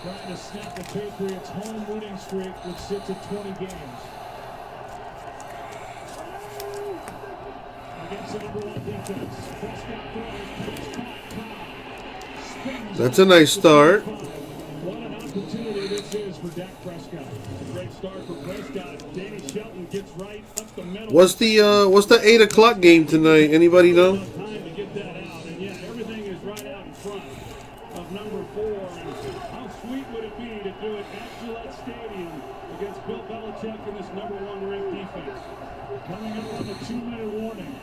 Trying to snap the Patriots' home winning streak, which sits at 20 games. Against the #1 defense. Prescott throws. That's a nice start. What an opportunity this is for Dak Prescott. It's a great start for Prescott. Danny Shelton gets right up the middle. What's the 8 o'clock game tonight? Anybody know? Time to get that out, and yeah, everything is right out in front of number 4. And how sweet would it be to do it at Gillette Stadium against Bill Belichick and this #1 ranked defense? Coming up on the 2-minute warning.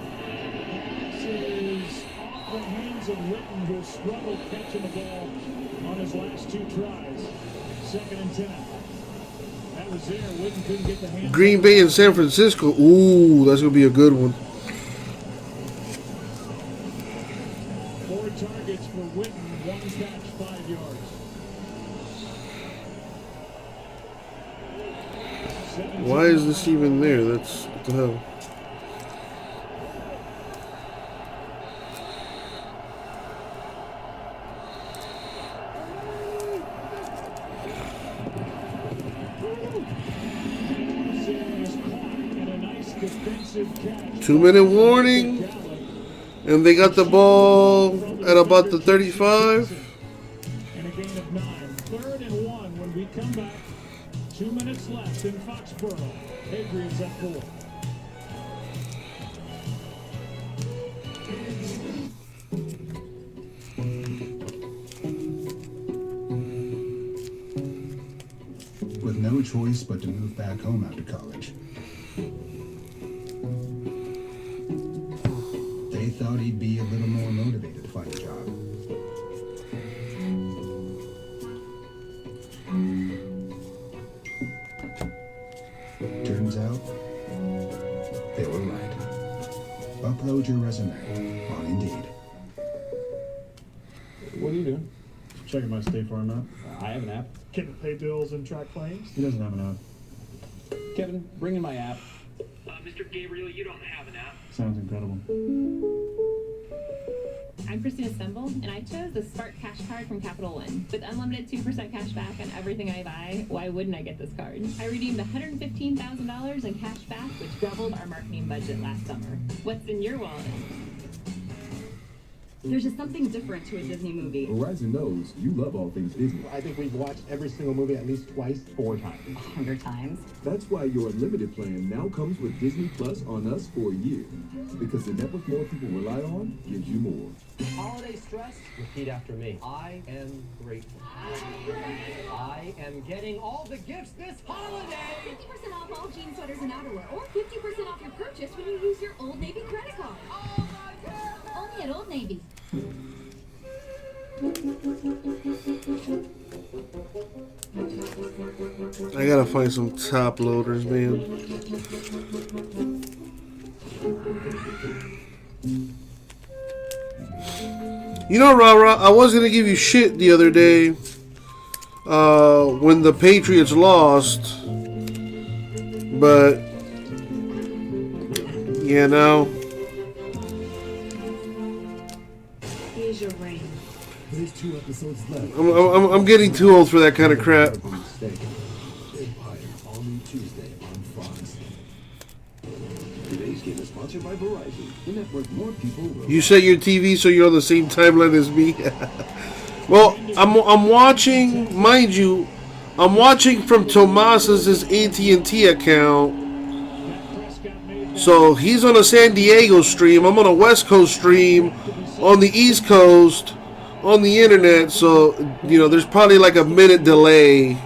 This is off the hands of Witten, who struggled catching the ball on his last 2 tries. 2nd and 10. That was there. Witten couldn't get the hand. Green Bay and San Francisco. Ooh, that's gonna be a good one. 4 targets for Witten, 1 catch, 5 yards. Why is this even there? That's what the hell. Two-minute warning, and they got the ball at about the 35. And a gain of 9. 3rd and 1 when we come back. 2 minutes left in Foxborough. Adrian's at 4. With no choice but to move back home after college, they thought he'd be a little more motivated to find a job. Turns out, they were right. Upload your resume on Indeed. What are you doing? Checking my State Farm app. I have an app. Can pay bills and track claims? He doesn't have an app. Kevin, bring in my app. Mr. Gabriel, you don't have an app. Sounds incredible. I'm Christina Stumble, and I chose the Spark Cash Card from Capital One. With unlimited 2% cash back on everything I buy, why wouldn't I get this card? I redeemed $115,000 in cash back, which doubled our marketing budget last summer. What's in your wallet? There's just something different to a Disney movie. Horizon knows you love all things Disney. I think we've watched every single movie at least twice, 4 times. 100 times. That's why your unlimited plan now comes with Disney Plus on us for a year. Because the network more people rely on gives you more. Holiday stress? Repeat after me. I am grateful. I am getting all the gifts this holiday! 50% off all jean sweaters and outerwear, or 50% off your purchase when you use your Old Navy credit card. Only at Old Navy. I gotta find some top loaders, man. You know, Rara, I was gonna give you shit the other day when the Patriots lost, but you know. Here's your ring. There's 2 episodes left. I'm getting too old for that kind of crap. Empire, all new Tuesday on Fox. Today's game is sponsored by Verizon, the network more people will. You set your TV so you're on the same timeline as me. Well, I'm watching, mind you, I'm watching from Tomas's AT&T account. So he's on a San Diego stream. I'm on a West Coast stream on the East Coast on the internet. So, you know, there's probably like a minute delay.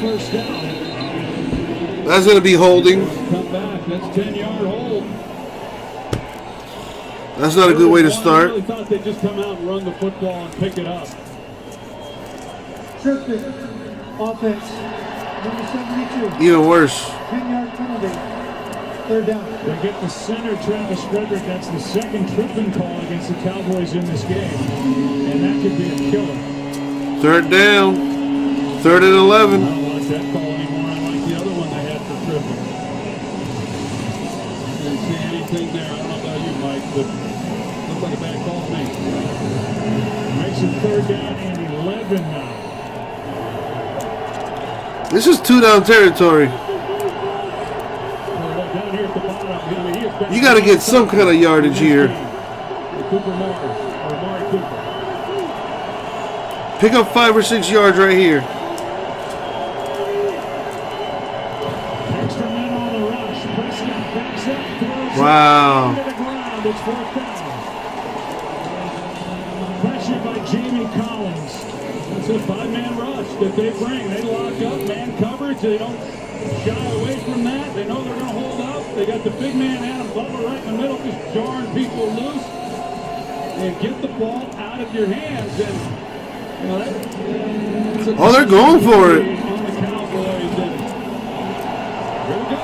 First down. That's going to be holding. Come back. That's 10-yard hold. That's not a good way to I start. really thought they'd just come out and run the football and pick it up. Tripping. Offense. Number 72. Even worse. 10-yard penalty. 3rd down. They get the center, Travis Frederick. That's the second tripping call against the Cowboys in this game. And that could be a killer. 3rd down. 3rd and 11. I don't like that call anymore. I like the other one they had for tripping. I didn't see anything there. I don't know about you, Mike, but it looked like a bad call to me. Makes it 3rd down and 11 now. This is 2-down territory. Down here at the bottom, You got to get some kind of yardage here. Cooper Mars, or Amari Cooper. Pick up 5 or 6 yards right here. Extra men on the rush. Prescott backs up, throws Wow. it into the ground. It's 4th down. Pressure by Jamie Collins. That's a 5-man rush that they bring. They lock up man coverage. They don't shy away from that. They know they're going to hold up. They got the big man Adam Butler right in the middle, just jarring people loose. And get the ball out of your hands. And you know, Oh, they're going for it. on the Cowboys. And here we go.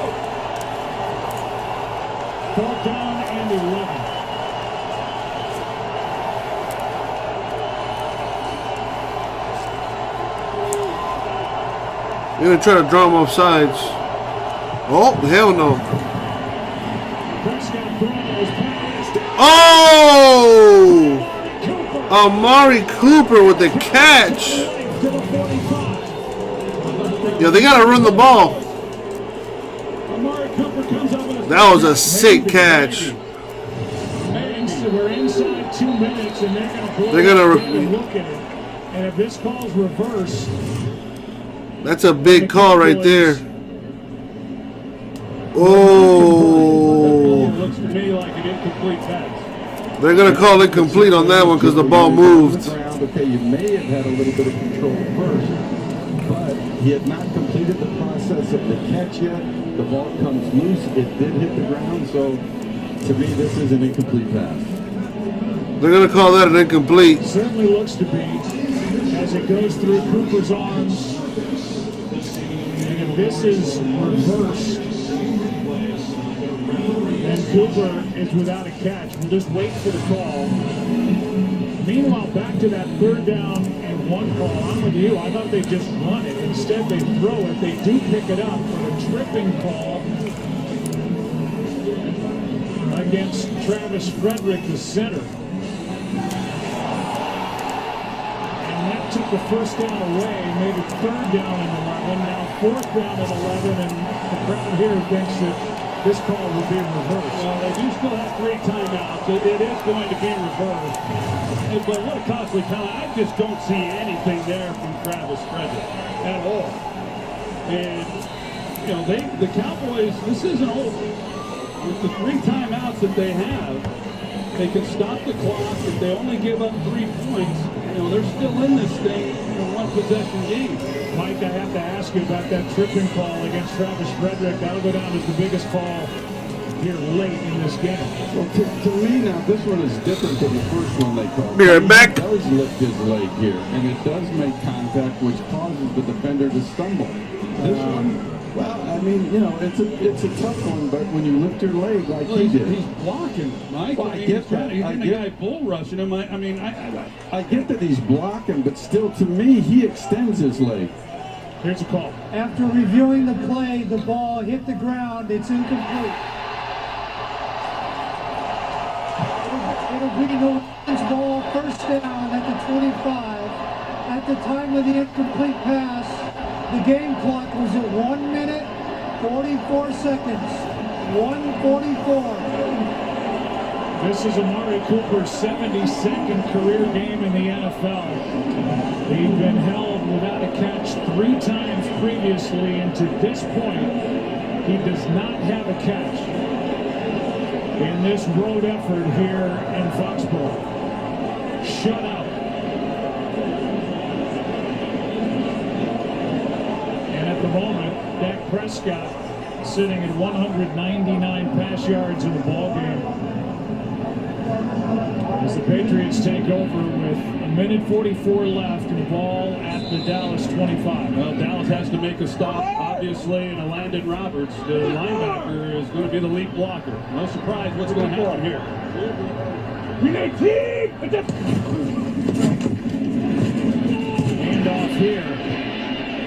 4th down and 11. They're going to try to draw him off sides. Oh, hell no. Prescott throws. Oh! Amari Cooper with the catch. Yo, they got to run the ball. That was a sick catch. We're inside 2 minutes, and They're gonna look at it. And if this call's reversed, that's a big call right there. Oh. Looks to me like an incomplete pass. They're going to call it complete on that one because the ball moved. Okay, you may have had a little bit of control first, but he had not completed the process of the catch yet. The ball comes loose. It did hit the ground, so to me, this is an incomplete pass. They're going to call that an incomplete. certainly looks to be as it goes through Cooper's arms. And if this is reversed, then Cooper is without a catch. We'll just wait for the call. Meanwhile, back to that 3rd down and 1 call. I'm with you. I thought they'd just run it. Instead, they throw it. They do pick it up for a tripping call against against Travis Frederick, the center. And that took the first down away, made it 3rd down and 11, now 4th down and 11, and the crowd here thinks that this call will be reversed. Well, they do still have 3 timeouts. It is going to be reversed. But what a costly penalty. I just don't see anything there from Travis Frederick at all. And, you know, the Cowboys, this isn't over. With the 3 timeouts that they have, they can stop the clock. If they only give up 3 points, you know, they're still in this thing in a 1-possession game. Mike, I have to ask you about that tripping call against Travis Frederick. That'll go down as the biggest call here late in this game. Well, to me now, this one is different than the first one they called. Be right back. He does lift his leg here, and it does make contact, which causes the defender to stumble. This one, well, I mean, you know, it's a tough one, but when you lift your leg like he did. He's blocking, Mike. Well, I mean, I get that. He's getting the guy bull rushing him. I get that he's blocking, but still, to me, he extends his leg. Here's a call. After reviewing the play, the ball hit the ground. It's incomplete. It'll be the Lions ball, 1st down at the 25. At the time of the incomplete pass, the game clock was at 1 minute, 44 seconds. 1:44. This is Amari Cooper's 72nd career game in the NFL. He'd been held without a catch 3 times previously, and to this point, he does not have a catch in this road effort here in Foxborough. Shutout. And at the moment, Dak Prescott sitting at 199 pass yards in the ballgame as the Patriots take over with 1:44 left and the ball at the Dallas 25. Well, Dallas has to make a stop, obviously, and Landon Roberts, the linebacker, is going to be the lead blocker. No surprise what's going to happen here. Hand off here.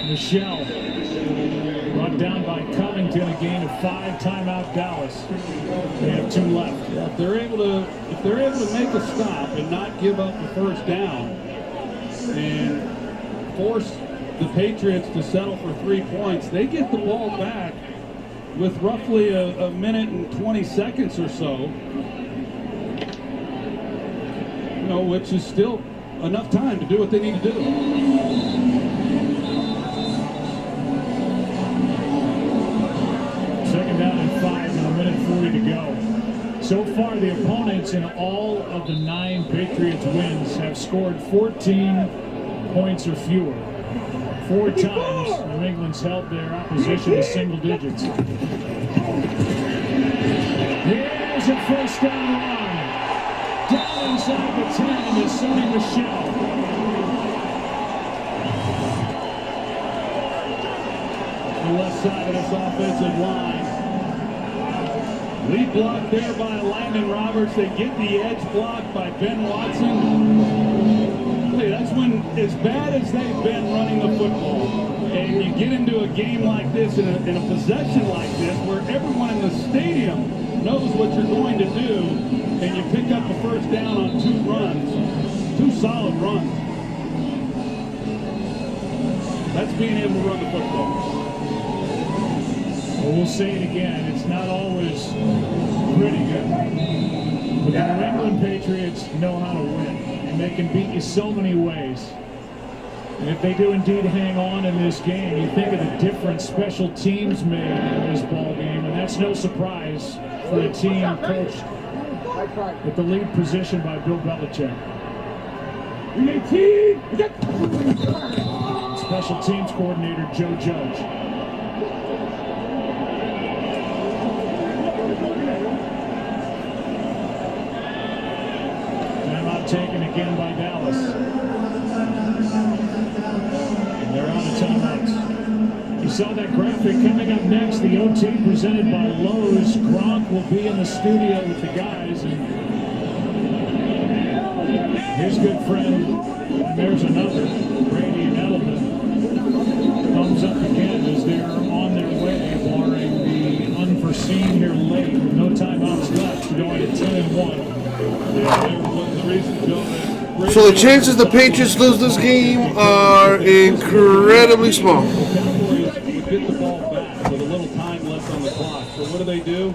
Michelle brought down by Covington, a gain of 5. Timeout Dallas. They have 2 left. Yeah, if they're able to make a stop and not give up the 1st down and force the Patriots to settle for 3 points, they get the ball back with roughly a minute and 20 seconds or so. You know, which is still enough time to do what they need to do. 2nd down and 5 and 1:40 to go. So far, the opponents in all of the 9 Patriots wins have scored 14 points or fewer. 4 times, New England's held their opposition to single digits. Here's a 1st down run. Down inside the 10 is Sonny Michel. The left side of this offensive line. Lead block there by Landon Roberts. They get the edge block by Ben Watson. Hey, that's when, as bad as they've been running the football, and you get into a game like this, in a possession like this, where everyone in the stadium knows what you're going to do, and you pick up the 1st down on 2 runs, 2 solid runs. That's being able to run the football. Well, we'll say it again, it's not always pretty good. But the New England Patriots know how to win, and they can beat you so many ways. And if they do indeed hang on in this game, you think of the difference special teams made in this ball game, and that's no surprise for a team coached at the lead position by Bill Belichick. Special teams coordinator Joe Judge. Taken again by Dallas. And they're out of timeouts. You saw that graphic coming up next. The OT presented by Lowe's. Gronk will be in the studio with the guys. And his good friend, and there's another, Brady and Edelman. comes up again as they're on their way, barring the unforeseen here late. No timeouts left, going to 10-1. Yeah, there was the reason, Joe, that So the chances the Patriots lose this game are incredibly small. the Cowboys would get the ball back with a little time left on the clock. So what do?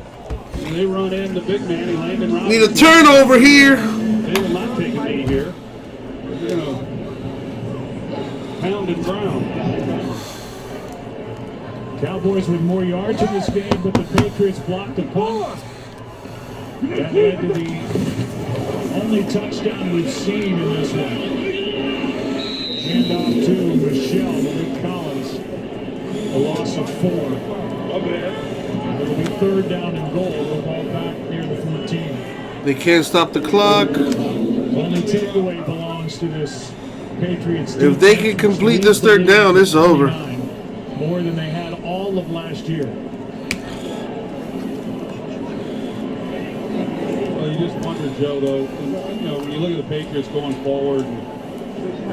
They run in the big man, Landon Robinson. Need a turnover here. They will not take a knee here. They're going to pound and ground. Cowboys with more yards in this game, but the Patriots blocked the punt. That led to the only touchdown we've seen in this one. Hand off to Michelle, Malik Collins. A loss of 4. It'll be 3rd down and goal. The ball back near the 14. They can't stop the clock. Only takeaway belongs to this Patriots. If they can complete this 3rd down, it's over. More than they had all of last year. Well, you just wonder, Joe, though, when you look at the Patriots going forward,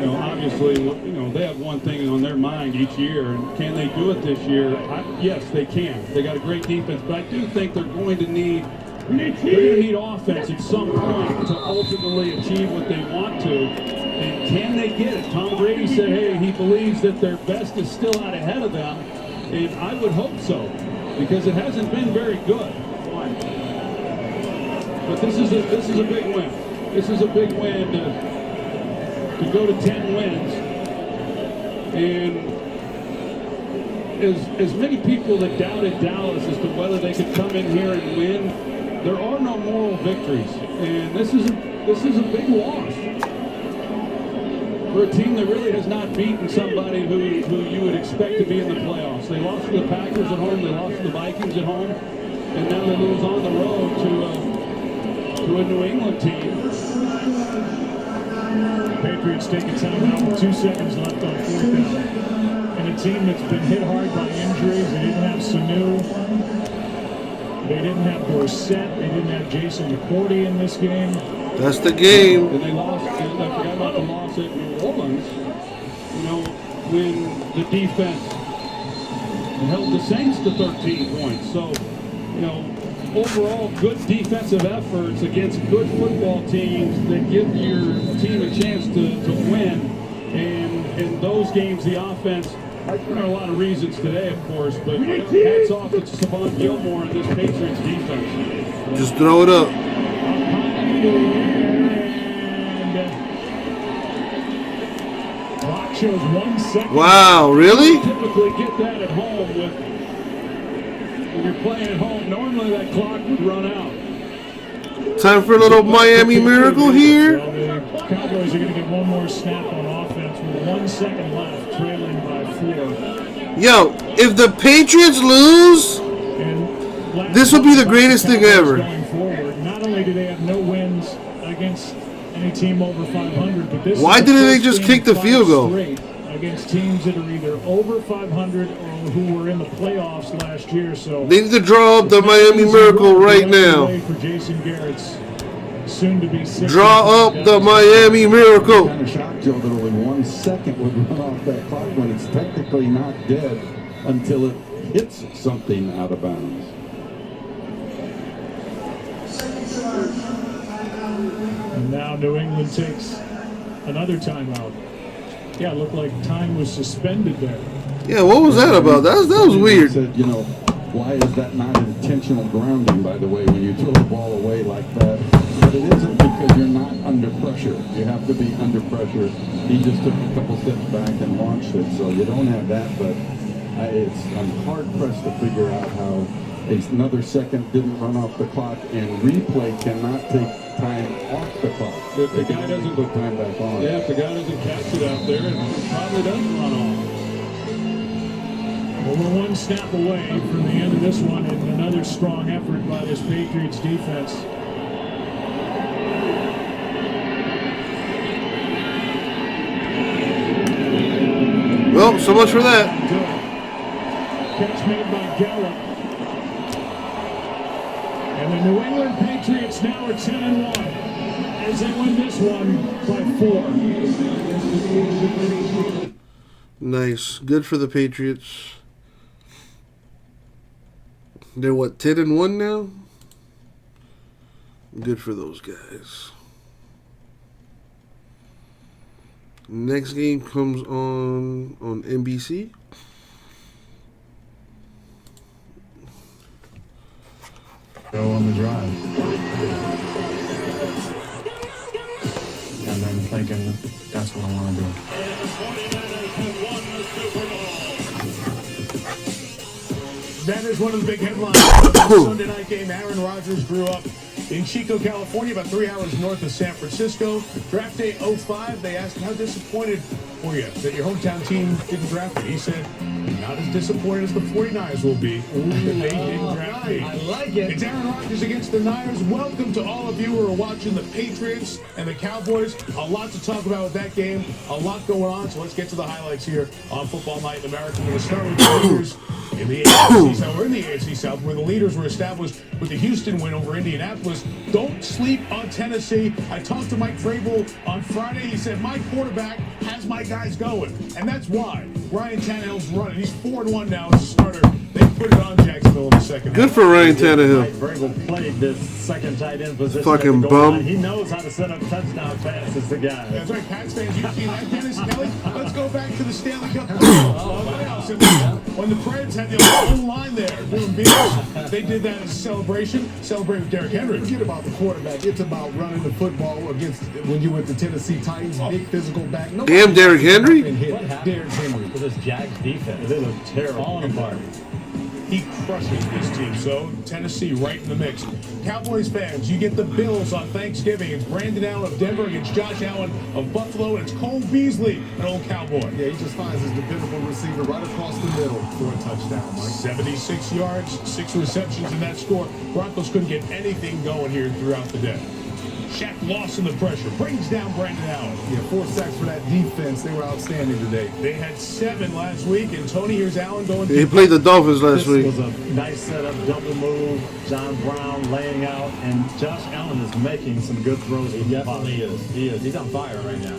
obviously, they have one thing on their mind each year, and can they do it this year? Yes, they can. They got a great defense, but I do think they're going to need offense at some point to ultimately achieve what they want to. And can they get it? Tom Brady said, hey, he believes that their best is still out ahead of them, and I would hope so, because it hasn't been very good. But this is a big win. This is a big win to go to 10 wins. And as many people that doubted Dallas as to whether they could come in here and win, there are no moral victories. And this is a big loss for a team that really has not beaten somebody who you would expect to be in the playoffs. They lost to the Packers at home, they lost to the Vikings at home, and now they lose on the road to a New England team. Patriots take a timeout with 2 seconds left on 4th down. And a team that's been hit hard by injuries. They didn't have Sanu. They didn't have Dorsett. They didn't have Jason McCourty in this game. That's the game. And they lost. I forgot about the loss at New Orleans. When the defense held the Saints to 13 points. So, overall good defensive efforts against good football teams that give your team a chance to win. And in those games, the offense, there are a lot of reasons today, of course, but hats off to Savon Gilmore and this Patriots defense. Just throw it up. Clock shows 1 second. Wow, really? You typically get that at home when you're playing at home. Normally that clock would run out. Time for a little Miami Miracle here. Well, the Cowboys are going to get one more snap on offense with 1 second left, trailing by 4. Yo, if the Patriots lose, this would be the greatest thing ever. Going forward, not only do they have no wins against any team over 500, but this why didn't they just kick the field goal? Against teams that are either over 500 or who were in the playoffs last year. So they need to draw up the Miami Miracle right now. For Jason Garrett's soon to be draw up the Miami Miracle. I'm kind of shocked, Joe, that only 1 second would run off that clock when it's technically not dead until it hits something out of bounds. And now New England takes another timeout. Yeah, it looked like time was suspended there. Yeah, what was that about? That was weird. Said, why is that not intentional grounding, by the way, when you throw the ball away like that? But it isn't because you're not under pressure. You have to be under pressure. He just took a couple steps back and launched it, so you don't have that, but I'm hard-pressed to figure out how another second didn't run off the clock, and replay cannot take time off the clock. If the guy doesn't put time back on. Yeah, if the guy doesn't catch it out there, it probably doesn't run off. Well, we're 1 snap away from the end of this one, and another strong effort by this Patriots defense. Well, so much for that. Catch made by Gallup. And the New England Patriots now are 10-1 as they win this one by 4. Nice. Good for the Patriots. They're what, 10-1 now? Good for those guys. Next game comes on NBC. Go on the drive. And then thinking, that's what I want to do. That is one of the big headlines of the Sunday night game. Aaron Rodgers grew up in Chico, California, about 3 hours north of San Francisco. Draft day 05, they asked him, how disappointed were you that your hometown team didn't draft me? He said, not as disappointed as the 49ers will be that they didn't draft me. I like it. It's Aaron Rodgers against the Niners. Welcome to all of you who are watching the Patriots and the Cowboys. A lot to talk about with that game. A lot going on, so let's get to the highlights here on Football Night in America. We're going to start with the leaders in the AFC South. We're in the AFC South, where the leaders were established with the Houston win over Indianapolis. Don't sleep on Tennessee. I talked to Mike Vrabel on Friday. He said, my quarterback has my guys going. And that's why Ryan Tannehill's running. He's 4-1 now as a starter. They put it on Jacksonville in the second Good half. for Ryan Tannehill. Mike Vrabel played this second tight end position. Fucking bum. He knows how to set up touchdown passes, the guy. That's right, Pats fans, you've seen that, Dennis Kelly. Let's go back to the Stanley Cup. When the Preds had the whole line there doing beers, they did that as a celebration. Celebrate with Derrick Henry. Forget about the quarterback. It's about running the football against when you went to Tennessee Titans, big physical back. Damn, Derrick Henry. Derrick Henry. For this Jags defense, they look terrible. Falling apart. He crushes this team. So Tennessee right in the mix. Cowboys fans, you get the Bills on Thanksgiving. It's Brandon Allen of Denver against Josh Allen of Buffalo, and it's Cole Beasley, an old Cowboy. Yeah, he just finds his dependable receiver right across the middle for a touchdown, Mike. 76 yards, 6 receptions in that score. Broncos couldn't get anything going here throughout the day. Shaq Lawson, the pressure, brings down Brandon Allen. Yeah, 4 sacks for that defense. They were outstanding today. They had 7 last week, and Tony, here's Allen going. He played the Dolphins last week. This was a nice setup, double move, John Brown laying out, and Josh Allen is making some good throws. He definitely is. He is. He's on fire right now.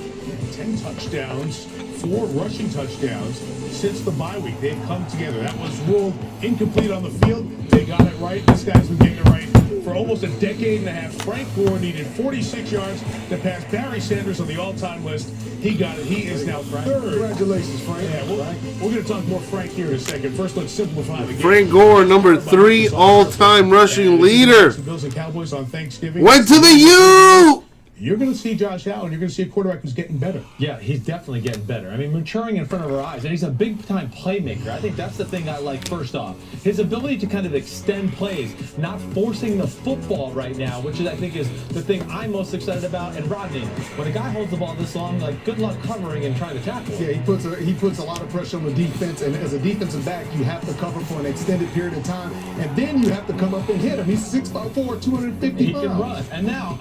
10 touchdowns, 4 rushing touchdowns since the bye week. They've come together. That was ruled incomplete on the field. They got it right. This guy's been getting it right for almost a decade and a half. Frank Gore needed 46 yards to pass Barry Sanders on the all-time list. He got it. He is now third. Congratulations, Frank. Yeah, we're going to talk more Frank here in a second. First, let's simplify the game. Frank Gore, number 3 all-time rushing leader. The Bills and Cowboys on Thanksgiving. Went to the U! You're going to see Josh Allen. You're going to see a quarterback who's getting better. Yeah, he's definitely getting better. I mean, maturing in front of our eyes, and he's a big-time playmaker. I think that's the thing I like first off. His ability to kind of extend plays, not forcing the football right now, which is, I think, is the thing I'm most excited about. And Rodney, when a guy holds the ball this long, like, good luck covering and trying to tackle. Yeah, he puts a lot of pressure on the defense, and as a defensive back, you have to cover for an extended period of time, and then you have to come up and hit him. He's 6'4", 250 He pounds. can run.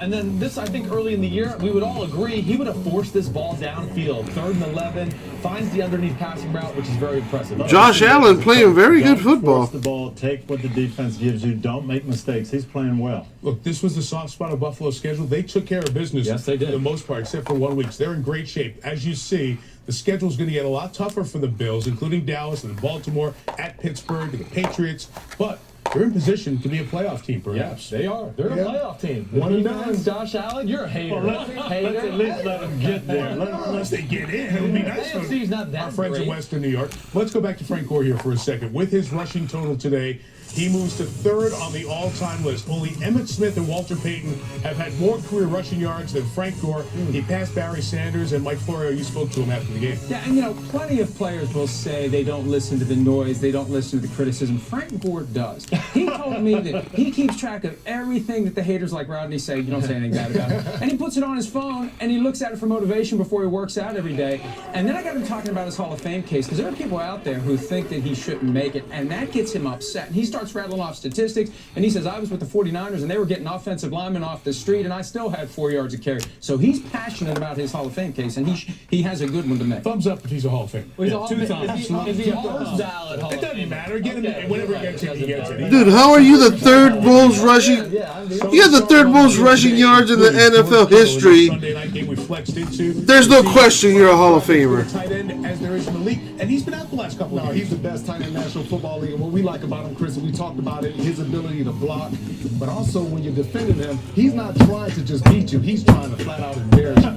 And then this, I think, early in the year, we would all agree he would have forced this ball downfield. 3rd and 11, finds the underneath passing route, which is very impressive. Josh Allen playing very good football. Force the ball, take what the defense gives you. Don't make mistakes. He's playing well. Look, this was the soft spot of Buffalo's schedule. They took care of business. Yes, they did. For the most part, except for 1 week. So they're in great shape. As you see, the schedule's going to get a lot tougher for the Bills, including Dallas and Baltimore, at Pittsburgh, the Patriots. But they're in position to be a playoff team, perhaps. Yeah, they are. They're a playoff team. One and Defense, done. Josh Allen, you're a hater. Well, let's at least let them get there. Unless they get in, it would be nice for AFC's not that our friends great. in Western New York. Let's go back to Frank Gore here for a second. With his rushing total today, he moves to 3rd on the all-time list. Only Emmitt Smith and Walter Payton have had more career rushing yards than Frank Gore. He passed Barry Sanders, and Mike Florio, you spoke to him after the game. Yeah, and plenty of players will say they don't listen to the noise, they don't listen to the criticism. Frank Gore does. He told me that he keeps track of everything that the haters like Rodney say. You don't say anything bad about it. And he puts it on his phone, and he looks at it for motivation before he works out every day. And then I got him talking about his Hall of Fame case, because there are people out there who think that he shouldn't make it, and that gets him upset. And he starts rattling off statistics, and he says, I was with the 49ers, and they were getting offensive linemen off the street, and I still had 4 yards of carry. So he's passionate about his Hall of Fame case, and he has a good one to make. Thumbs up if he's a Hall of Fame. Well, he's a Hall of Fame. If he It doesn't matter. Get him whenever he gets it, he gets it. Dude, how are you the third most rushing? You have the third most rushing yards in the NFL history. Sunday night game we flexed into. There's no question you're a Hall of Famer. Tight end as there is in the league, and he's been out the last couple of No, years. he's the best tight end in the National Football League. And what we like about him, Chris, and we talked about it, his ability to block. But also when you're defending him, he's not trying to just beat you. He's trying to flat out embarrass you.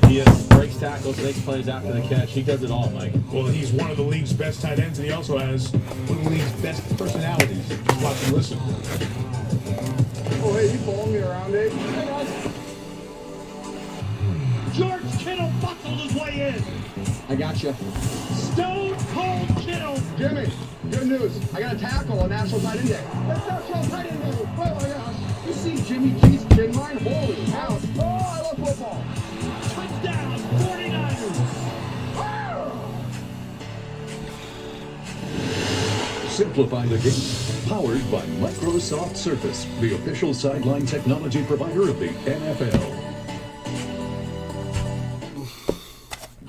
He breaks tackles, makes plays after the catch. He does it all, Mike. Well, he's one of the league's best tight ends, and he also has one of the league's best personalities. Watch and listen. Oh, hey, you follow me around, eh? George Kittle buckled his way in. I got you. Stone Cold Kittle. Jimmy, good news. I got a tackle on National Tight End Day. That's National Tight End Day. Oh my gosh. You see Jimmy G's chin line? Holy cow. Oh, I love football. Touchdown, 49ers. Simplify the game. Powered by Microsoft Surface, the official sideline technology provider of the NFL.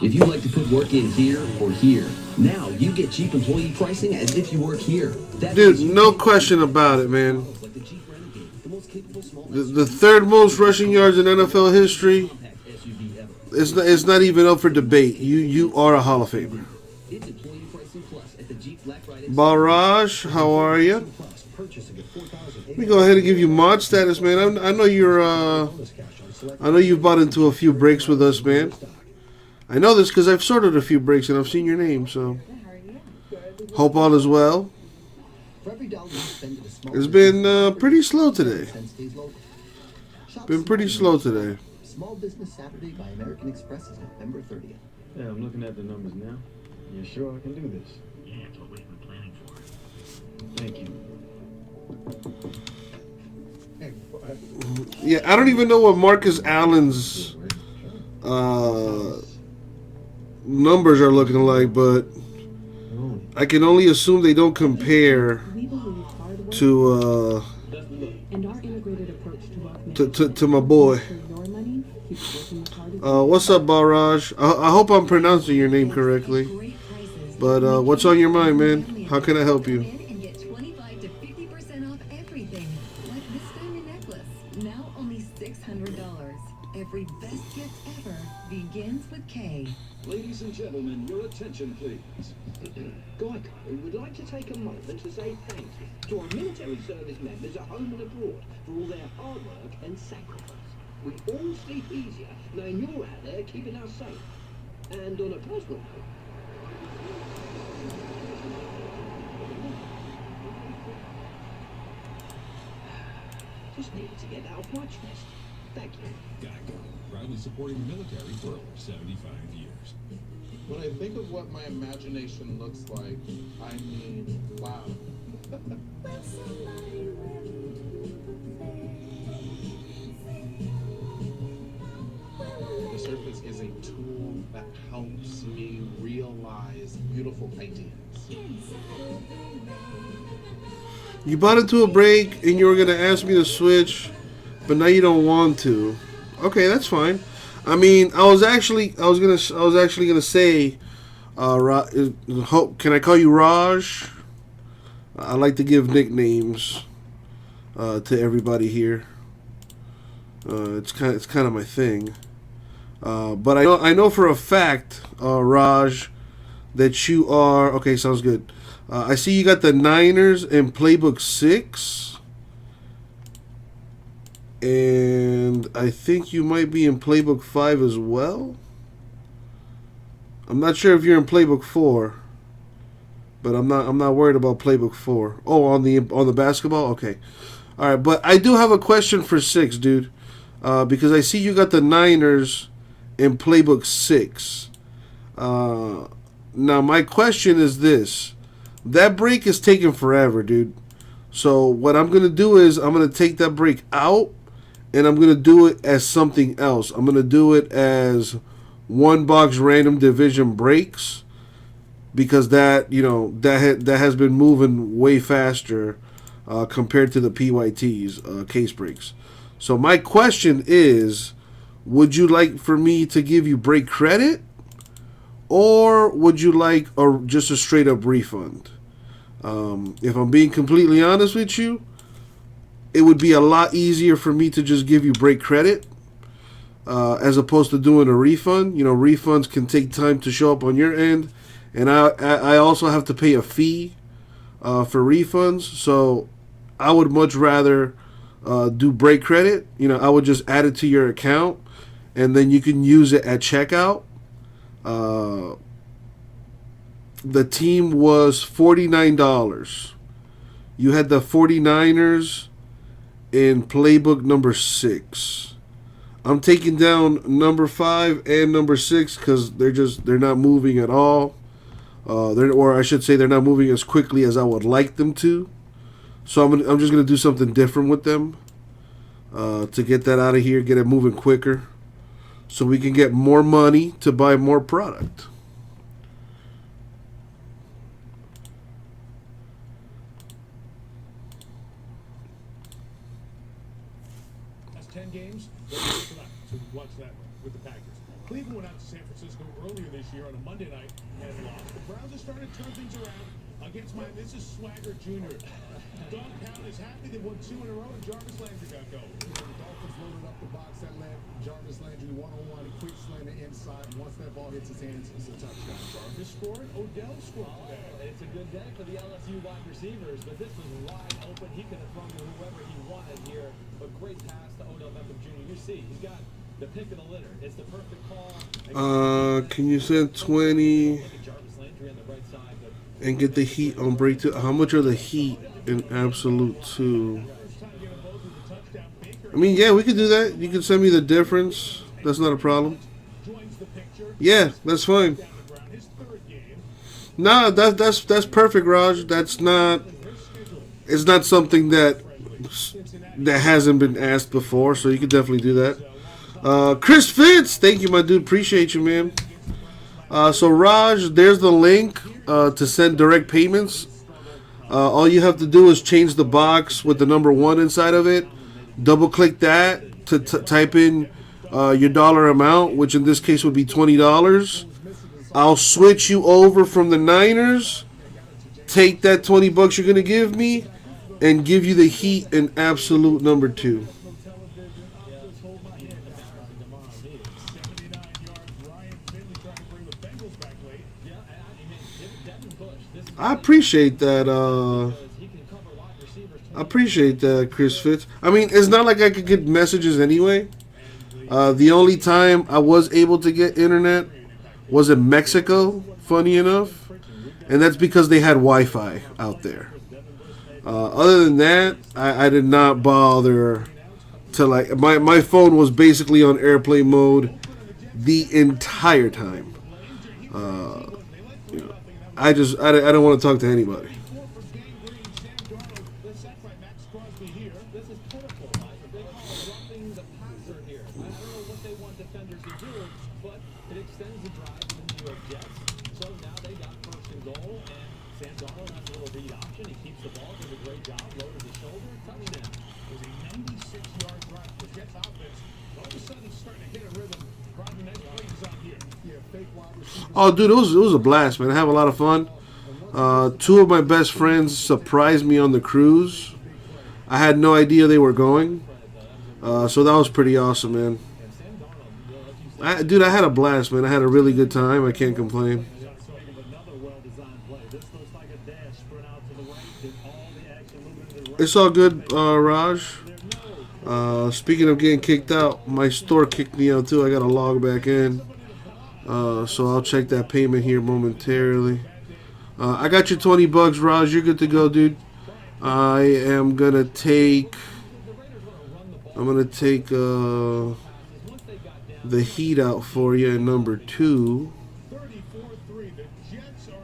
If you like to put work in here or here, now you get cheap employee pricing as if you work here. Dude, no question about it, man. The third most rushing yards in NFL history. It's not even up for debate. You are a Hall of Famer. Barrage, how are you? Let me go ahead and give you mod status, man. I know you're. I know you've bought into a few breaks with us, man. I know this because I've sorted a few breaks and I've seen your name. So hope all is well. It's been pretty slow today. Been pretty slow today. Small Business Saturday by American Express is November 30th. Yeah, I'm looking at the numbers now. You sure I can do this? Yeah, that's what we've been planning for. Thank you. Yeah, I don't even know what Marcus Allen's numbers are looking like, but I can only assume they don't compare to to my boy. What's up, Barrage? I hope I'm pronouncing your name correctly. But what's on your mind, man? How can I help you? And get 25 to 50% off everything. Like this diamond necklace, now only $600. Every best gift ever begins with K. Ladies and gentlemen, your attention, please. Geico would like to take a moment to say thank you to our military service members at home and abroad for all their hard work and sacrifice. We all sleep easier knowing you're out there keeping us safe. And on a personal note, just needed to get that off my chest. Thank you. Geico, proudly supporting the military for over 75 years. When I think of what my imagination looks like, I mean, wow. The Surface is a tool that helps me realize beautiful ideas. You bought into a break and you were gonna ask me to switch, but now you don't want to. Okay, that's fine. I mean, I was actually gonna say, can I call you Raj? I like to give nicknames to everybody here. It's kind of my thing. But I know for a fact, Raj, that you are okay. Sounds good. I see you got the Niners in Playbook 6. And I think you might be in Playbook 5 as well. I'm not sure if you're in Playbook 4. But I'm not worried about Playbook 4. Oh, on the basketball? Okay. Alright, but I do have a question for 6, dude. Because I see you got the Niners in Playbook 6. Now my question is this. That break is taking forever, dude. So what I'm going to do is I'm going to take that break out and I'm going to do it as something else. I'm going to do it as one box random division breaks because that has been moving way faster compared to the PYT's case breaks. So my question is, would you like for me to give you break credit or would you like just a straight up refund? If I'm being completely honest with you, it would be a lot easier for me to just give you break credit as opposed to doing a refund. You know, refunds can take time to show up on your end, and I also have to pay a fee for refunds. So I would much rather do break credit. You know, I would just add it to your account, and then you can use it at checkout. The team was $49. You had the 49ers in playbook number 6. I'm taking down number 5 and number 6 because they're not moving at all. Or I should say they're not moving as quickly as I would like them to. So I'm just gonna do something different with them to get that out of here, get it moving quicker, so we can get more money to buy more product. That's 10 games. Tonight, so watch that one with the Packers. Cleveland went out to San Francisco earlier this year on a Monday night and lost. The Browns have started to turn things around against Miami. This is Swagger Jr. Dog Pound is happy they won 2 in a row, and Jarvis Landry got going. The Dolphins loaded up the box that led Jarvis Landry one-on-one, a quick slant to inside. Once that ball hits his hands, it's a touchdown. Jarvis scored. Odell scored today. It's a good day for the LSU wide receivers, but this was wide open. He could have thrown to whoever he wanted here. But great pass to Odell Beckham Jr. You see, he's got the pick of the litter. It's the perfect call. Can you send 20 and get the Heat on break 2? How much are the Heat in absolute 2? I mean, yeah, we could do that. You can send me the difference. That's not a problem. Yeah, that's fine. Nah, that's perfect, Raj. That's not. It's not something that hasn't been asked before, so you can definitely do that. Chris Fitz, thank you, my dude. Appreciate you, man. So Raj, there's the link to send direct payments. All you have to do is change the box with the number 1 inside of it. Double click that to type in your dollar amount, which in this case would be $20. I'll switch you over from the Niners, take that $20 you're gonna give me, and give you the Heat in absolute number 2. I appreciate that. I appreciate that, Chris Fitz. I mean, it's not like I could get messages anyway. The only time I was able to get internet was in Mexico, funny enough. And that's because they had Wi-Fi out there. Other than that, I did not bother to, like, my phone was basically on airplane mode the entire time. You know, I don't want to talk to anybody. Oh, dude, it was a blast, man. I have a lot of fun. 2 of my best friends surprised me on the cruise. I had no idea they were going. So that was pretty awesome, man. Dude, I had a blast, man. I had a really good time. I can't complain. It's all good, Raj. Speaking of getting kicked out, my store kicked me out too. I got to log back in. So I'll check that payment here momentarily. I got your $20, Raj. You're good to go, dude. I'm gonna take the Heat out for you in number 2,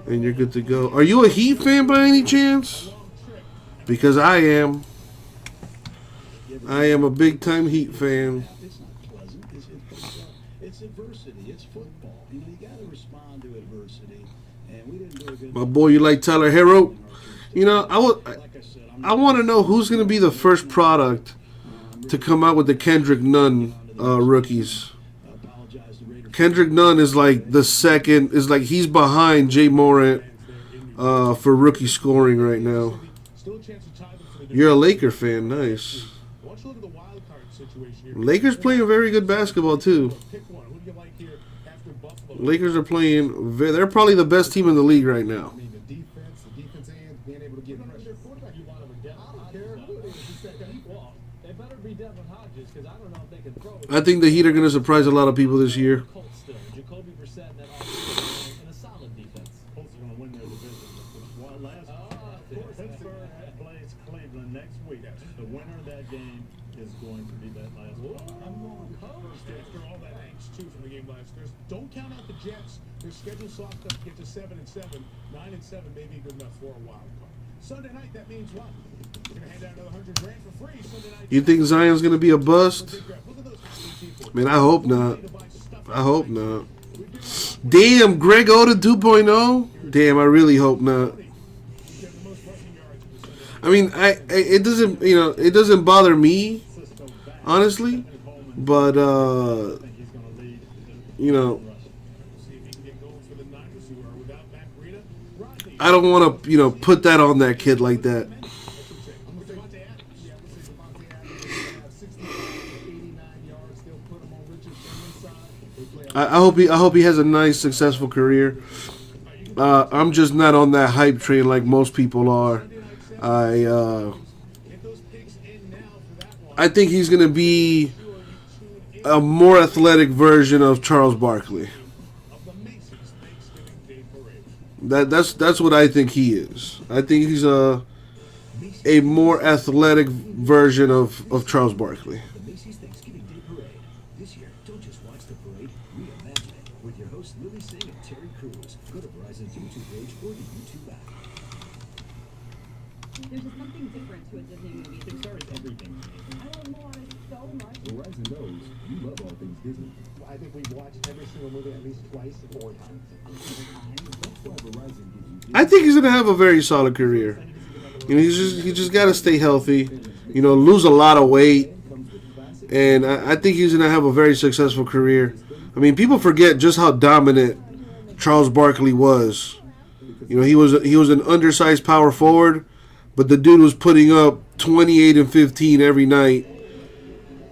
and you're good to go. Are you a Heat fan by any chance? Because I am. I am a big time Heat fan. It's not pleasant. It's adversity. It's football. You know, you got to respond to adversity. And we didn't do a good My boy, you like Tyler Hero? You know, I want to know who's going to be the first product to come out with the Kendrick Nunn rookies. Kendrick Nunn is like the second. Is like he's behind Jay Morant for rookie scoring right now. You're a Laker fan, nice. Lakers playing very good basketball too. Lakers are playing. They're probably the best team in the league right now. The defense end, being able to get pressure. They better be Devin Hodges because I don't know if they can throw. I think the Heat are going to surprise a lot of people this year. Jacoby Brissett and that offense in a solid defense. Colts are going to win their division. Pittsburgh plays Cleveland next week. The winner of that game is going to be that last one. I'm going first after all that angst too from the game last year. Don't count out the Jets. Their schedule soft enough to get to 7-7. 9-7 may be good enough for a wild card. Sunday night, that means what? We're gonna hand out another $100 grand for free Sunday night. You think Zion's going to be a bust? Man, I hope not. I hope not. Damn, Greg Oden 2.0? Damn, I really hope not. I mean, it doesn't, it doesn't bother me, honestly, but I don't want to, put that on that kid like that. I hope he has a nice, successful career. I'm just not on that hype train like most people are. I think he's going to be a more athletic version of Charles Barkley. That's what I think he is. I think he's a more athletic version of Charles Barkley. The Macy's Thanksgiving Day Parade. This year, don't just watch the parade, reimagine it with your hosts Lily Singh and Terry Crews. Go to Verizon's YouTube page or the YouTube app. There's just something different to a Disney movie. Pixar is everything. I love Moana so much. Verizon knows you love all things Disney. I think we've watched every single movie at least twice or 4 times. That's why Verizon gives you. I think he's gonna have a very solid career. He just got to stay healthy. Lose a lot of weight, and I think he's gonna have a very successful career. I mean, people forget just how dominant Charles Barkley was. He was an undersized power forward, but the dude was putting up 28 and 15 every night,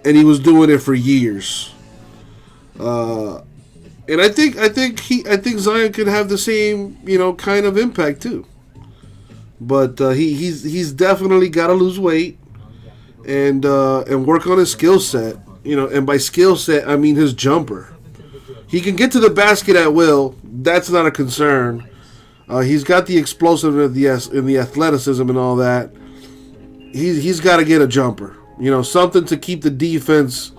and he was doing it for years. And I think Zion could have the same kind of impact too. But he's definitely got to lose weight and work on his skill set. And by skill set I mean his jumper. He can get to the basket at will. That's not a concern. He's got the explosiveness and the athleticism and all that. He's got to get a jumper. Something to keep the defense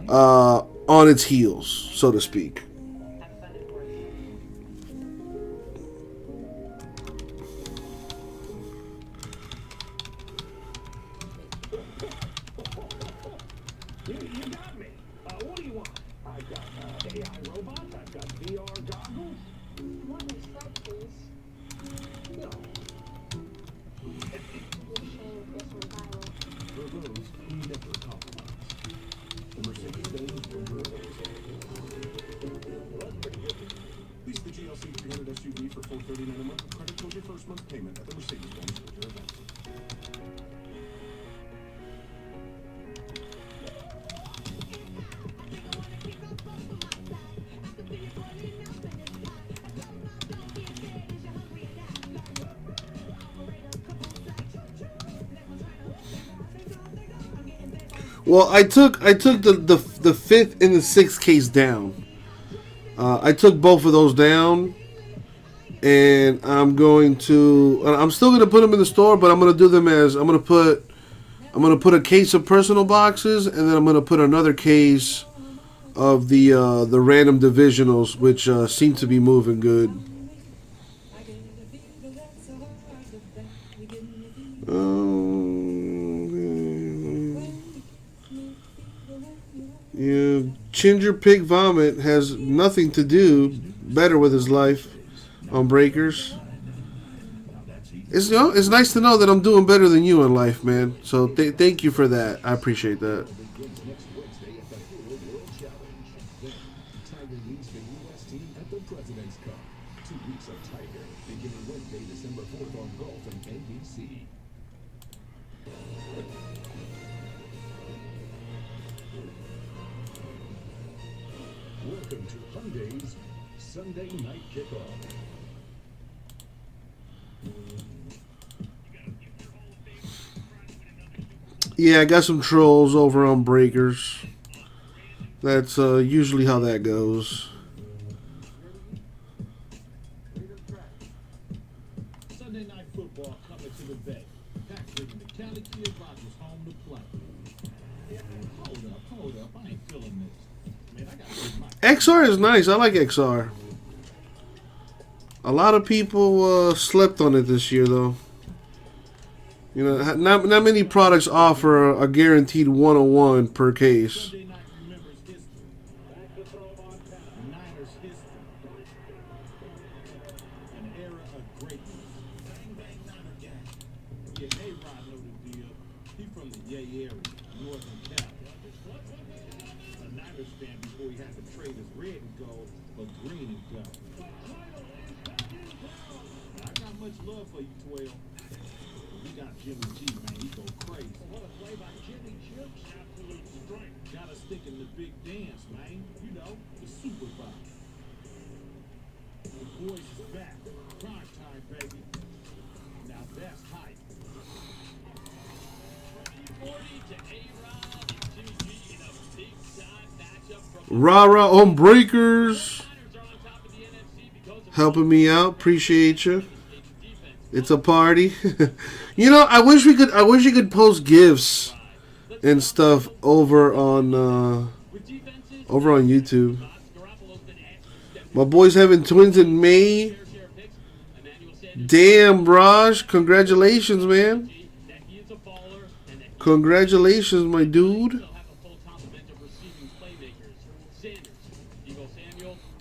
on its heels, so to speak. You got me. What do you want? I've got AI robots. I've got VR goggles. What is that, please? No. You're showing this one viral. For those who never compromise. The Mercedes-Benz Rover. Lease the GLC 300 SUV for $439 a month with credit towards your first month's payment at the Mercedes-Benz Rover event. Well, I took the fifth and the sixth case down. I took both of those down, and I'm still going to put them in the store, but I'm going to do them as I'm going to put a case of personal boxes, and then I'm going to put another case of the random divisionals, which seem to be moving good. Ginger Pig Vomit has nothing to do better with his life on Breakers. It's nice to know that I'm doing better than you in life, man. So thank you for that. I appreciate that. 2 weeks of Tiger, beginning Wednesday, December 4th on Golf and NBC. Welcome to Hyundai's Sunday Night Kickoff. Yeah, I got some trolls over on Breakers. That's usually how that goes. Sunday night football coming to the Bay. Patrick and the Cali Kid Rogers home to play. Hold up. I ain't feeling this. Man, I got XR is nice. I like XR. A lot of people slept on it this year, though. You know, not many products offer a guaranteed 101 per case. Rah-rah on Breakers. Helping me out. Appreciate you. It's a party. You know, I wish you could post gifs and stuff over on YouTube. My boy's having twins in May. Damn, Raj. Congratulations, man. Congratulations, my dude.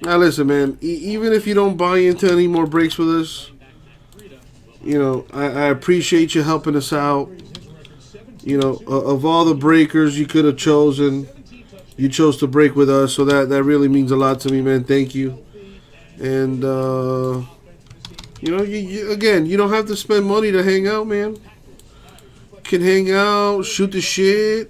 Now listen, man, even if you don't buy into any more breaks with us, you know, I appreciate you helping us out. You know, of all the breakers you could have chosen, you chose to break with us, so that really means a lot to me, man. Thank you. And, you know, again, you don't have to spend money to hang out, man. You can hang out, shoot the shit.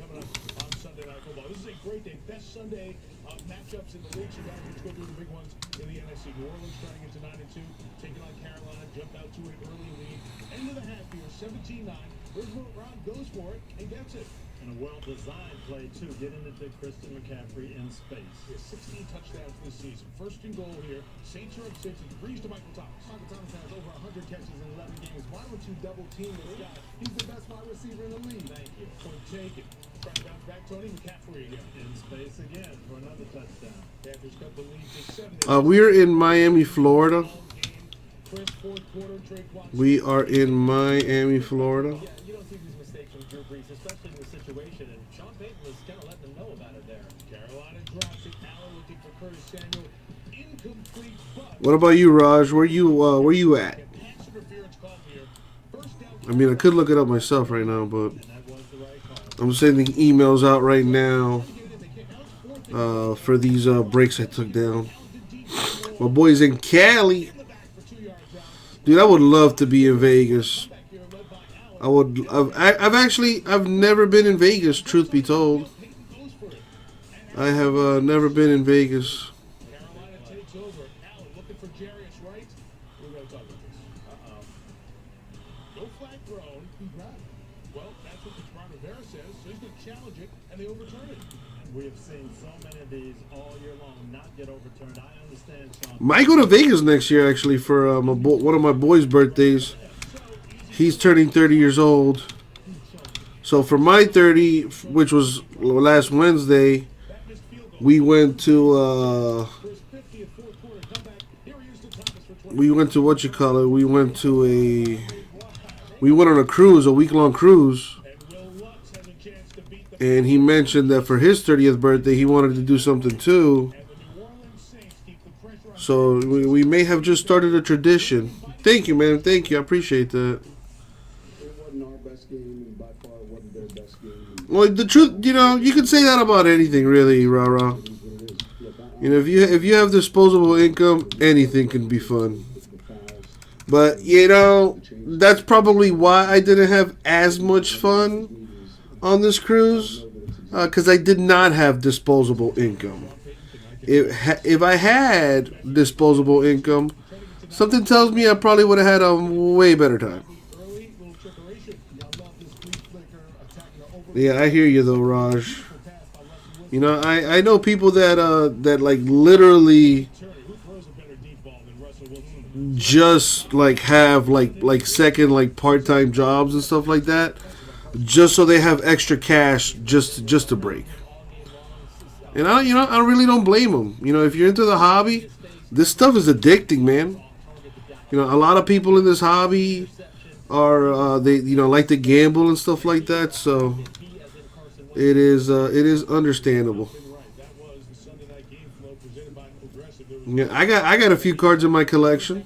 Christian McCaffrey in space. He has 16 touchdowns this season. First and goal here. Saints are up 6. It degrees to Michael Thomas. Michael Thomas has over 100 catches in 11 games. Why don't you double team this guy? He's the best wide receiver in the league. Thank you. Point taken. Trying to bounce back, Tony McCaffrey again. In space again for another touchdown. Panthers cut the lead to 7. We're in Miami, Florida. We are in Miami, Florida. Yeah, you don't see these mistakes from Drew Brees, especially in the situation. And Sean Payton was kind of letting them know about it there. Carolina drops it. Allen looking for Curtis Samuel. Incomplete. What about you, Raj? Where you at? I mean, I could look it up myself right now, but I'm sending emails out right now for these breaks I took down. My boy's in Cali. Dude, I would love to be in Vegas. I've never been in Vegas, truth be told. I have never been in Vegas. Carolina takes over. Allen looking for Jarius Wright. We're going to talk about this. No flag thrown. Well, that's what the Ron Rivera says. So he's going to challenge it, and they overturn it. And we have seen so many of these all year long not get overturned. I understand, Sean. Might go to Vegas next year, actually, for one of my boys' birthdays. He's turning 30 years old. So for my 30, which was last Wednesday, we went to what you call it? We went on a cruise, a week-long cruise. And he mentioned that for his 30th birthday, he wanted to do something too. So we may have just started a tradition. Thank you, man. Thank you. I appreciate that. It wasn't our best game, and by far it wasn't their best game. Well, the truth, you know, you can say that about anything, really, Rah-Rah. You You know, if you have disposable income, anything can be fun. But you know, that's probably why I didn't have as much fun on this cruise, because I did not have disposable income. If I had disposable income, something tells me I probably would have had a way better time. Yeah, I hear you though, Raj. You know, I know people that that like literally just like have like second like part-time jobs and stuff like that, just so they have extra cash just to break. And I really don't blame them. You know, if you're into the hobby, this stuff is addicting, man. You know, a lot of people in this hobby are they like to gamble and stuff like that. So it is understandable. Yeah, I got a few cards in my collection.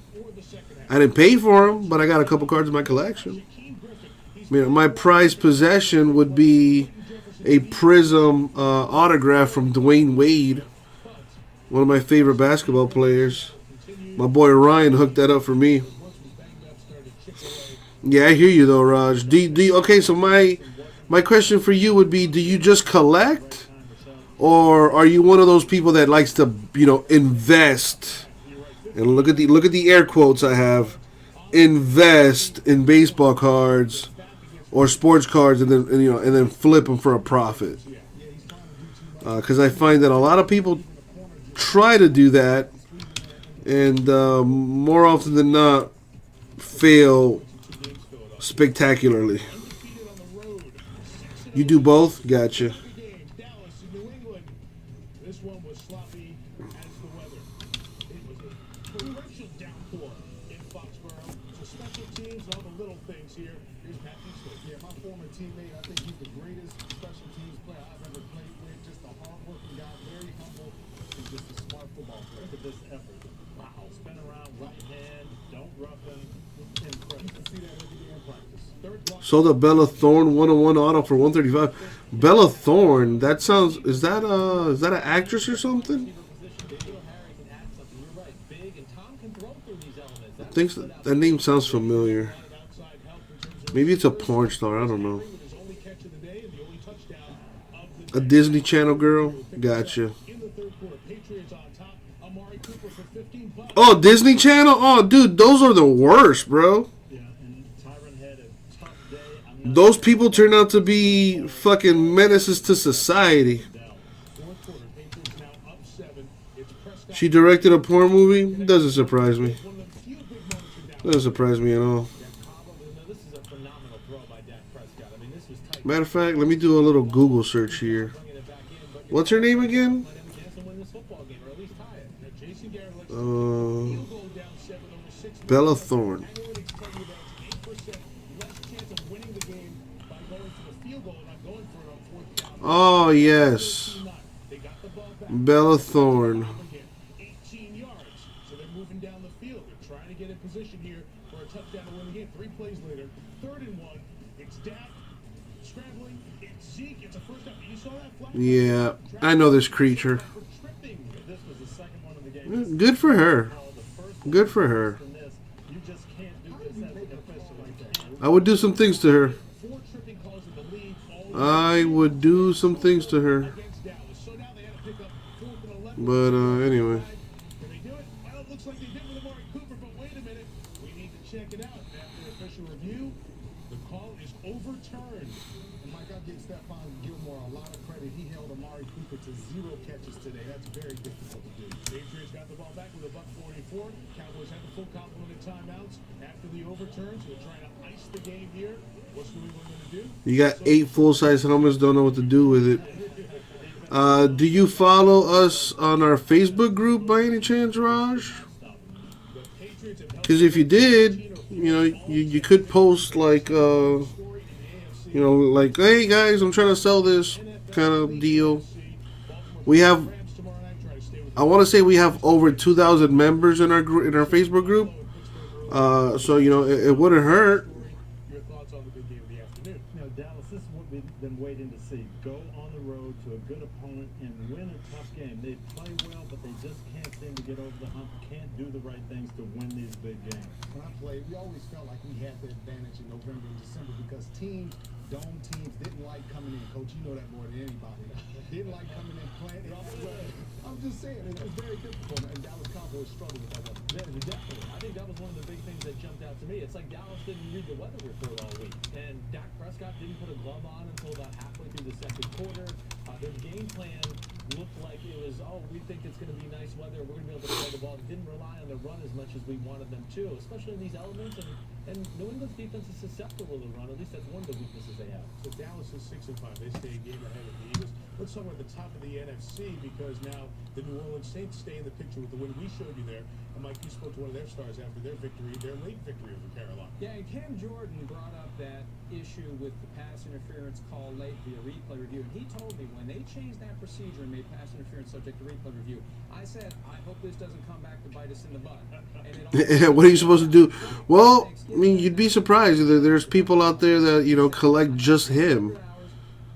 I didn't pay for them, but I got a couple cards in my collection. You know, my prized possession would be a Prism autograph from Dwayne Wade, one of my favorite basketball players. My boy Ryan hooked that up for me. Yeah, I hear you though, Raj. Okay, so my question for you would be: do you just collect, or are you one of those people that likes to invest? And look at the air quotes I have: invest in baseball cards or sports cards, and then flip them for a profit. Because I find that a lot of people try to do that, and more often than not, fail spectacularly. You do both? Gotcha. This one was sloppy as the weather. It was a torrential downpour in Foxborough. So special teams and all the little things here. Here's Patrick Smith. Yeah, my former teammate. I think he's the greatest special teams player I've ever played with. Just a hard-working guy, very humble, and just a smart football player. Look at this effort. Wow. Spin around, right hand, don't rough him. Incredible. You can see that every day in practice. Sold a Bella Thorne 101 auto for $135. Bella Thorne, that sounds, is that an actress or something? I think that name sounds familiar. Maybe it's a porn star, I don't know. A Disney Channel girl? Gotcha. Oh, Disney Channel? Oh, dude, those are the worst, bro. Those people turn out to be fucking menaces to society. She directed a porn movie? Doesn't surprise me. Doesn't surprise me at all. Matter of fact, let me do a little Google search here. What's her name again? Bella Thorne. Oh, yes. Bella Thorne. 18 yards. So they're moving down the field. They're trying to get in position here for a touchdown to win the game. 3 plays later, 3rd and 1. It's Dak scrambling. It's Zeke. It's a first down. You saw that flag? Yeah, I know this creature. Good for her. Good for her. I would do some things to her. I would do some things to her. But anyway. Check it out. After official review, the call is overturned. And my God gives Stephon Gilmore a lot of credit. He held Amari Cooper to 0 catches today. That's very difficult to do. Patriots got the ball back with $1:44. Cowboys had the full complement of timeouts after the overturn. So they're trying to ice the game here. What's New England going to do? You got 8 full-size helmets, don't know what to do with it. Do you follow us on our Facebook group by any chance, Raj? Because if you did, you could post like, like, hey guys, I'm trying to sell this kind of deal. We have, I want to say we have over 2,000 members in our Facebook group. So it wouldn't hurt. Your thoughts on the big game of the afternoon? Dallas, this is what we than waiting to see. Go on the road to a good opponent and win a tough game. They play well, but they just can't seem to get over the hump, can't do the right things to win these big games. When I played, we always felt like we had the advantage in November and December because dome teams didn't like coming in. Coach, you know that more than anybody. Didn't like coming in playing. I'm just saying, it was very difficult, and Dallas Cowboys struggled with that weather. Yeah, definitely. I think that was one of the big things that jumped out to me. It's like Dallas didn't read the weather report all week, and Dak Prescott didn't put a glove on until about halfway through the second quarter. Their game plan looked like it was, we think it's going to be nice weather. We're going to be able to play the ball. They didn't rely on the run as much as we wanted them to, especially in these elements. And New England's defense is susceptible to the run. At least that's one of the weaknesses they have. So Dallas is 6-5. They stay a game ahead of the Eagles. Let's talk about the top of the NFC because now the New Orleans Saints stay in the picture with the win we showed you there. And Mike, you spoke to one of their stars after their victory, their late victory over Carolina. Yeah, and Cam Jordan brought up that issue with the pass interference call late via replay review. And he told me when they changed that procedure and made pass interference subject to replay review, I said, I hope this doesn't come back to bite us in the butt. And What are you supposed to do? Well, I mean, you'd be surprised. There's people out there that, collect just him.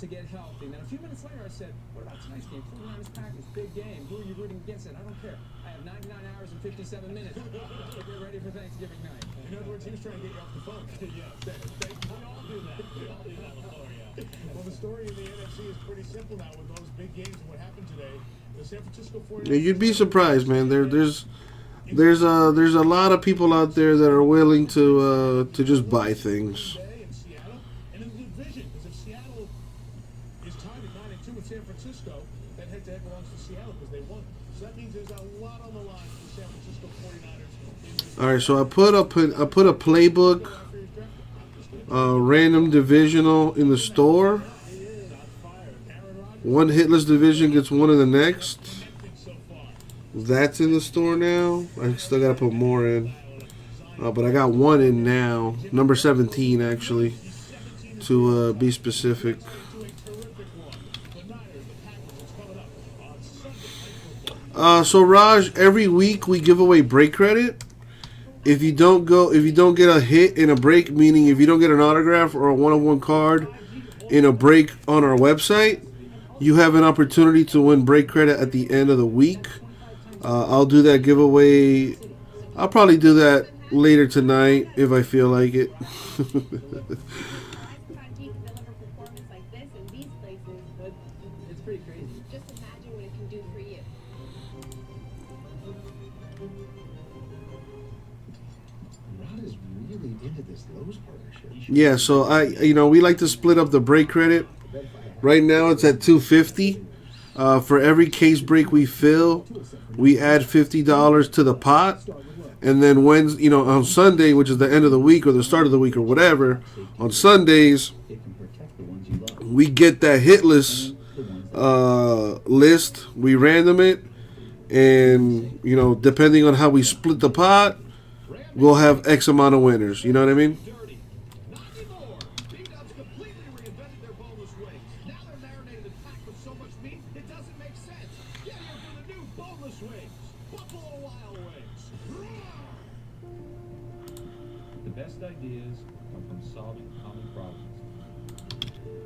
To get healthy. Then a few minutes later, I said, what about tonight's game? 49ers Packers, big game. Who are you rooting against? I don't care. I have 99 hours and 57 minutes to get ready for Thanksgiving night. In other words, he was trying to get you off the phone. Yeah, we all do that. We all do that before, yeah. Well, the story in the NFC is pretty simple now with those big games and what happened today. The San Francisco 49ers. Yeah, you'd be surprised, man. There's a lot of people out there that are willing to just buy things. And in the division, because if Seattle is tied at 9-2 with San Francisco, that head-to-head belongs to Seattle because they won. So that means there's a lot on the line for the San Francisco 49ers. All right, so I put a playbook, random divisional in the store. One hitless division gets one in the next. That's in the store now. I still gotta put more in, but I got one in now. Number 17, actually, to be specific. So Raj, every week we give away break credit. If you don't get a hit in a break, meaning if you don't get an autograph or a one-on-one card in a break on our website, you have an opportunity to win break credit at the end of the week. I'll do that giveaway. I'll probably do that later tonight if I feel like it. It's pretty crazy. Just imagine what it can do for you. Rod is really into this Lowe's partnership. Yeah, so we like to split up the break credit. Right now it's at $250. For every case break we fill, we add $50 to the pot, and then on Sunday, which is the end of the week or the start of the week or whatever, on Sundays we get that hitless list. We random it, and depending on how we split the pot, we'll have X amount of winners. You know what I mean? The best ideas come from solving common problems.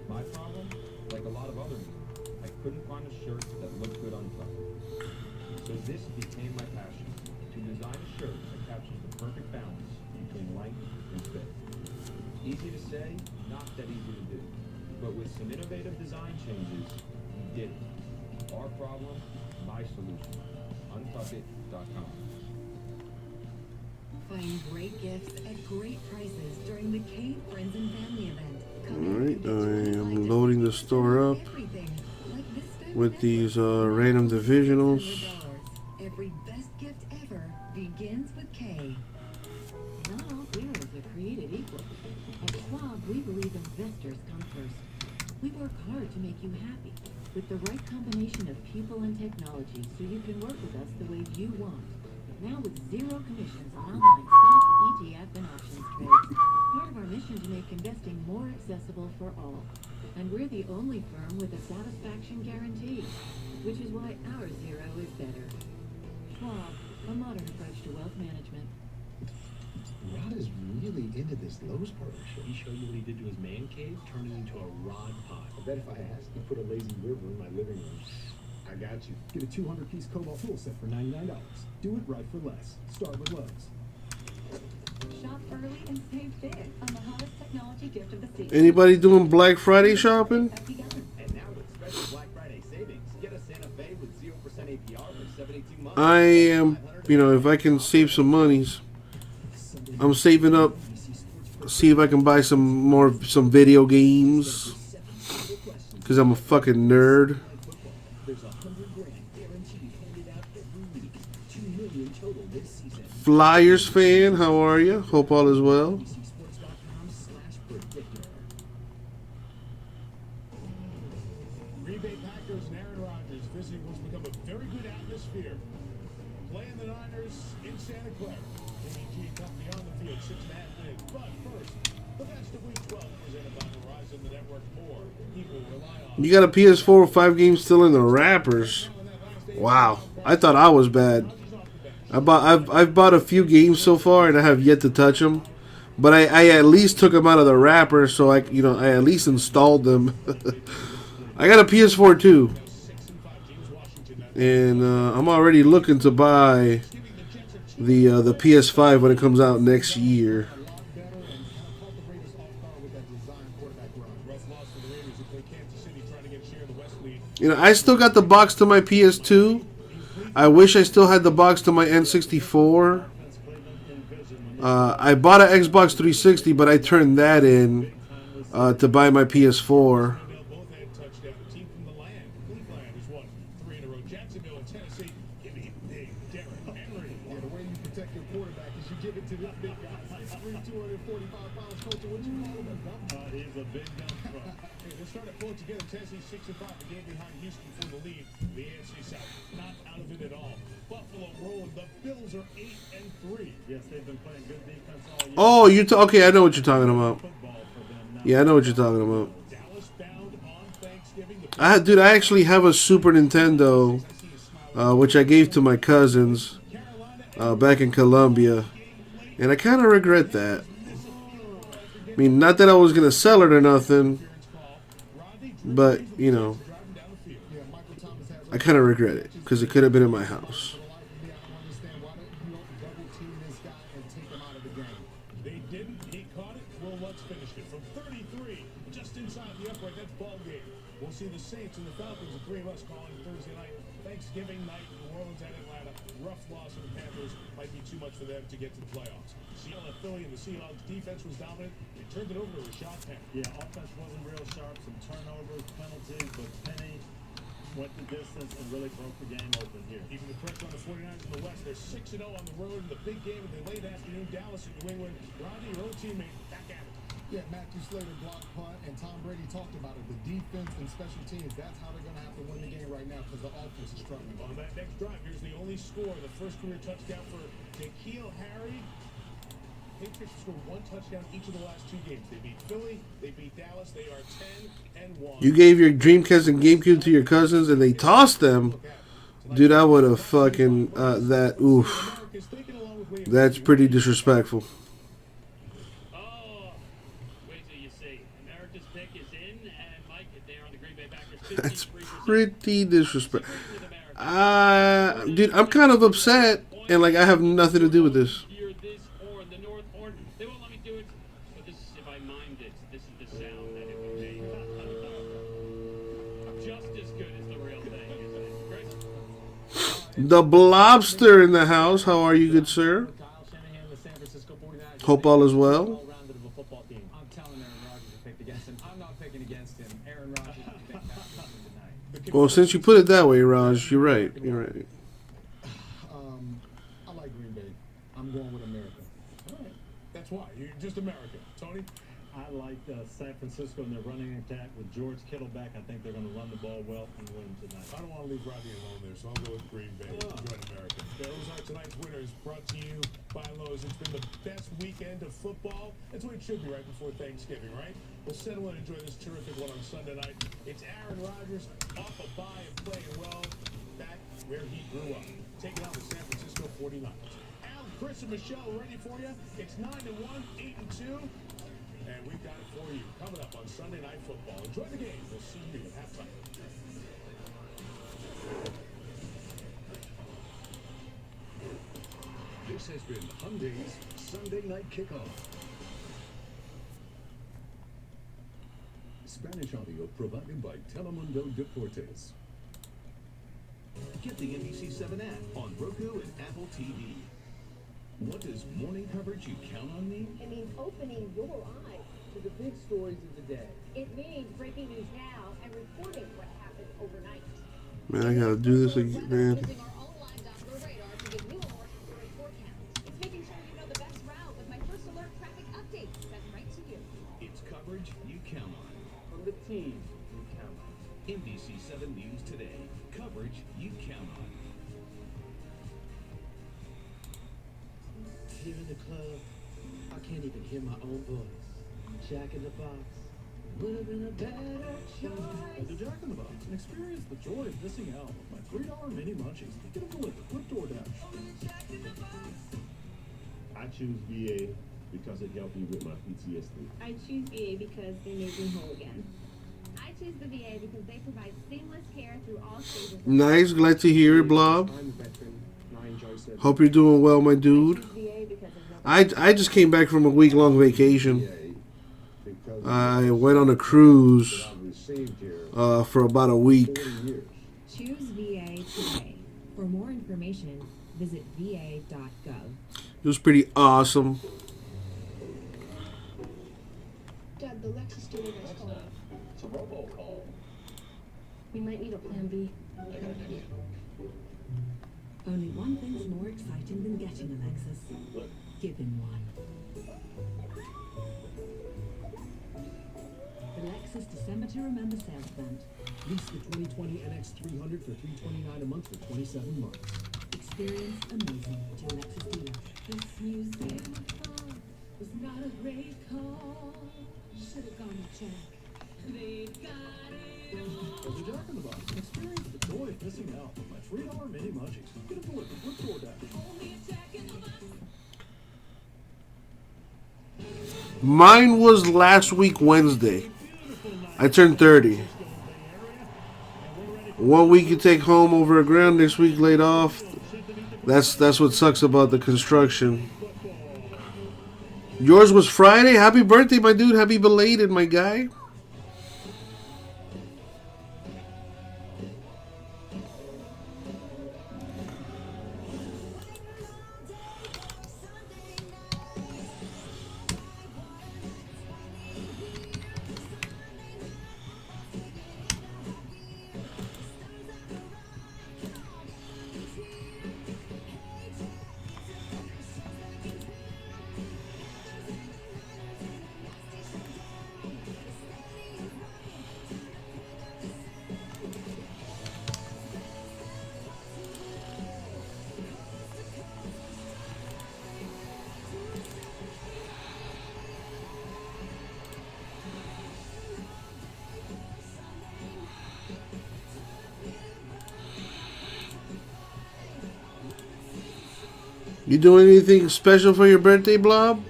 My problem, like a lot of others, I couldn't find a shirt that looked good untucked. So this became my passion, to design a shirt that captures the perfect balance between length and fit. Easy to say, not that easy to do. But with some innovative design changes, we did it. Our problem, my solution. Untuckit.com. Find great gifts at great prices during the K Friends and Family event. Alright, I am loading the store up with these random divisionals. Every best gift ever begins with K. Not all parents are created equal. At Schwab, we believe investors come first. We work hard to make you happy with the right combination of people and technology so you can work with us the way you want. Now with zero commissions on online stock, ETF, and options trades. Part of our mission to make investing more accessible for all. And we're the only firm with a satisfaction guarantee, which is why our zero is better. Schwab, a modern approach to wealth management. Rod is really into this Lowe's partnership. He showed you what he did to his man cave, turned it into a rod pot. I bet if I asked, he'd put a lazy river in my living room. I got you. Get a 200-piece Cobalt tool set for $99. Do it right for less. Start with Lowe's. Shop early and save big on the hottest technology gift of the season. Anybody doing Black Friday shopping? And now with special Black Friday savings, get a Santa Fe with 0% APR for 72 months. I am, you know, if I can save some monies, I'm saving up. See if I can buy some video games, because I'm a fucking nerd. There's $100,000 guaranteed handed out every week. 2 million total this season. Flyers fan, how are you? Hope all is well. Green Bay Packers and Aaron Rodgers visiting what's become a very good atmosphere. Playing the Niners in Santa Clara. Jimmy G and company on the field, 6.5 wins. But first, the best of Week 12 presented by Verizon, the network more people rely on. You got a PS4 with 5 games still in the wrappers. Wow, I thought I was bad. I've bought a few games so far and I have yet to touch them. But I at least took them out of the wrapper, so I at least installed them. I got a PS4 too, and I'm already looking to buy the PS5 when it comes out next year. You know, I still got the box to my PS2. I wish I still had the box to my N64. I bought an Xbox 360, but I turned that in to buy my PS4. Together, Tennessee 6-5, a game behind Houston for the lead. The AFC South not out of it at all. Buffalo rolling. The Bills are 8-3. Yes, they've been playing good defense all year. Oh, you okay? I know what you're talking about. Yeah, I know what you're talking about. Dude, I actually have a Super Nintendo, which I gave to my cousins back in Colombia, and I kind of regret that. I mean, not that I was gonna sell it or nothing. But, you know, I kind of regret it because it could have been in my house. They didn't. He caught it. Well, let's finish it. From 33, just inside the upright. That's ball game. We'll see the Saints and the Falcons, the three of us calling Thursday night. Thanksgiving night, New Orleans at Atlanta. Rough loss of the Panthers. Might be too much for them to get to the playoffs. Seattle at Philly, and the Seahawks defense was dominant. They turned it over to Rashad Penny. Yeah, offense wasn't real sharp. Some turnovers, penalties, but Penny went the distance and really broke the game open here. Even the pressure on the 49ers in the West. They're 6-0 on the road in the big game of the late afternoon. Dallas and New England. Rodney, your old teammate, back at it. Yeah, Matthew Slater blocked punt, and Tom Brady talked about it. The defense and special teams, that's how they're going to have to win the game right now because the offense is struggling. On that next drive, here's the only score. The first career touchdown for N'Keal Harry. Patriots scored 1 touchdown each of the last 2 games. They beat Philly, they beat Dallas. They are 10-1. You gave your Dreamcast and GameCube to your cousins and they tossed them. Dude, I would have fucking, oof. That's pretty disrespectful. Oh, wait till you see. America's pick is in, and Mike is there on the Green Bay Packers. That's pretty disrespectful. Dude, I'm kind of upset, and like I have nothing to do with this. They won't let me do it, but this is, if I mimed it, this is the sound that it would make. Just as good as the real thing, isn't it, Chris? The Blobster in the house. How are you, good sir? Hope all is well. I'm telling Aaron Rodgers to pick against him. I'm not picking against him. Aaron Rodgers is the big tonight. Well, since you put it that way, Raj, you're right. You're right. I like Green Bay. I'm going with America. All right. That's why. You're just American. Tony? I like San Francisco and their running attack with George Kittle back. I think they're going to run the ball well and win tonight. I don't want to leave Rodney alone there, so I'll go with Green Bay. Join America. Those are tonight's winners, brought to you by Lowe's. It's been the best weekend of football. That's what it should be right before Thanksgiving, right? We'll settle and enjoy this terrific one on Sunday night. It's Aaron Rodgers off a bye and playing well back where he grew up, taking on the San Francisco 49ers. Al Chris and Michelle ready for you. It's 9-1, 8-2. And we've got it for you coming up on Sunday Night Football. Enjoy the game. We'll see you at halftime. This has been Hyundai's Sunday Night Kickoff. Spanish audio provided by Telemundo Deportes. Get the NBC7 app on Roku and Apple TV. What does morning coverage you count on mean? It means opening your eyes to the big stories of the day. It means breaking news now and reporting what happened overnight. Man, I gotta do this again, man. Using our own live Doppler radar to give you a more accurate forecast. It's making sure you know the best route with my first alert traffic updates sent right to you. It's coverage you count on. From the team you count on. NBC7 News Today. Coverage you count on. Here in the club, I can't even hear my own voice. Jack in the Box would have been a better choice. The Jack in the Box, and experience the joy of missing out on my $3 mini munchies. Get them delivered with DoorDash. I choose VA because it helped me with my PTSD. I choose VA because they made me whole again. I choose the VA because they provide seamless care through all stages. Nice, glad to hear it, Blob. I'm a veteran, and I enjoy serving. Hope you're doing well, my dude. I just came back from a week-long vacation. I went on a cruise for about a week. Choose VA today. For more information, visit va.gov. It was pretty awesome. Dad, the Lexus dealer is calling. It's a robocall. We might need a plan B. I got an idea. Only one thing's more exciting than getting a Lexus. Look. Give him one. The Lexus December to Remember sales event. Lease the 2020 NX 300 for $329 a month for 27 months. Experience amazing at your Lexus dealer. This music was not a great call. Should have gone to check. They got it all. The Jack in the Box, and experience the joy of missing out on my $3 mini munchies. Get them delivered with DoorDash. Mine was last week Wednesday. I turned 30. 1 week you take home over a grand, next week laid off. That's what sucks about the construction. Yours was Friday. Happy birthday, my dude. Happy belated, my guy. You doing anything special for your birthday, Blob?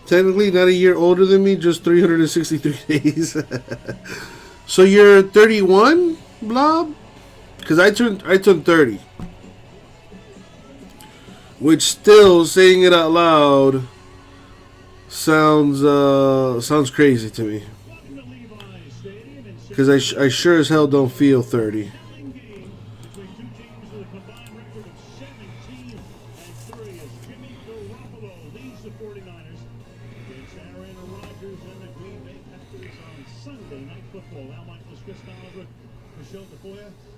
Technically not a year older than me, just 363 days. So you're 31, Blob? Because I turned 30. Which still, saying it out loud, sounds crazy to me. Because I sure as hell don't feel 30.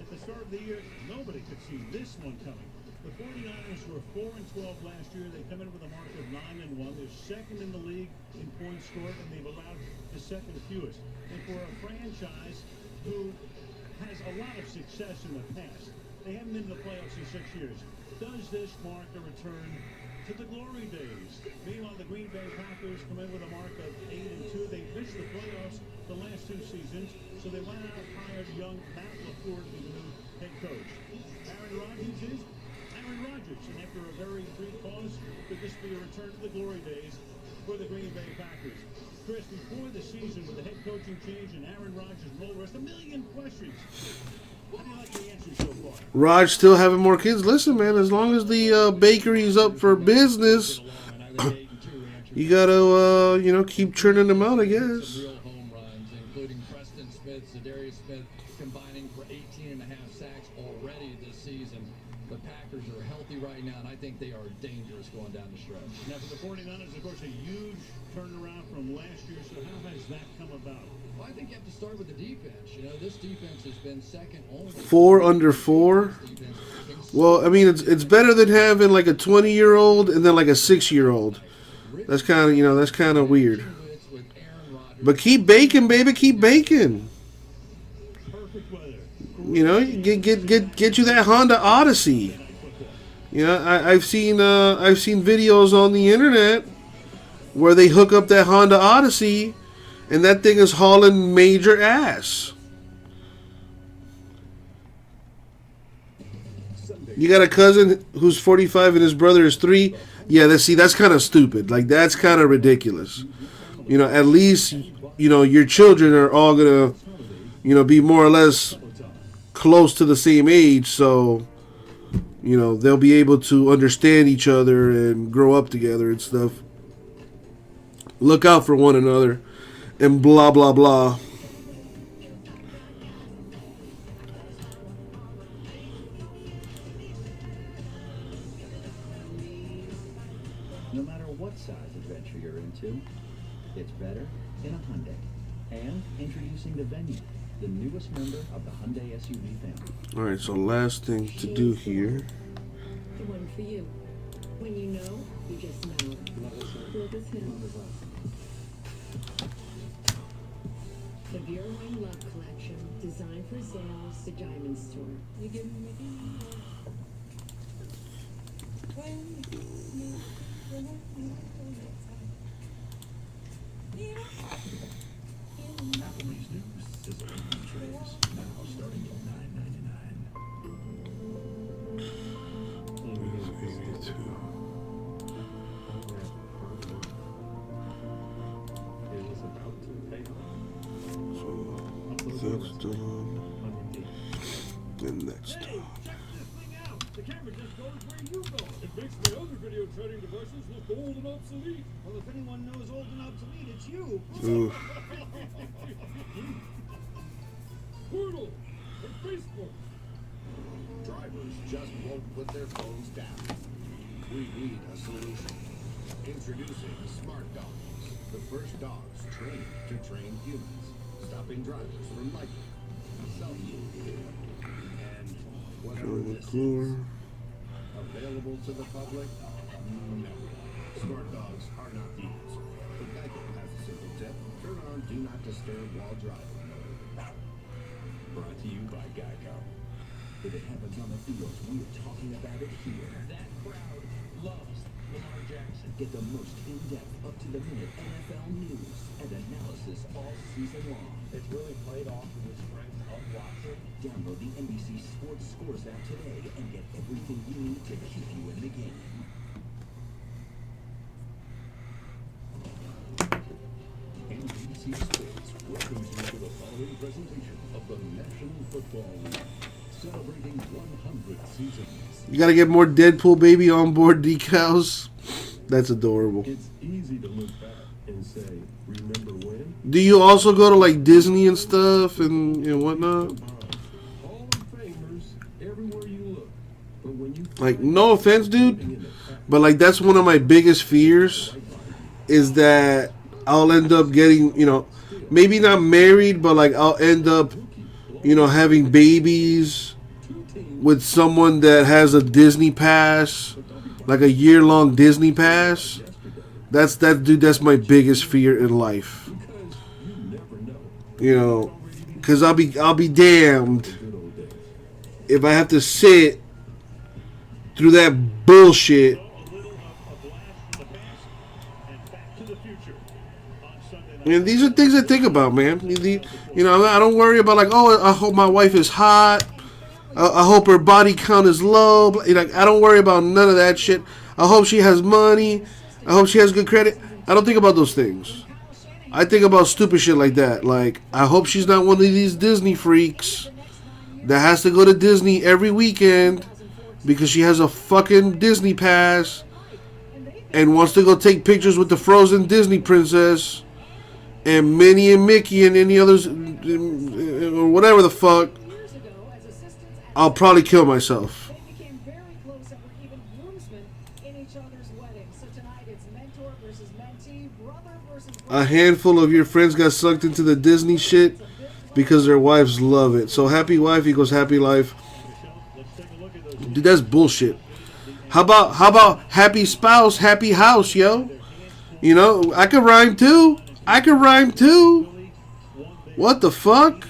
At the start of the year, nobody could see this one coming. The 49ers were 4-12 last year. They come in with a mark of 9-1. They're second in the league in points scored, and they've allowed the second fewest. And for a franchise who has a lot of success in the past, they haven't been in the playoffs in 6 years. Does this mark a return to the glory days? Meanwhile, the Green Bay Packers come in with a mark of 8-2. They missed the playoffs the last 2 seasons, so they went out and hired young Matt LaFleur to be the new head coach. Aaron Rodgers is Aaron Rodgers, and after a very brief pause, could this be a return to the glory days for the Green Bay Packers? Chris, before the season, with the head coaching change and Aaron Rodgers and all the rest, a million questions. How do you like the answers so far? Raj still having more kids. Listen, man, as long as the bakery's up for business, you gotta, you know, keep churning them out, I guess. Real home runs, including Preston Smith, Zadarius Smith, combining for 18.5 sacks already this season. The Packers are healthy right now, and I think they are dangerous going down the stretch. Now, for the 49ers, of course, a huge turnaround from last year. So how has that come about? Well, I think you have to start with the defense. You know, this defense has been second only. 4 under 4. Well, I mean, it's better than having like a 20-year-old and then like a 6-year-old. That's kind of, you know, that's kind of weird. But keep baking, baby, keep baking. You know, get you that Honda Odyssey. You know, I've seen videos on the internet where they hook up that Honda Odyssey, and that thing is hauling major ass. You got a cousin who's 45 and his brother is 3. Yeah, that's kind of stupid. Like, that's kind of ridiculous. You know, at least, you know, your children are all gonna, you know, be more or less close to the same age, so, you know, they'll be able to understand each other and grow up together and stuff. Look out for one another and blah, blah, blah. No matter what size adventure you're into, it's better in a Hyundai. And introducing the Venue, the newest member of the Hyundai SUV family. Alright, so last thing to do here. The one for you. When you know, you just know. Love is him. The Vera Wang Love Collection, designed for sales, the Diamond Store. You give me Applebee's new sizzling trays, now starting at That's done. And that's done. The camera just goes where you go. It makes my other video trading devices look old and obsolete. Well, if anyone knows old and obsolete, it's you. Portal and Facebook. Drivers just won't put their phones down. We need a solution. Introducing Smart Dogs, the first dogs trained to train humans, stopping drivers from liking, self-moving, and whatever this is. Available to the public? No. Smart dogs are not thieves. But Geico has a simple tip. Turn on Do Not Disturb while driving. brought to you by Geico. If it happens on the field, we're talking about it here. That crowd loves Lamar Jackson. Get the most in-depth, up-to-the-minute NFL news and analysis all season long. It's really played off of the strength of Watson. Download the NBC Sports Scores app today and get everything you need to keep you in the game. NBC Sports welcomes you to the following presentation of the National Football League, celebrating 100 seasons. You gotta get more Deadpool baby on board decals. That's adorable. It's easy to look back and say, remember when? Do you also go to like Disney and stuff and whatnot? Hall of Famers everywhere you look. But when you Like, no offense, dude, but like that's one of my biggest fears is that I'll end up getting, you know, maybe not married, but like I'll end up, you know, having babies with someone that has a Disney pass, like a year-long Disney pass. That's my biggest fear in life. You know, because I'll be damned if I have to sit through that bullshit. And Back to the Future on Sunday And these are things I think about, man. You know, I don't worry about like, oh, I hope my wife is hot. I hope her body count is low. Like, I don't worry about none of that shit. I hope she has money. I hope she has good credit. I don't think about those things. I think about stupid shit like that. Like, I hope she's not one of these Disney freaks that has to go to Disney every weekend because she has a fucking Disney pass and wants to go take pictures with the frozen Disney princess and Minnie and Mickey and any others or whatever the fuck. I'll probably kill myself. A handful of your friends got sucked into the Disney shit because their wives love it. So happy wife equals happy life. Dude, that's bullshit. How about happy spouse, happy house, yo? You know, I could rhyme too. What the fuck?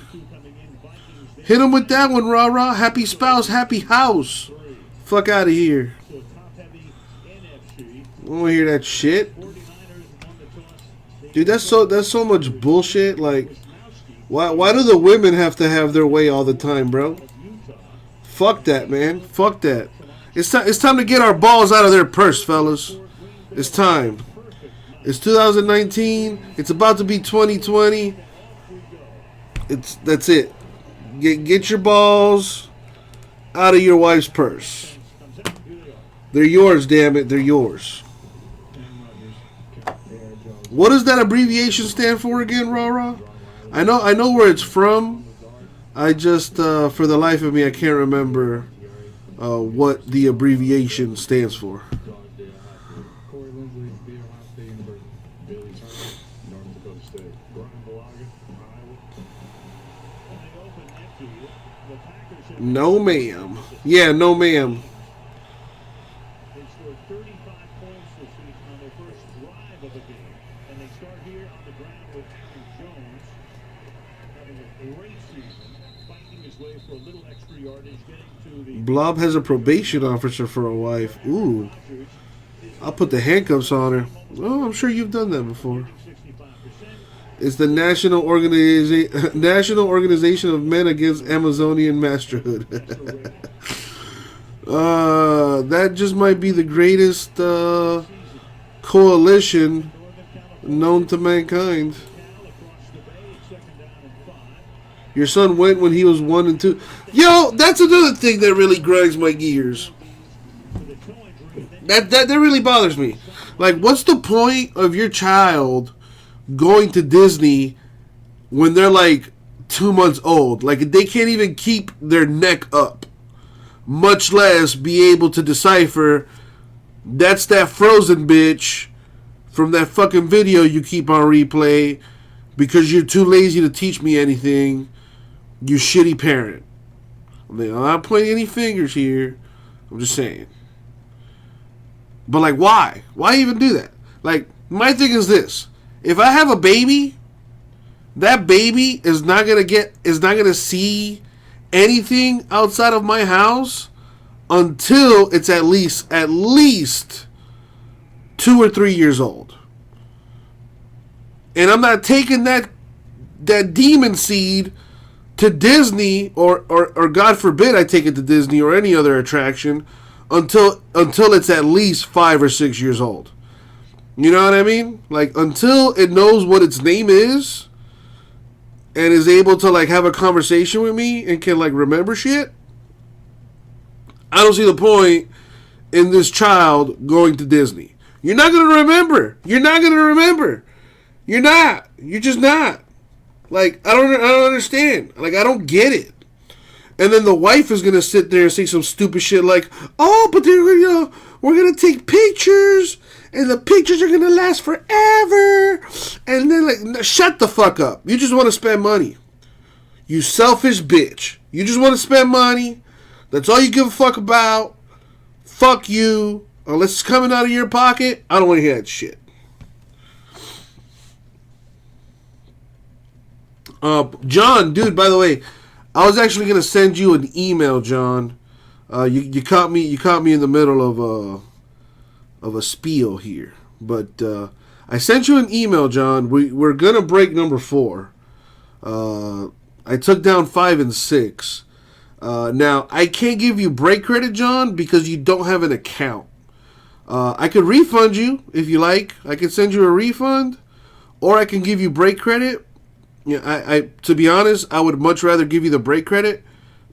Hit him with that one, rah rah. Happy spouse, happy house. Fuck out of here. I don't want to hear that shit. Dude, that's so much bullshit. Like, why do the women have to have their way all the time, bro? Fuck that, man. Fuck that. It's time to get our balls out of their purse, fellas. It's time. It's 2019. It's about to be 2020. That's it. Get your balls out of your wife's purse. They're yours, damn it. They're yours. What does that abbreviation stand for again, Rara? I know where it's from. I just, for the life of me, I can't remember what the abbreviation stands for. No, ma'am. Yeah, no, ma'am. They scored 35 points this season on their first drive of the game. And they start here on the ground with Aaron Jones having a great season, fighting his way for a little extra yardage, getting to the... Blob has a probation officer for a wife. Ooh. I'll put the handcuffs on her. Oh, I'm sure you've done that before. It's the National Organization of Men Against Amazonian Masterhood. That just might be the greatest coalition known to mankind. Your son went when he was 1 and 2. Yo, that's another thing that really grinds my gears. That really bothers me. Like, what's the point of your child going to Disney when they're like 2 months old? Like, they can't even keep their neck up, much less be able to decipher that's that Frozen bitch from that fucking video you keep on replay because you're too lazy to teach me anything, you shitty parent. I'm not pointing any fingers here. I'm just saying. But like, why? Why even do that? Like, my thing is this. If I have a baby, that baby is not gonna see anything outside of my house until it's at least 2 or 3 years old. And I'm not taking that demon seed to Disney or God forbid I take it to Disney or any other attraction until it's at least 5 or 6 years old. You know what I mean? Like, until it knows what its name is and is able to like have a conversation with me and can like remember shit, I don't see the point in this child going to Disney. You're not going to remember. You're not. You're just not. Like, I don't understand. Like, I don't get it. And then the wife is going to sit there and say some stupid shit like, oh, but we're going to take pictures and the pictures are going to last forever. And then, like, shut the fuck up. You just want to spend money. You selfish bitch. You just want to spend money. That's all you give a fuck about. Fuck you. Unless it's coming out of your pocket, I don't want to hear that shit. John, dude, by the way, I was actually going to send you an email, John. You caught me in the middle of a spiel here, but I sent you an email, John. We're gonna break number 4. I took down 5 and 6. Now I can't give you break credit, John, because you don't have an account. I could refund you if you like. I could send you a refund, or I can give you break credit. Yeah, I to be honest, I would much rather give you the break credit,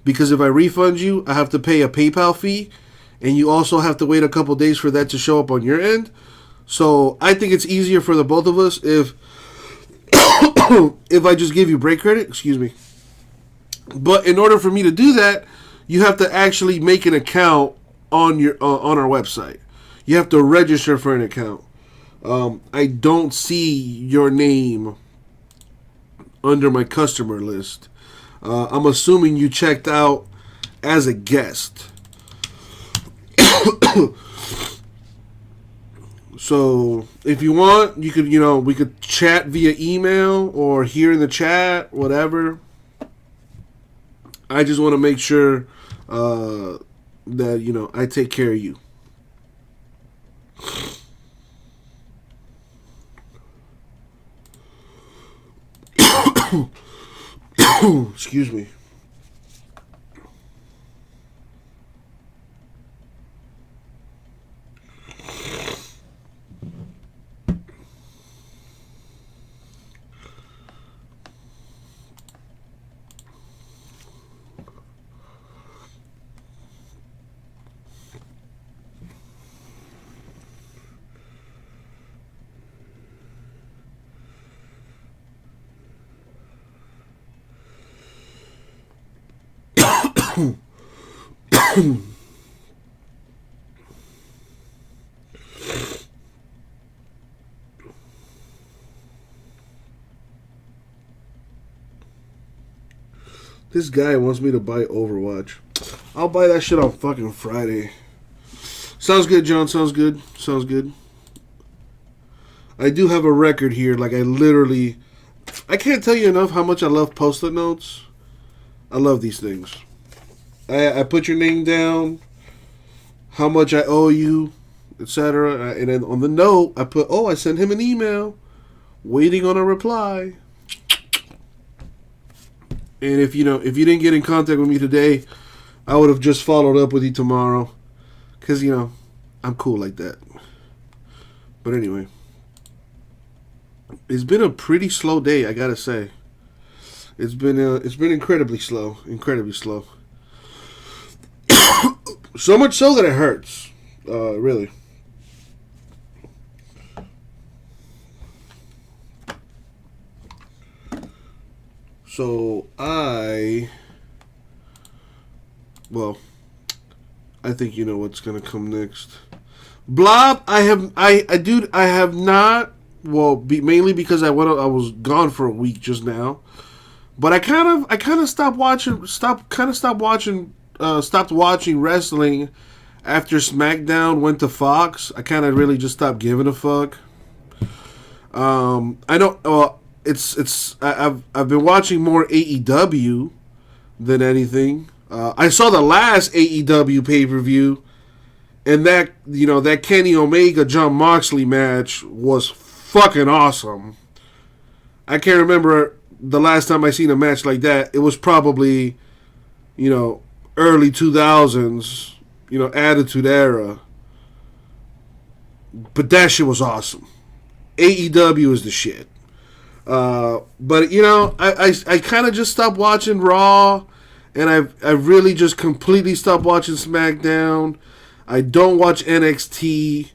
because if I refund you, I have to pay a PayPal fee, and you also have to wait a couple days for that to show up on your end. So I think it's easier for the both of us if if I just give you break credit. Excuse me. But in order for me to do that, you have to actually make an account on your on our website. You have to register for an account. I don't see your name under my customer list. I'm assuming you checked out as a guest. So if you want, you could, we could chat via email or here in the chat, whatever. I just want to make sure that, I take care of you. Excuse me. This guy wants me to buy Overwatch. I'll buy that shit on fucking Friday. Sounds good, John. Sounds good. Sounds good. I do have a record here. Like, I can't tell you enough how much I love Post-it notes. I love these things. I put your name down, how much I owe you, etc. And then on the note, I put, I sent him an email, waiting on a reply. And if you didn't get in contact with me today, I would have just followed up with you tomorrow, because I'm cool like that. But anyway, it's been a pretty slow day, I gotta say. It's been incredibly slow, so much so that it hurts, really. So I think you know what's gonna come next. Blob, I have not. Well, mainly because I was gone for a week just now, but I kind of stopped watching wrestling after SmackDown went to Fox. I kind of really just stopped giving a fuck. I don't. I've been watching more AEW than anything. I saw the last AEW pay-per-view, and that Kenny Omega John Moxley match was fucking awesome. I can't remember the last time I seen a match like that. It was probably, early 2000s, Attitude Era. But that shit was awesome. AEW is the shit. But I kind of just stopped watching Raw, and I've really just completely stopped watching SmackDown. I don't watch NXT.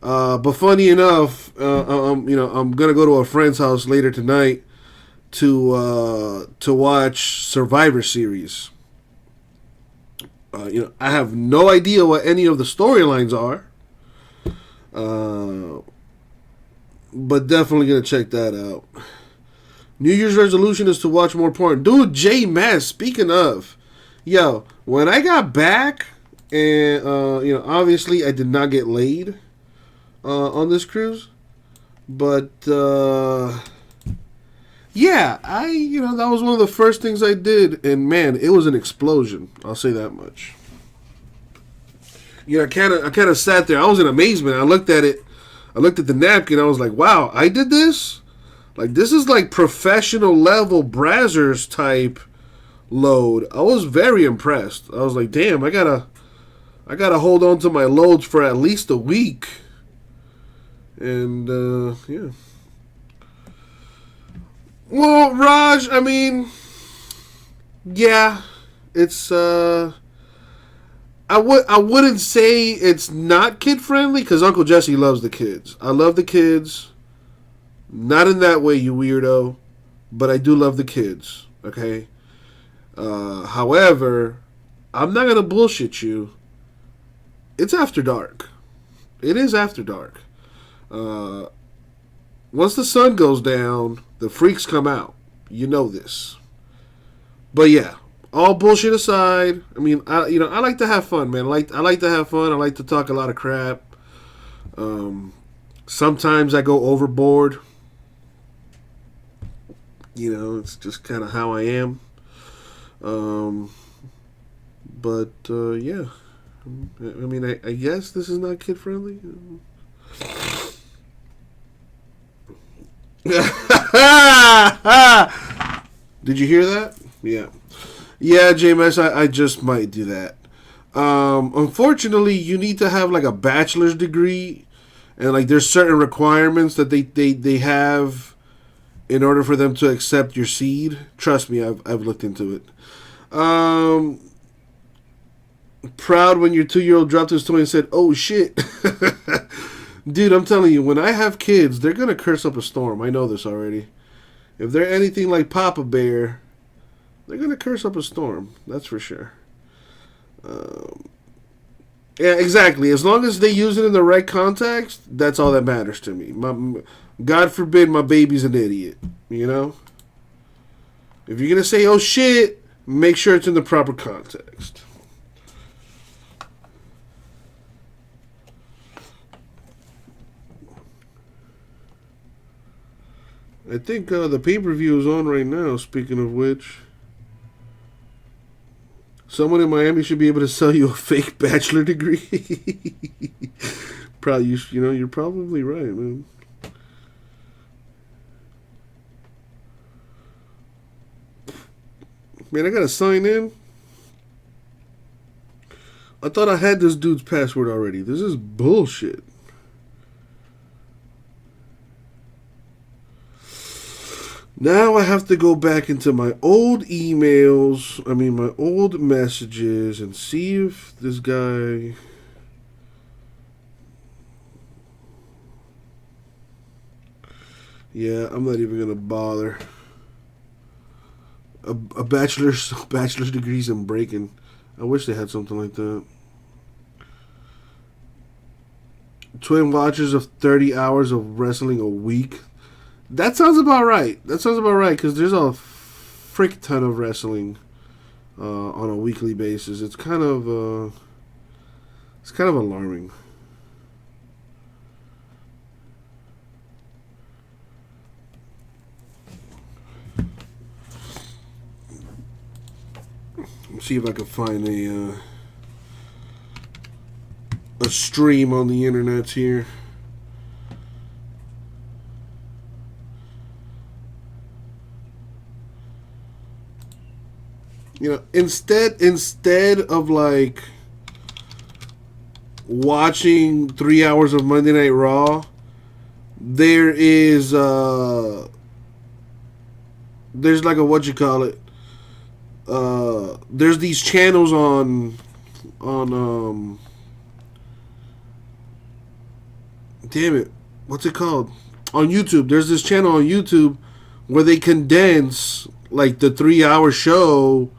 But funny enough, I'm gonna go to a friend's house later tonight to watch Survivor Series. I have no idea what any of the storylines are. But definitely gonna check that out. New Year's resolution is to watch more porn. Dude, J Mess, speaking of, when I got back, and obviously I did not get laid on this cruise, but that was one of the first things I did, and man, it was an explosion. I'll say that much. I kind of sat there. I was in amazement. I looked at it. I looked at the napkin. I was like, wow, I did this? Like, this is like professional level Brazzers type load. I was very impressed. I was like, damn, I gotta hold on to my loads for at least a week. And, yeah. Well, Raj, I mean, yeah, it's, I wouldn't say it's not kid-friendly, because Uncle Jesse loves the kids. I love the kids. Not in that way, you weirdo. But I do love the kids, okay? However, I'm not going to bullshit you. It's after dark. It is after dark. Once the sun goes down, the freaks come out. You know this. But yeah, all bullshit aside, I mean, I like to have fun, man. I like to have fun. I like to talk a lot of crap. Sometimes I go overboard. You know, it's just kind of how I am. But yeah, I mean, I guess this is not kid friendly. Did you hear that? Yeah. Yeah, JMS, I just might do that. Unfortunately, you need to have like a bachelor's degree, and like there's certain requirements that they have in order for them to accept your seed. Trust me, I've looked into it. Proud when your 2-year-old dropped his toy and said, "Oh shit." Dude, I'm telling you, when I have kids, they're going to curse up a storm. I know this already. If they're anything like Papa Bear, they're going to curse up a storm. That's for sure. Yeah, exactly. As long as they use it in the right context, that's all that matters to me. God forbid my baby's an idiot, you know? If you're going to say, oh shit, make sure it's in the proper context. I think the pay-per-view is on right now, speaking of which. Someone in Miami should be able to sell you a fake bachelor degree. Probably, you're probably right, man. Man, I gotta sign in. I thought I had this dude's password already. This is bullshit. Now I have to go back into my old emails, my old messages, and see if this guy... Yeah, I'm not even going to bother. A bachelor's degrees in breaking. I wish they had something like that. Twin watches of 30 hours of wrestling a week. That sounds about right. Because there's a frick ton of wrestling on a weekly basis. It's kind of alarming. Let's see if I can find a stream on the internet here. You know, instead of like watching 3 hours of Monday Night Raw, there's like a there's these channels on damn it, what's it called? On YouTube. There's this channel on YouTube where they condense like the 3-hour show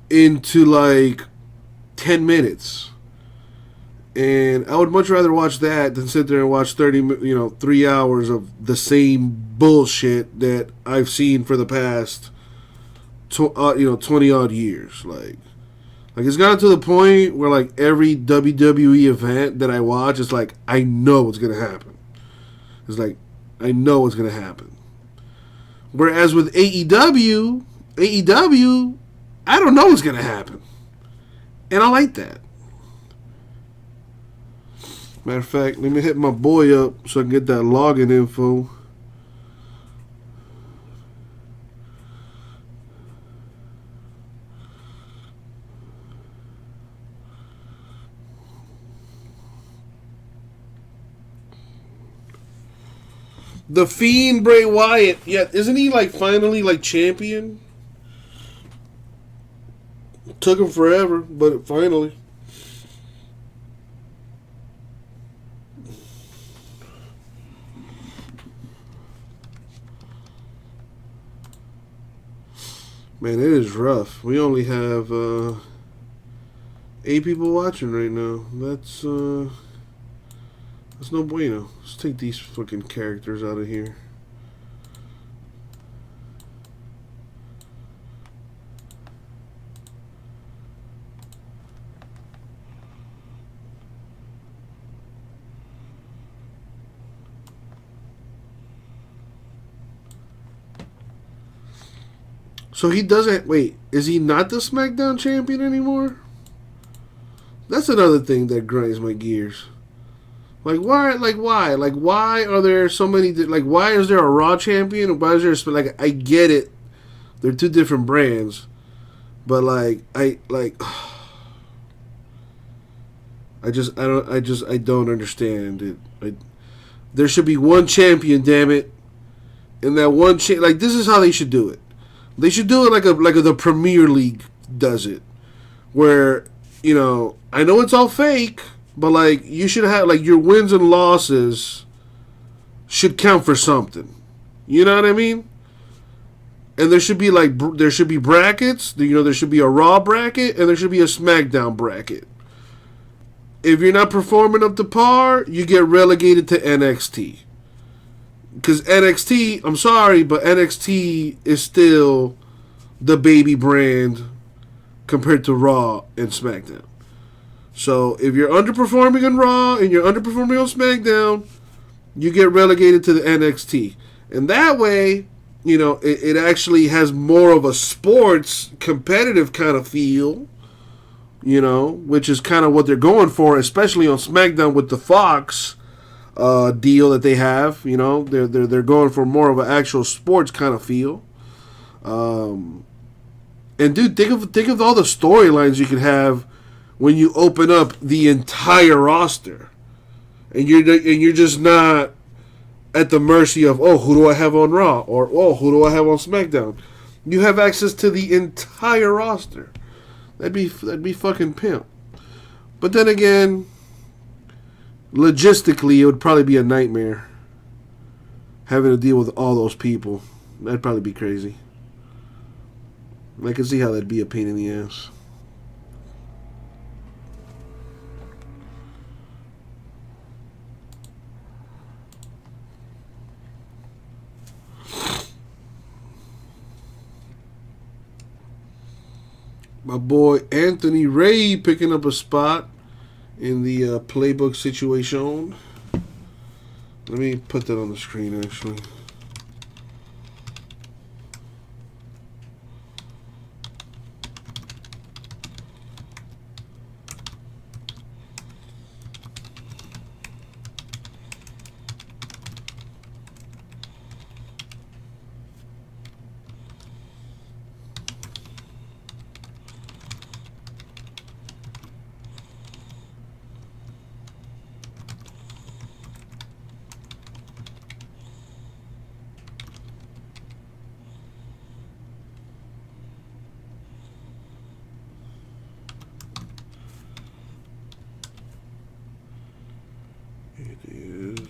into like 10 minutes. And I would much rather watch that than sit there and watch 3 hours of the same bullshit that I've seen for the past 20 odd years. Like it's gotten to the point where like every WWE event that I watch is like, I know what's gonna happen. It's like, I know what's gonna happen. Whereas with AEW, I don't know what's gonna happen. And I like that. Matter of fact, let me hit my boy up so I can get that login info. The Fiend Bray Wyatt, yeah, isn't he like finally like champion? Took him forever, but finally. Man, it is rough. We only have 8 people watching right now. That's no bueno. Let's take these fucking characters out of here. So he doesn't... Wait, is he not the SmackDown champion anymore? That's another thing that grinds my gears. Like, why? Like, why? Like, why are there so many... Like, why is there a Raw champion? Why is there... Like, I get it. They're 2 different brands. But, like, I don't understand it. There should be one champion, damn it. And that one... Like, this is how they should do it. They should do it like the Premier League does it, where, you know, I know it's all fake, but like you should have like your wins and losses should count for something. You know what I mean? And there should be brackets. You know, there should be a Raw bracket and there should be a SmackDown bracket. If you're not performing up to par, you get relegated to NXT. Because NXT, I'm sorry, but NXT is still the baby brand compared to Raw and SmackDown. So if you're underperforming in Raw and you're underperforming on SmackDown, you get relegated to the NXT. And that way, you know, it actually has more of a sports competitive kind of feel, you know, which is kind of what they're going for, especially on SmackDown with the Fox deal that they have. You know, they're going for more of an actual sports kind of feel. And dude, think of all the storylines you could have when you open up the entire roster, and you're just not at the mercy of, oh, who do I have on Raw, or oh, who do I have on SmackDown. You have access to the entire roster. That'd be fucking pimp. But then again, logistically, it would probably be a nightmare having to deal with all those people. That'd probably be crazy. I can see how that'd be a pain in the ass. My boy Anthony Ray picking up a spot in the playbook situation. Let me put that on the screen, actually. It is.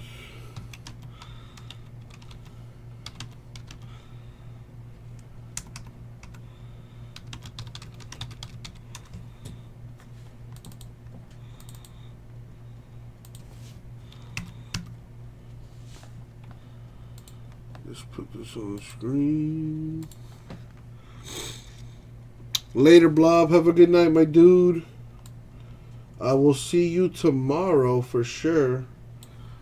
Let's put this on the screen. Later, Blob. Have a good night, my dude. I will see you tomorrow for sure.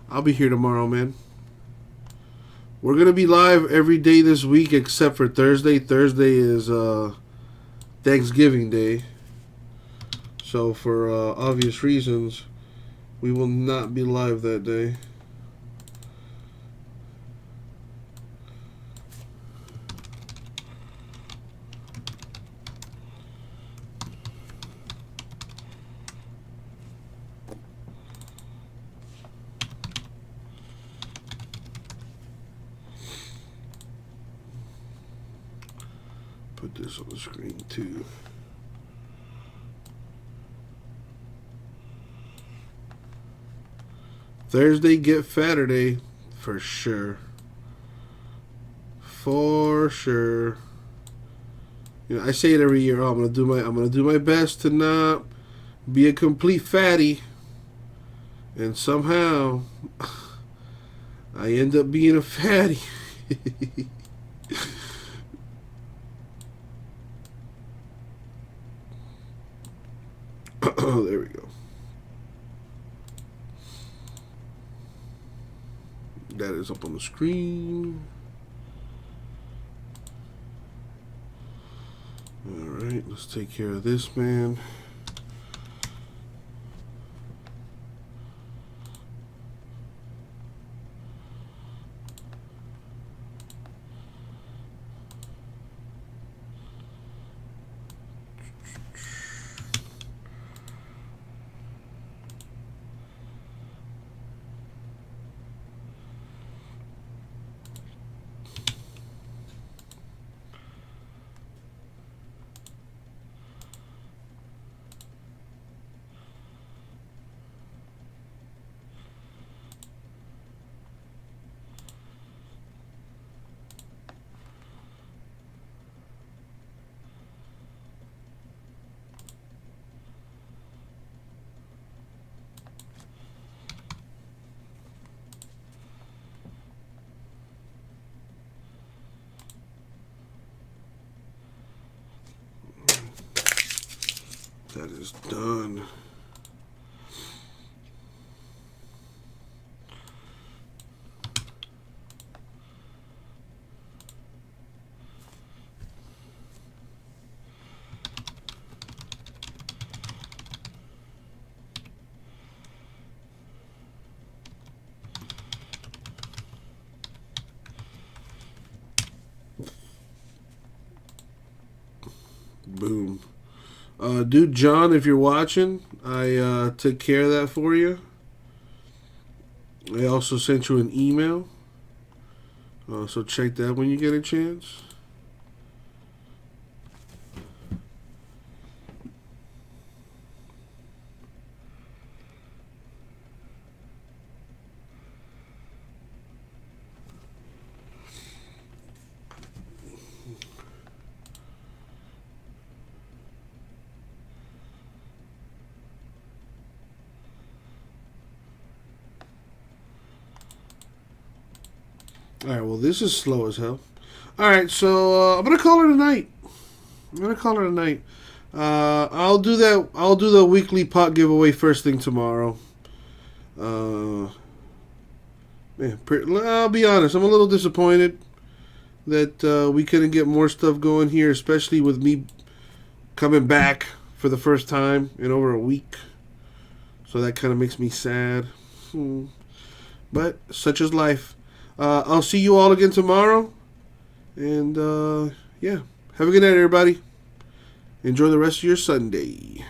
I'll be here tomorrow, man. We're going to be live every day this week except for Thursday. Thursday is Thanksgiving Day. So for obvious reasons, We will not be live that day. Put this on the screen too. Thursday, get Fatterday for sure. For sure. You know, I say it every year. Oh, I'm gonna do my best to not be a complete fatty, and somehow I end up being a fatty. There we go. That is up on the screen. Alright, let's take care of this man. That is done. Boom. Dude, John, if you're watching, I took care of that for you. I also sent you an email. So check that when you get a chance. Alright, well, this is slow as hell. Alright, so I'm going to call her tonight. I'll do the weekly pot giveaway first thing tomorrow. Man, I'll be honest, I'm a little disappointed that we couldn't get more stuff going here, especially with me coming back for the first time in over a week. So that kind of makes me sad. But such is life. I'll see you all again tomorrow. And, yeah. Have a good night, everybody. Enjoy the rest of your Sunday.